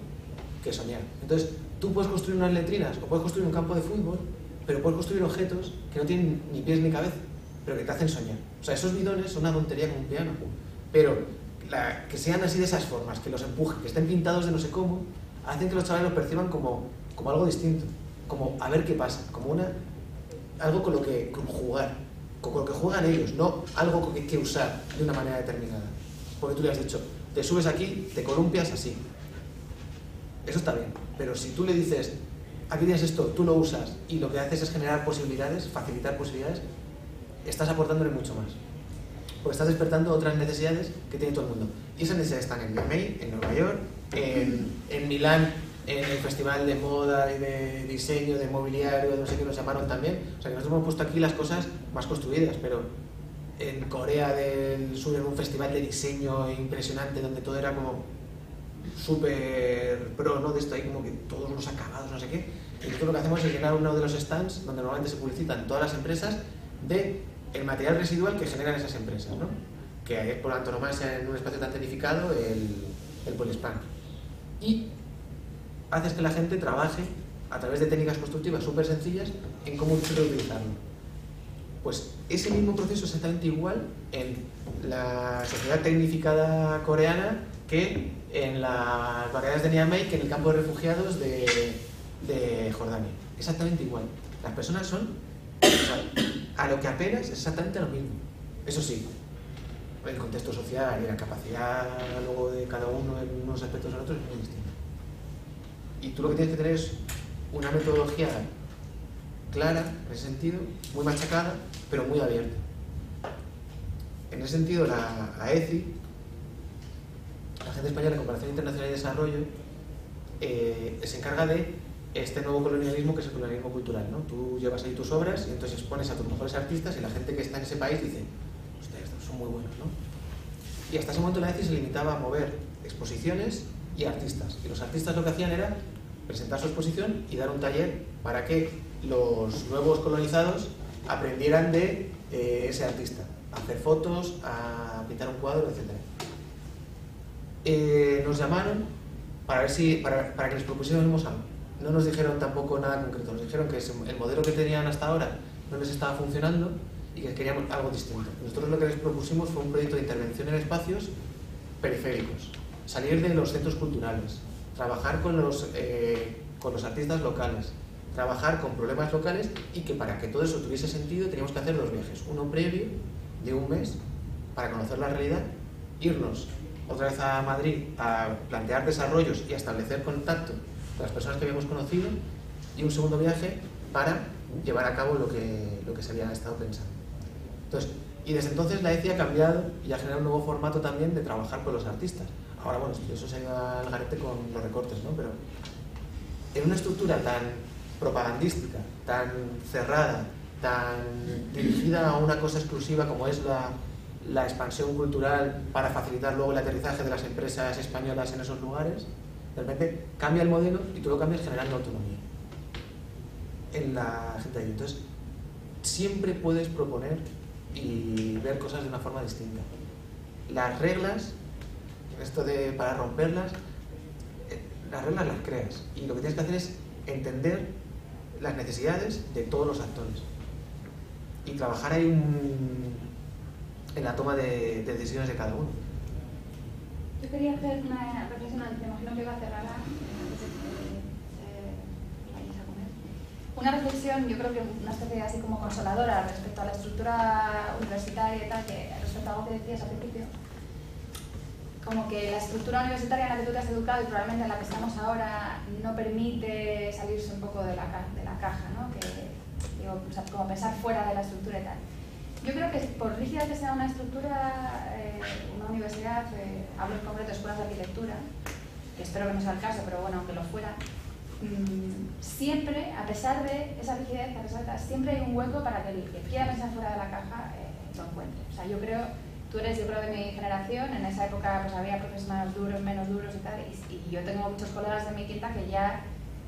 que soñar. Entonces, tú puedes construir unas letrinas o puedes construir un campo de fútbol, pero puedes construir objetos que no tienen ni pies ni cabeza, pero que te hacen soñar. O sea, esos bidones son una tontería como un piano, pero que sean así de esas formas, que los empujen, que estén pintados de no sé cómo, hacen que los chavales los perciban como algo distinto, como a ver qué pasa, como algo con lo que jugar, con lo que juegan ellos, no algo que hay que usar de una manera determinada. Porque tú le has dicho, te subes aquí, te columpias así. Eso está bien, pero si tú le dices, aquí tienes esto, tú lo usas y lo que haces es generar posibilidades, facilitar posibilidades, estás aportándole mucho más. Porque estás despertando otras necesidades que tiene todo el mundo. Y esas necesidades están en May, en Nueva York, en Milán, en el festival de moda y de diseño, de mobiliario, no sé qué nos llamaron también. O sea que nosotros hemos puesto aquí las cosas más construidas, pero en Corea del Sur, en un festival de diseño impresionante, donde todo era como súper pro, ¿no? De esto ahí como que todos los acabados, no sé qué. Y nosotros lo que hacemos es llenar uno de los stands, donde normalmente se publicitan todas las empresas, de el material residual que generan esas empresas, ¿no? Que es por antonomasia en un espacio tan tecnificado el poliespan. Y haces que la gente trabaje a través de técnicas constructivas súper sencillas en cómo reutilizarlo. Pues ese mismo proceso es exactamente igual en la sociedad tecnificada coreana que en las barriadas de Niamey, que en el campo de refugiados de Jordania. Exactamente igual. Las personas son, o sea, a lo que apenas es exactamente lo mismo. Eso sí, el contexto social y la capacidad luego de cada uno en unos aspectos o en otros es muy distinto. Y tú lo que tienes que tener es una metodología clara, en ese sentido, muy machacada, pero muy abierta. En ese sentido, la ECI, la Agencia Española de Cooperación Internacional y Desarrollo, se encarga de este nuevo colonialismo que es el colonialismo cultural, ¿no? Tú llevas ahí tus obras y entonces expones a tus mejores artistas y la gente que está en ese país dice, hostia, estos son muy buenos, ¿no? Y hasta ese momento la ECI se limitaba a mover exposiciones y artistas. Y los artistas lo que hacían era presentar su exposición y dar un taller para que los nuevos colonizados aprendieran de ese artista, a hacer fotos, a pintar un cuadro, etc. Nos llamaron para ver si, para que les propusiéramos algo. No nos dijeron tampoco nada concreto, nos dijeron que el modelo que tenían hasta ahora no les estaba funcionando y que queríamos algo distinto. Nosotros lo que les propusimos fue un proyecto de intervención en espacios periféricos, salir de los centros culturales, trabajar con los artistas locales, trabajar con problemas locales y que para que todo eso tuviese sentido teníamos que hacer 2 viajes, uno previo de 1 mes para conocer la realidad, irnos otra vez a Madrid a plantear desarrollos y a establecer contacto con las personas que habíamos conocido y un segundo viaje para llevar a cabo lo que se había estado pensando. Entonces, y desde entonces la ECI ha cambiado y ha generado un nuevo formato también de trabajar con los artistas. Ahora, bueno, eso se ha ido al garete con los recortes, ¿no? Pero en una estructura tan propagandística, tan cerrada, tan dirigida a una cosa exclusiva como es la expansión cultural para facilitar luego el aterrizaje de las empresas españolas en esos lugares, de repente cambia el modelo y tú lo cambias generando autonomía en la gente de ahí. Entonces, siempre puedes proponer y ver cosas de una forma distinta. Las reglas, para romperlas, las reglas las creas y lo que tienes que hacer es entender las necesidades de todos los actores y trabajar ahí en la toma de decisiones de cada uno. Yo quería hacer una reflexión, me imagino que va a cerrar antes de que vayáis a comer. Una reflexión, yo creo que una especie así como consoladora respecto a la estructura universitaria y tal, que respecto a algo que decías al principio, como que la estructura universitaria en la que tú te has educado y probablemente en la que estamos ahora no permite salirse un poco de la caja, ¿no? Digo, o sea, como pensar fuera de la estructura y tal. Yo creo que por rígida que sea una estructura, una universidad, hablo en concreto de escuelas de arquitectura, que espero que no sea el caso, pero bueno, aunque lo fuera, siempre, a pesar de esa rigidez, siempre hay un hueco para que el que quiera pensar fuera de la caja lo encuentre. O sea, yo creo de mi generación, en esa época pues había profes más duros, menos duros y tal, y yo tengo muchos colegas de mi quinta que ya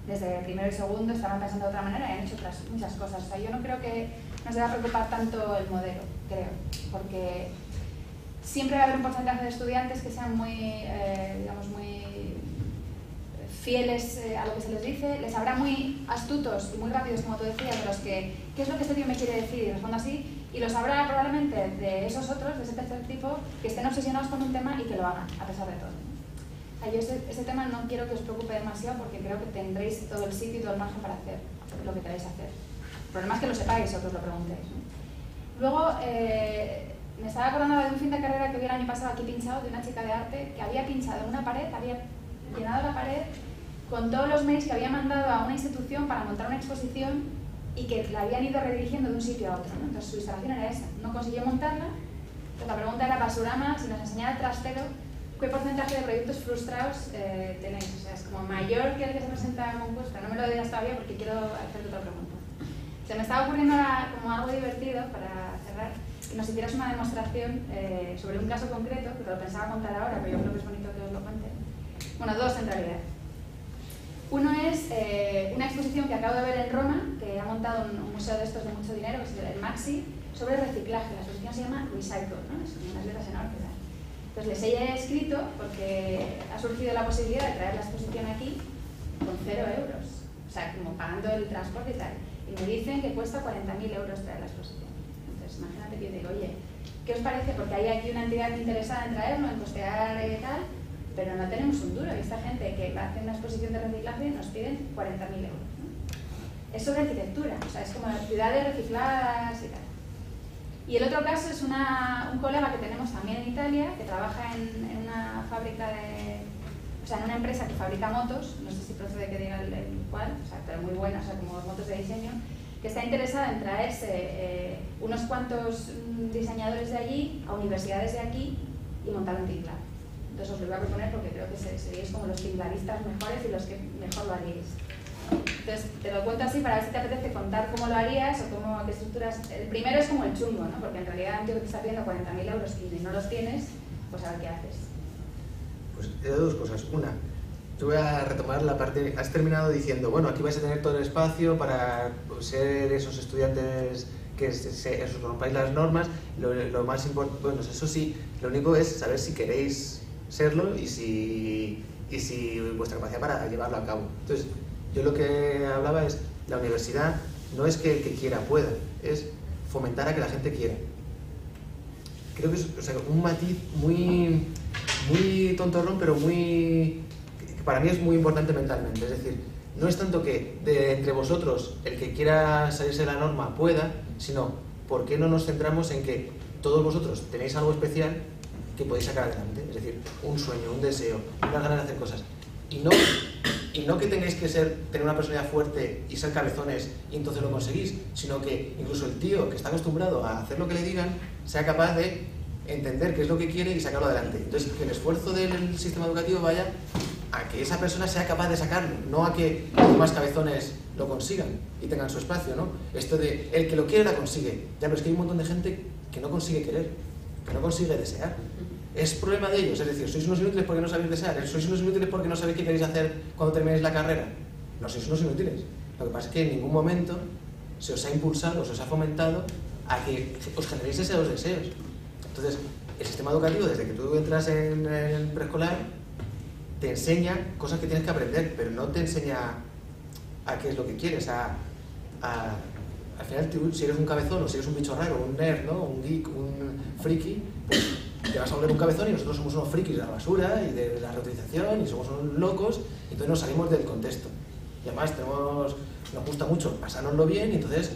desde primero y segundo estaban pensando de otra manera y han hecho otras muchas cosas. O sea, yo no creo que nos deba preocupar tanto el modelo, creo, porque siempre va a haber un porcentaje de estudiantes que sean muy, digamos, muy fieles a lo que se les dice, les habrá muy astutos y muy rápidos, como tú decías, de los que, ¿qué es lo que este tío me quiere decir? Y respondo así, y los habrá probablemente de esos otros, de ese tercer tipo, que estén obsesionados con un tema y que lo hagan, a pesar de todo. O sea, yo ese tema no quiero que os preocupe demasiado porque creo que tendréis todo el sitio y todo el margen para hacer lo que queráis hacer. El problema es que lo sepáis o que os lo preguntéis, ¿no? Luego, me estaba acordando de un fin de carrera que vi el año pasado aquí pinchado, de una chica de arte que había pinchado en una pared, había llenado la pared con todos los mails que había mandado a una institución para montar una exposición y que la habían ido redirigiendo de un sitio a otro, ¿no? Entonces su instalación era esa, no consiguió montarla. Entonces la pregunta era, Basurama, si nos enseñara el trastero, ¿qué porcentaje de proyectos frustrados tenéis? O sea, es como mayor que el que se presenta a concurso. No me lo digas todavía porque quiero hacerte otra pregunta. Se me estaba ocurriendo ahora como algo divertido para cerrar, que nos hicieras una demostración sobre un caso concreto, que te lo pensaba contar ahora, pero yo creo que es bonito que os lo cuente. Bueno, 2 en realidad. Uno es una exposición que acabo de ver en Roma, que ha montado un museo de estos de mucho dinero, que es el Maxi, sobre reciclaje. La exposición se llama Recycle, ¿no? Son unas letras enormes. Entonces les he escrito porque ha surgido la posibilidad de traer la exposición aquí con 0 euros. O sea, como pagando el transporte y tal. Y me dicen que cuesta 40.000 euros traer la exposición. Entonces imagínate que yo digo, oye, ¿qué os parece? Porque hay aquí una entidad interesada en traerlo, en costear y tal, pero no tenemos un duro. Y esta gente que va a hacer una exposición de reciclaje nos piden 40.000 euros, ¿no? Es sobre arquitectura, o sea, es como ciudades recicladas y tal. Y el otro caso es un colega que tenemos también en Italia, que trabaja en una fábrica o sea, en una empresa que fabrica motos, no sé si procede que diga el cual, o sea, pero muy buena, o sea, como motos de diseño, que está interesada en traerse unos cuantos diseñadores de allí a universidades de aquí y montar un Team Lab. Entonces os lo voy a proponer porque creo que seríais como los Team Labistas mejores y los que mejor lo haríais. Entonces te lo cuento así para ver si te apetece contar cómo lo harías o qué estructuras. El primero es como el chungo, ¿no? Porque en realidad un tío que te está pidiendo 40.000 euros y no los tienes, pues a ver qué haces. Pues he dado dos cosas. Una, yo voy a retomar la parte. Has terminado diciendo, bueno, aquí vais a tener todo el espacio para ser esos estudiantes que os rompáis las normas. Lo más importante, bueno, eso sí, lo único es saber si queréis serlo y si vuestra capacidad para llevarlo a cabo. Entonces, yo lo que hablaba es, la universidad no es que el que quiera pueda, es fomentar a que la gente quiera. Creo que es un matiz muy tontorrón, pero que para mí es muy importante mentalmente. Es decir, no es tanto que entre vosotros el que quiera salirse de la norma pueda, sino ¿por qué no nos centramos en que todos vosotros tenéis algo especial que podéis sacar adelante? Es decir, un sueño, un deseo, una ganas de hacer cosas. Y no que tengáis que tener una personalidad fuerte y ser cabezones y entonces lo conseguís, sino que incluso el tío que está acostumbrado a hacer lo que le digan sea capaz de entender qué es lo que quiere y sacarlo adelante. Entonces, que el esfuerzo del sistema educativo vaya a que esa persona sea capaz de sacarlo, no a que los más cabezones lo consigan y tengan su espacio, ¿no? Esto de el que lo quiere la consigue. Ya, pero es que hay un montón de gente que no consigue querer, que no consigue desear. Es problema de ellos, es decir, sois unos inútiles porque no sabéis desear, sois unos inútiles porque no sabéis qué queréis hacer cuando terminéis la carrera. No sois unos inútiles. Lo que pasa es que en ningún momento se os ha impulsado, se os ha fomentado a que os generéis esos deseos. Entonces, el sistema educativo, desde que tú entras en el preescolar, te enseña cosas que tienes que aprender, pero no te enseña a qué es lo que quieres. Al final, si eres un cabezón o si eres un bicho raro, un nerd, ¿no? Un geek, un friki, pues te vas a volver un cabezón y nosotros somos unos frikis de la basura y de la reutilización y somos unos locos y entonces nos salimos del contexto. Y además nos gusta mucho pasárnoslo bien y entonces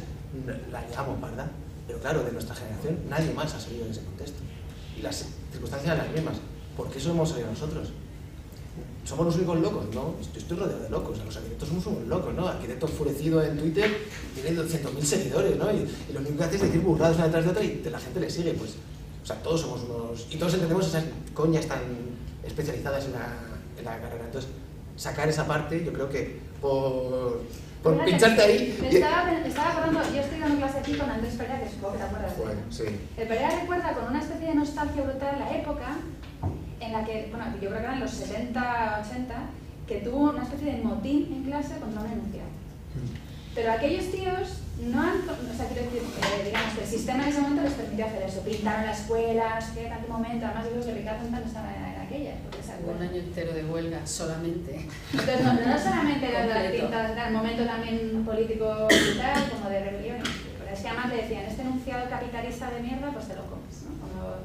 la llevamos, ¿verdad? Pero claro, de nuestra generación nadie más ha salido de ese contexto. Y las circunstancias eran las mismas. ¿Por qué eso hemos salido nosotros? ¿Somos los únicos locos? No, yo estoy rodeado de locos. Los arquitectos somos unos locos, ¿no? Arquitecto enfurecido en Twitter tiene 200.000 seguidores, ¿no? Y lo único que hace es decir burradas una detrás de otra y la gente le sigue, pues. O sea, todos somos unos... Y todos entendemos esas coñas tan especializadas en la carrera. Entonces, sacar esa parte, yo creo que por pincharte ahí... Me estaba acordando, yo estoy dando clase aquí con Andrés Perea, que supongo que te acuerdas de él. Bueno, sí. El Perea recuerda con una especie de nostalgia brutal la época en la que, bueno, yo creo que eran los 70, 80, que tuvo una especie de motín en clase contra un enunciado. Pero aquellos tíos no han, o sea, quiero decir, digamos que el sistema en ese momento les permitió hacer eso, pintaron las escuelas, que en aquel momento, además yo creo que Ricardo Fontana estaba en aquellas, porque se un año entero de huelga solamente. Entonces no solamente era las pintas, era el momento también político y tal, como de rebelión, pero es que además le decían, este enunciado capitalista de mierda, pues te lo comes, ¿no?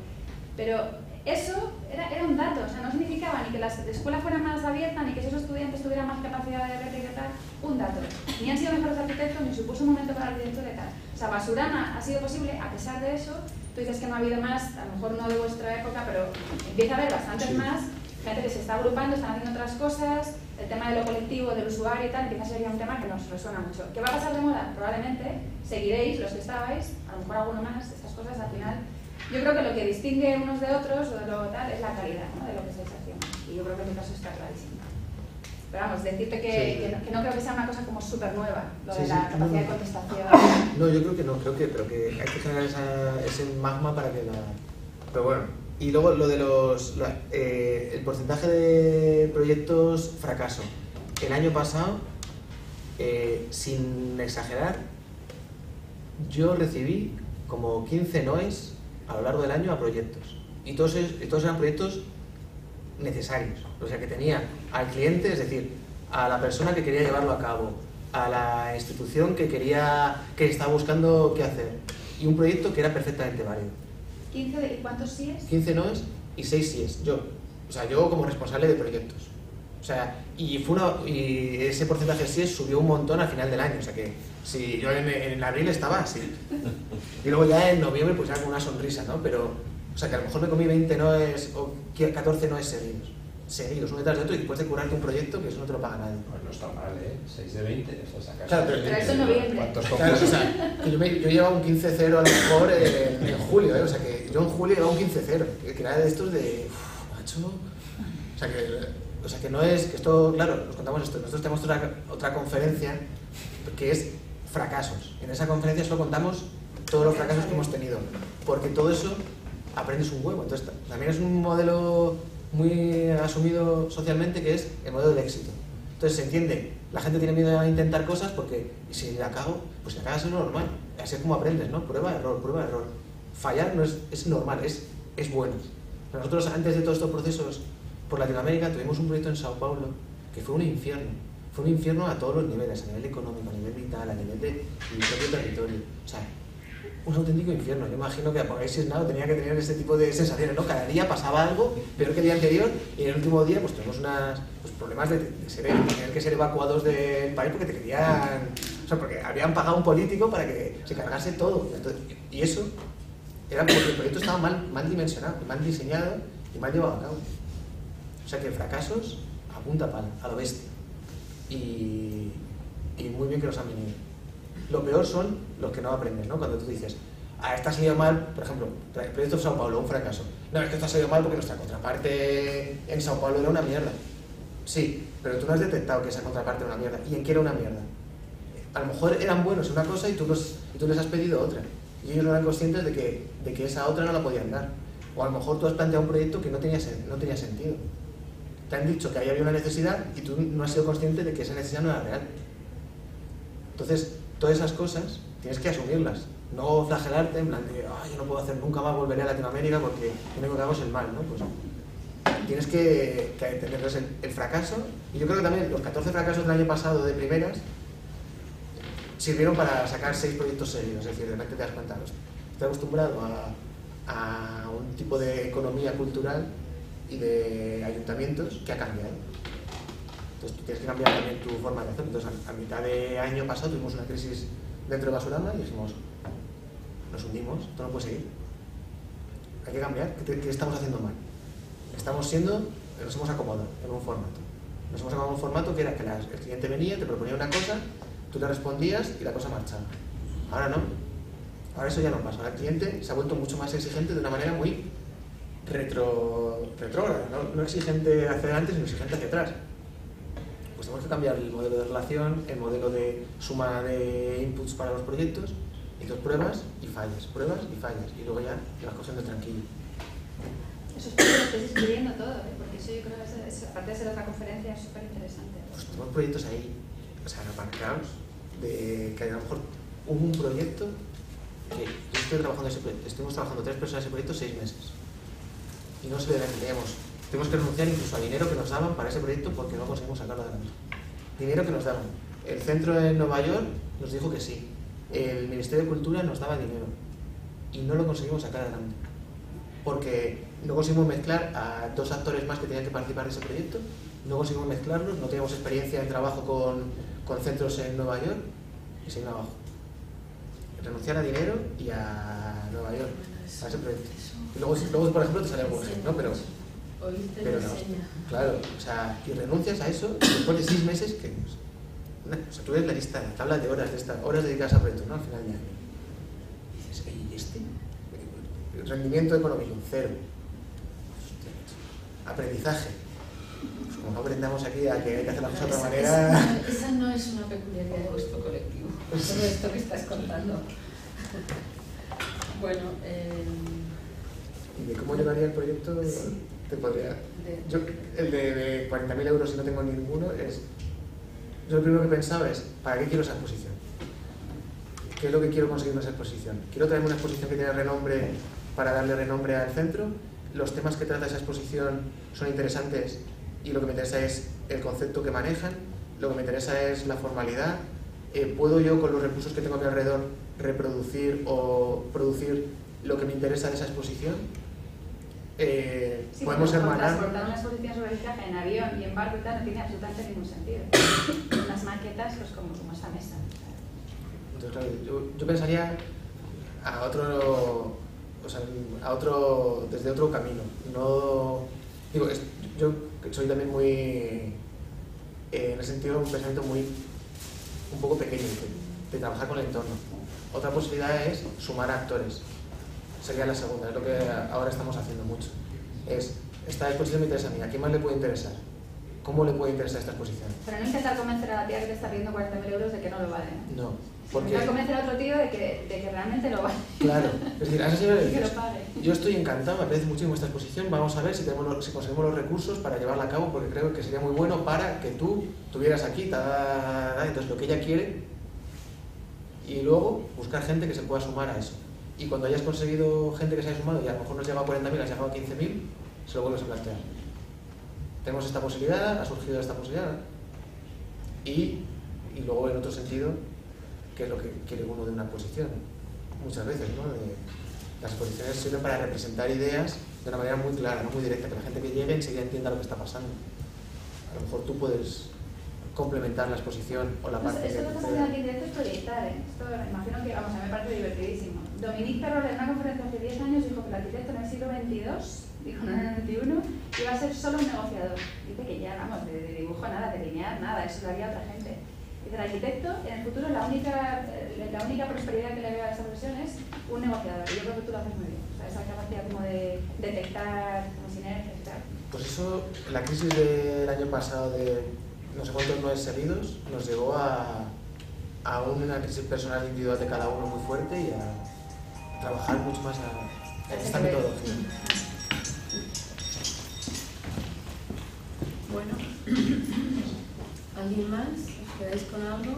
Pero eso era un dato, o sea, no significaba ni que la escuela fuera más abierta, ni que esos estudiantes tuvieran más capacidad de ver y tal, un dato. Ni han sido mejores arquitectos, ni supuso un momento para la arquitectura y tal. O sea, Basurama ha sido posible, a pesar de eso, tú dices que no ha habido más, a lo mejor no de vuestra época, pero empieza a haber bastantes más, gente que se está agrupando, están haciendo otras cosas, el tema de lo colectivo, del usuario y tal, empieza a ser ya un tema que nos resuena mucho. ¿Qué va a pasar de moda? Probablemente seguiréis, los que estabais, a lo mejor alguno más, estas cosas al final. Yo creo que lo que distingue unos de otros o de lo tal es la calidad, ¿no? De lo que estáis haciendo. Y yo creo que en mi caso está clarísimo. Pero vamos, decirte que no creo que sea una cosa como súper nueva, lo de la capacidad de contestación. No, yo creo que no, pero que hay que generar ese magma para que la... Pero bueno, y luego lo de el porcentaje de proyectos fracaso. El año pasado, sin exagerar, yo recibí como 15 noes a lo largo del año a proyectos. Y todos eran proyectos necesarios. O sea, que tenía al cliente, es decir, a la persona que quería llevarlo a cabo, a la institución que estaba buscando qué hacer. Y un proyecto que era perfectamente válido. ¿15 y cuántos síes? 15 noes y 6 síes, yo. O sea, yo como responsable de proyectos. O sea, y ese porcentaje de síes subió un montón al final del año. O sea que si yo en abril estaba así. Y luego ya en noviembre pues ya con una sonrisa, ¿no? Pero, o sea, que a lo mejor me comí 20 noes o 14 noes seguidos. seguidos, uno detrás de otro, y después de currarte un proyecto que eso no te lo paga nadie. Pues no está mal, ¿eh? 6 de 20, esto saca. Claro, pero eso en noviembre. ¿Cuántos Claro, concursos? o sea, que yo llevaba un 15-0 a lo mejor en julio, o sea que yo en julio llevaba un 15-0, que era de estos de, macho, o sea que no es, que esto, claro, nos contamos esto, nosotros tenemos otra conferencia que es fracasos. En esa conferencia solo contamos todos los fracasos que hemos tenido, porque todo eso aprendes un huevo. Entonces también es un modelo muy asumido socialmente, que es el modelo del éxito. Entonces se entiende, la gente tiene miedo a intentar cosas porque si la cago, pues si la cagas es normal, así es como aprendes, ¿no? Prueba, error, prueba, error. Fallar no es normal, es bueno. Pero nosotros antes de todos estos procesos por Latinoamérica tuvimos un proyecto en Sao Paulo que fue un infierno a todos los niveles, a nivel económico, a nivel vital, a nivel de propio territorio. O sea, un auténtico infierno. Yo imagino que Apocalipsis Now tenía que tener este tipo de sensaciones, ¿no? Cada día pasaba algo peor que el día anterior, y en el último día pues tuvimos problemas de tener que ser evacuados del país porque te querían, o sea, porque habían pagado a un político para que se cargase todo. Entonces, y eso era porque el proyecto estaba mal dimensionado, mal diseñado y mal llevado a cabo. O sea que fracasos a punta pala, a lo bestia. Y muy bien que los han venido. Lo peor son los que no aprendes, ¿no? Cuando tú dices, esto ha salido mal, por ejemplo, el proyecto de Sao Paulo, un fracaso. No, es que esto ha salido mal porque nuestra contraparte en Sao Paulo era una mierda. Sí, pero tú no has detectado que esa contraparte era una mierda. ¿Y en qué era una mierda? A lo mejor eran buenos en una cosa y tú les has pedido otra. Y ellos no eran conscientes de que esa otra no la podían dar. O a lo mejor tú has planteado un proyecto que no tenía sentido. Te han dicho que ahí había una necesidad y tú no has sido consciente de que esa necesidad no era real. Entonces, todas esas cosas tienes que asumirlas, no flagelarte en plan de, yo no puedo hacer nunca más, volveré a Latinoamérica porque lo único que hago es el mal, ¿no? Pues tienes que tenerles el fracaso. Y yo creo que también los 14 fracasos del año pasado de primeras sirvieron para sacar 6 proyectos seguidos. Es decir, de repente te das cuenta, estoy acostumbrado a un tipo de economía cultural y de ayuntamientos que ha cambiado. Entonces tú tienes que cambiar también tu forma de hacer. Entonces a mitad de año pasado tuvimos una crisis dentro de Basurama y dijimos, nos hundimos, esto no puede seguir. Hay que cambiar, ¿qué estamos haciendo mal? Nos hemos acomodado en un formato. Nos hemos acomodado en un formato que era que el cliente venía, te proponía una cosa, tú le respondías y la cosa marchaba. Ahora no. Ahora eso ya no pasa. Ahora el cliente se ha vuelto mucho más exigente de una manera muy retrógrada. No exigente hacia adelante, sino exigente hacia atrás. Pues tenemos que cambiar el modelo de relación, el modelo de suma de inputs para los proyectos, y entonces pruebas y fallas, y luego ya te vas cogiendo tranquilo. Eso es porque lo estáis escribiendo todo, ¿eh? Porque eso yo creo que es, aparte de ser otra conferencia, es súper interesante. Pues tenemos proyectos ahí, o sea, aparcados, de que a lo mejor hubo un proyecto que yo estuvimos trabajando 3 personas en ese proyecto 6 meses. Y no se le teníamos. Tuvimos que renunciar incluso a dinero que nos daban para ese proyecto porque no conseguimos sacarlo adelante. Dinero que nos daban. El centro en Nueva York nos dijo que sí. El Ministerio de Cultura nos daba dinero. Y no lo conseguimos sacar adelante. Porque no conseguimos mezclar a 2 actores más que tenían que participar de ese proyecto. No conseguimos mezclarlos, no teníamos experiencia en trabajo con centros en Nueva York. Y se vino abajo. Renunciar a dinero y a Nueva York, a ese proyecto. Y luego por ejemplo, te sale algo urgente, ¿no? Pero no, claro, o sea, y renuncias a eso y después de 6 meses que... O sea, tú ves la lista, la tabla de horas dedicadas a proyectos, ¿no? Al final de año. Y dices, ¿y este? El rendimiento económico, 0. Hostia, aprendizaje. Pues como no aprendamos aquí a que hay que hacer las cosas de otra manera... Esa no es una peculiaridad de vuestro colectivo, todo esto que estás contando. Bueno, ¿y de cómo llegaría el proyecto? Sí. Te podría... Yo, el de 40.000 euros si no tengo ninguno es... Yo lo primero que pensaba es, ¿para qué quiero esa exposición? ¿Qué es lo que quiero conseguir con esa exposición? ¿Quiero traerme una exposición que tenga renombre para darle renombre al centro? ¿Los temas que trata esa exposición son interesantes y lo que me interesa es el concepto que manejan? ¿Lo que me interesa es la formalidad? ¿Puedo yo con los recursos que tengo a mi alrededor reproducir o producir lo que me interesa de esa exposición? Sí, podemos hermanar. Transportar una exposición sobre el en avión y en barco y tal no tiene absolutamente ningún sentido. Las maquetas, pues como esta mesa. Entonces, claro, yo pensaría a otro, desde otro camino. No, digo, yo soy también muy, en ese sentido, un pensamiento un poco pequeño, de trabajar con el entorno. Otra posibilidad es sumar a actores. Sería la segunda, es lo que ahora estamos haciendo mucho. Esta exposición me interesa a mí, ¿a quién más le puede interesar? ¿Cómo le puede interesar esta exposición? Pero no intentar convencer a la tía que te está pidiendo 40.000 euros de que no lo vale. No, porque... Intentar convencer a otro tío de que realmente lo vale. Claro, es decir, a esa señora le Que lo dices, pague. yo estoy encantado, me parece muchísimo esta exposición, vamos a ver si conseguimos los recursos para llevarla a cabo, porque creo que sería muy bueno para que tú estuvieras aquí, entonces lo que ella quiere, y luego buscar gente que se pueda sumar a eso. Y cuando hayas conseguido gente que se haya sumado y a lo mejor no has llegado a 40.000, has llegado a 15.000, se lo vuelves a plantear. Tenemos esta posibilidad, ha surgido esta posibilidad, y luego en otro sentido, ¿qué es lo que quiere uno de una exposición? Muchas veces, ¿no? Las exposiciones sirven para representar ideas de una manera muy clara, no muy directa, que la gente que llegue enseguida entienda lo que está pasando. A lo mejor tú puedes complementar la exposición o la parte... Esto que estás haciendo aquí en directo es proyectar, ¿eh? Esto me imagino que, vamos, a mí me parece divertidísimo. Dominique Perrol en una conferencia hace 10 años dijo que el arquitecto en el siglo XXII, dijo no en el XXI, iba a ser solo un negociador. Dice que ya, vamos, de dibujo nada, de linear nada, eso lo haría otra gente. Dice, el arquitecto, en el futuro la única prosperidad que le veo a esa profesión es un negociador. Y yo creo que tú lo haces muy bien. O sea, esa capacidad como de detectar como sinergias y tal. Pues eso, la crisis del año pasado de no sé cuántos meses seguidos nos llevó a una crisis personal individual de cada uno muy fuerte y a trabajar mucho más en esta metodología. Bueno, ¿alguien más? ¿Os quedáis con algo?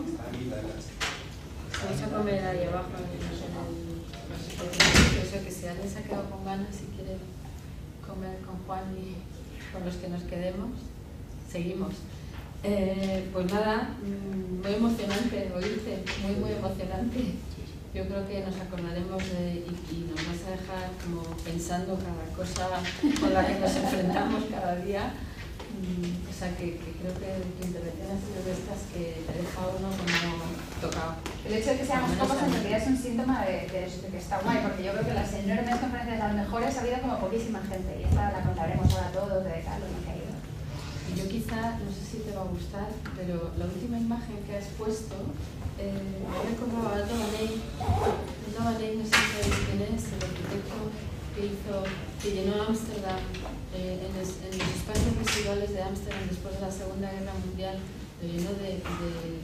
Vamos a comer ahí abajo que si alguien se ha quedado con ganas y quiere comer con Juan y con los que nos quedemos, seguimos. Pues nada, muy emocionante oírte, muy emocionante. Yo creo que nos acordaremos y nos vas a dejar como pensando cada cosa con la que nos enfrentamos cada día. O sea que creo que tu intervención ha sido de estas que te deja uno como tocado. El hecho de que seamos pocos en realidad es un síntoma de que está guay, porque yo creo que las enormes conferencias, las mejores, ha habido como poquísima gente y esta la contaremos ahora todos de Carlos y que ha ido. Y yo quizá, no sé si te va a gustar, pero la última imagen que has puesto me ha recordado a Aldo Vaney. Aldo Vaney, no sé si sabéis quién es, el arquitecto que llenó Ámsterdam, en los espacios residuales de Ámsterdam después de la Segunda Guerra Mundial, lo llenó de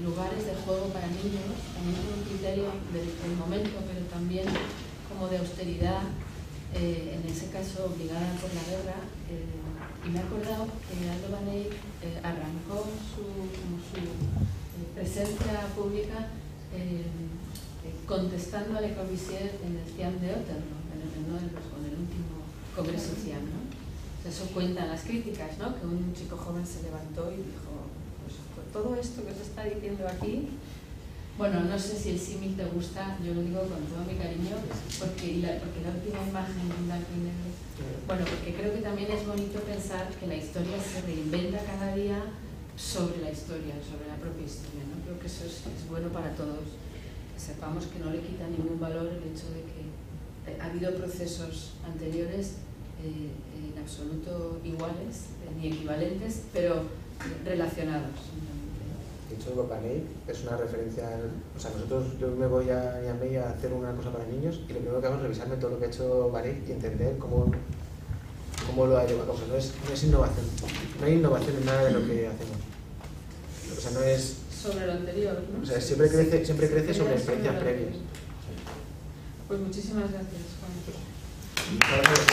lugares de juego para niños, también con un criterio del momento, pero también como de austeridad, en ese caso obligada por la guerra. Y me he acordado que Aldo Vaney arrancó su presencia pública contestando a Le Corbusier en el CIAM de Otterlo, con el último congreso CIAM, ¿no? Eso cuentan las críticas, ¿no? Que un chico joven se levantó y dijo, pues todo esto que se está diciendo aquí, bueno, no sé si el símil te gusta, yo lo digo con todo mi cariño, porque la última imagen en blanco y negro, bueno, porque creo que también es bonito pensar que la historia se reinventa cada día sobre la historia, sobre la propia historia, ¿no? Creo que eso es bueno para todos, que sepamos que no le quita ningún valor el hecho de que ha habido procesos anteriores en absoluto iguales, ni equivalentes, pero relacionados. De hecho, Vaney es una referencia, o sea, yo me voy a Miami a hacer una cosa para niños y lo primero que hago es revisarme todo lo que ha hecho Vaney y entender cómo lo ha llevado a cabo. No es innovación, no hay innovación en nada de lo que hacemos. O sea, no es... Sobre lo anterior, ¿no? O sea, siempre crece sobre experiencias previas. Pues muchísimas gracias, Juan. Gracias.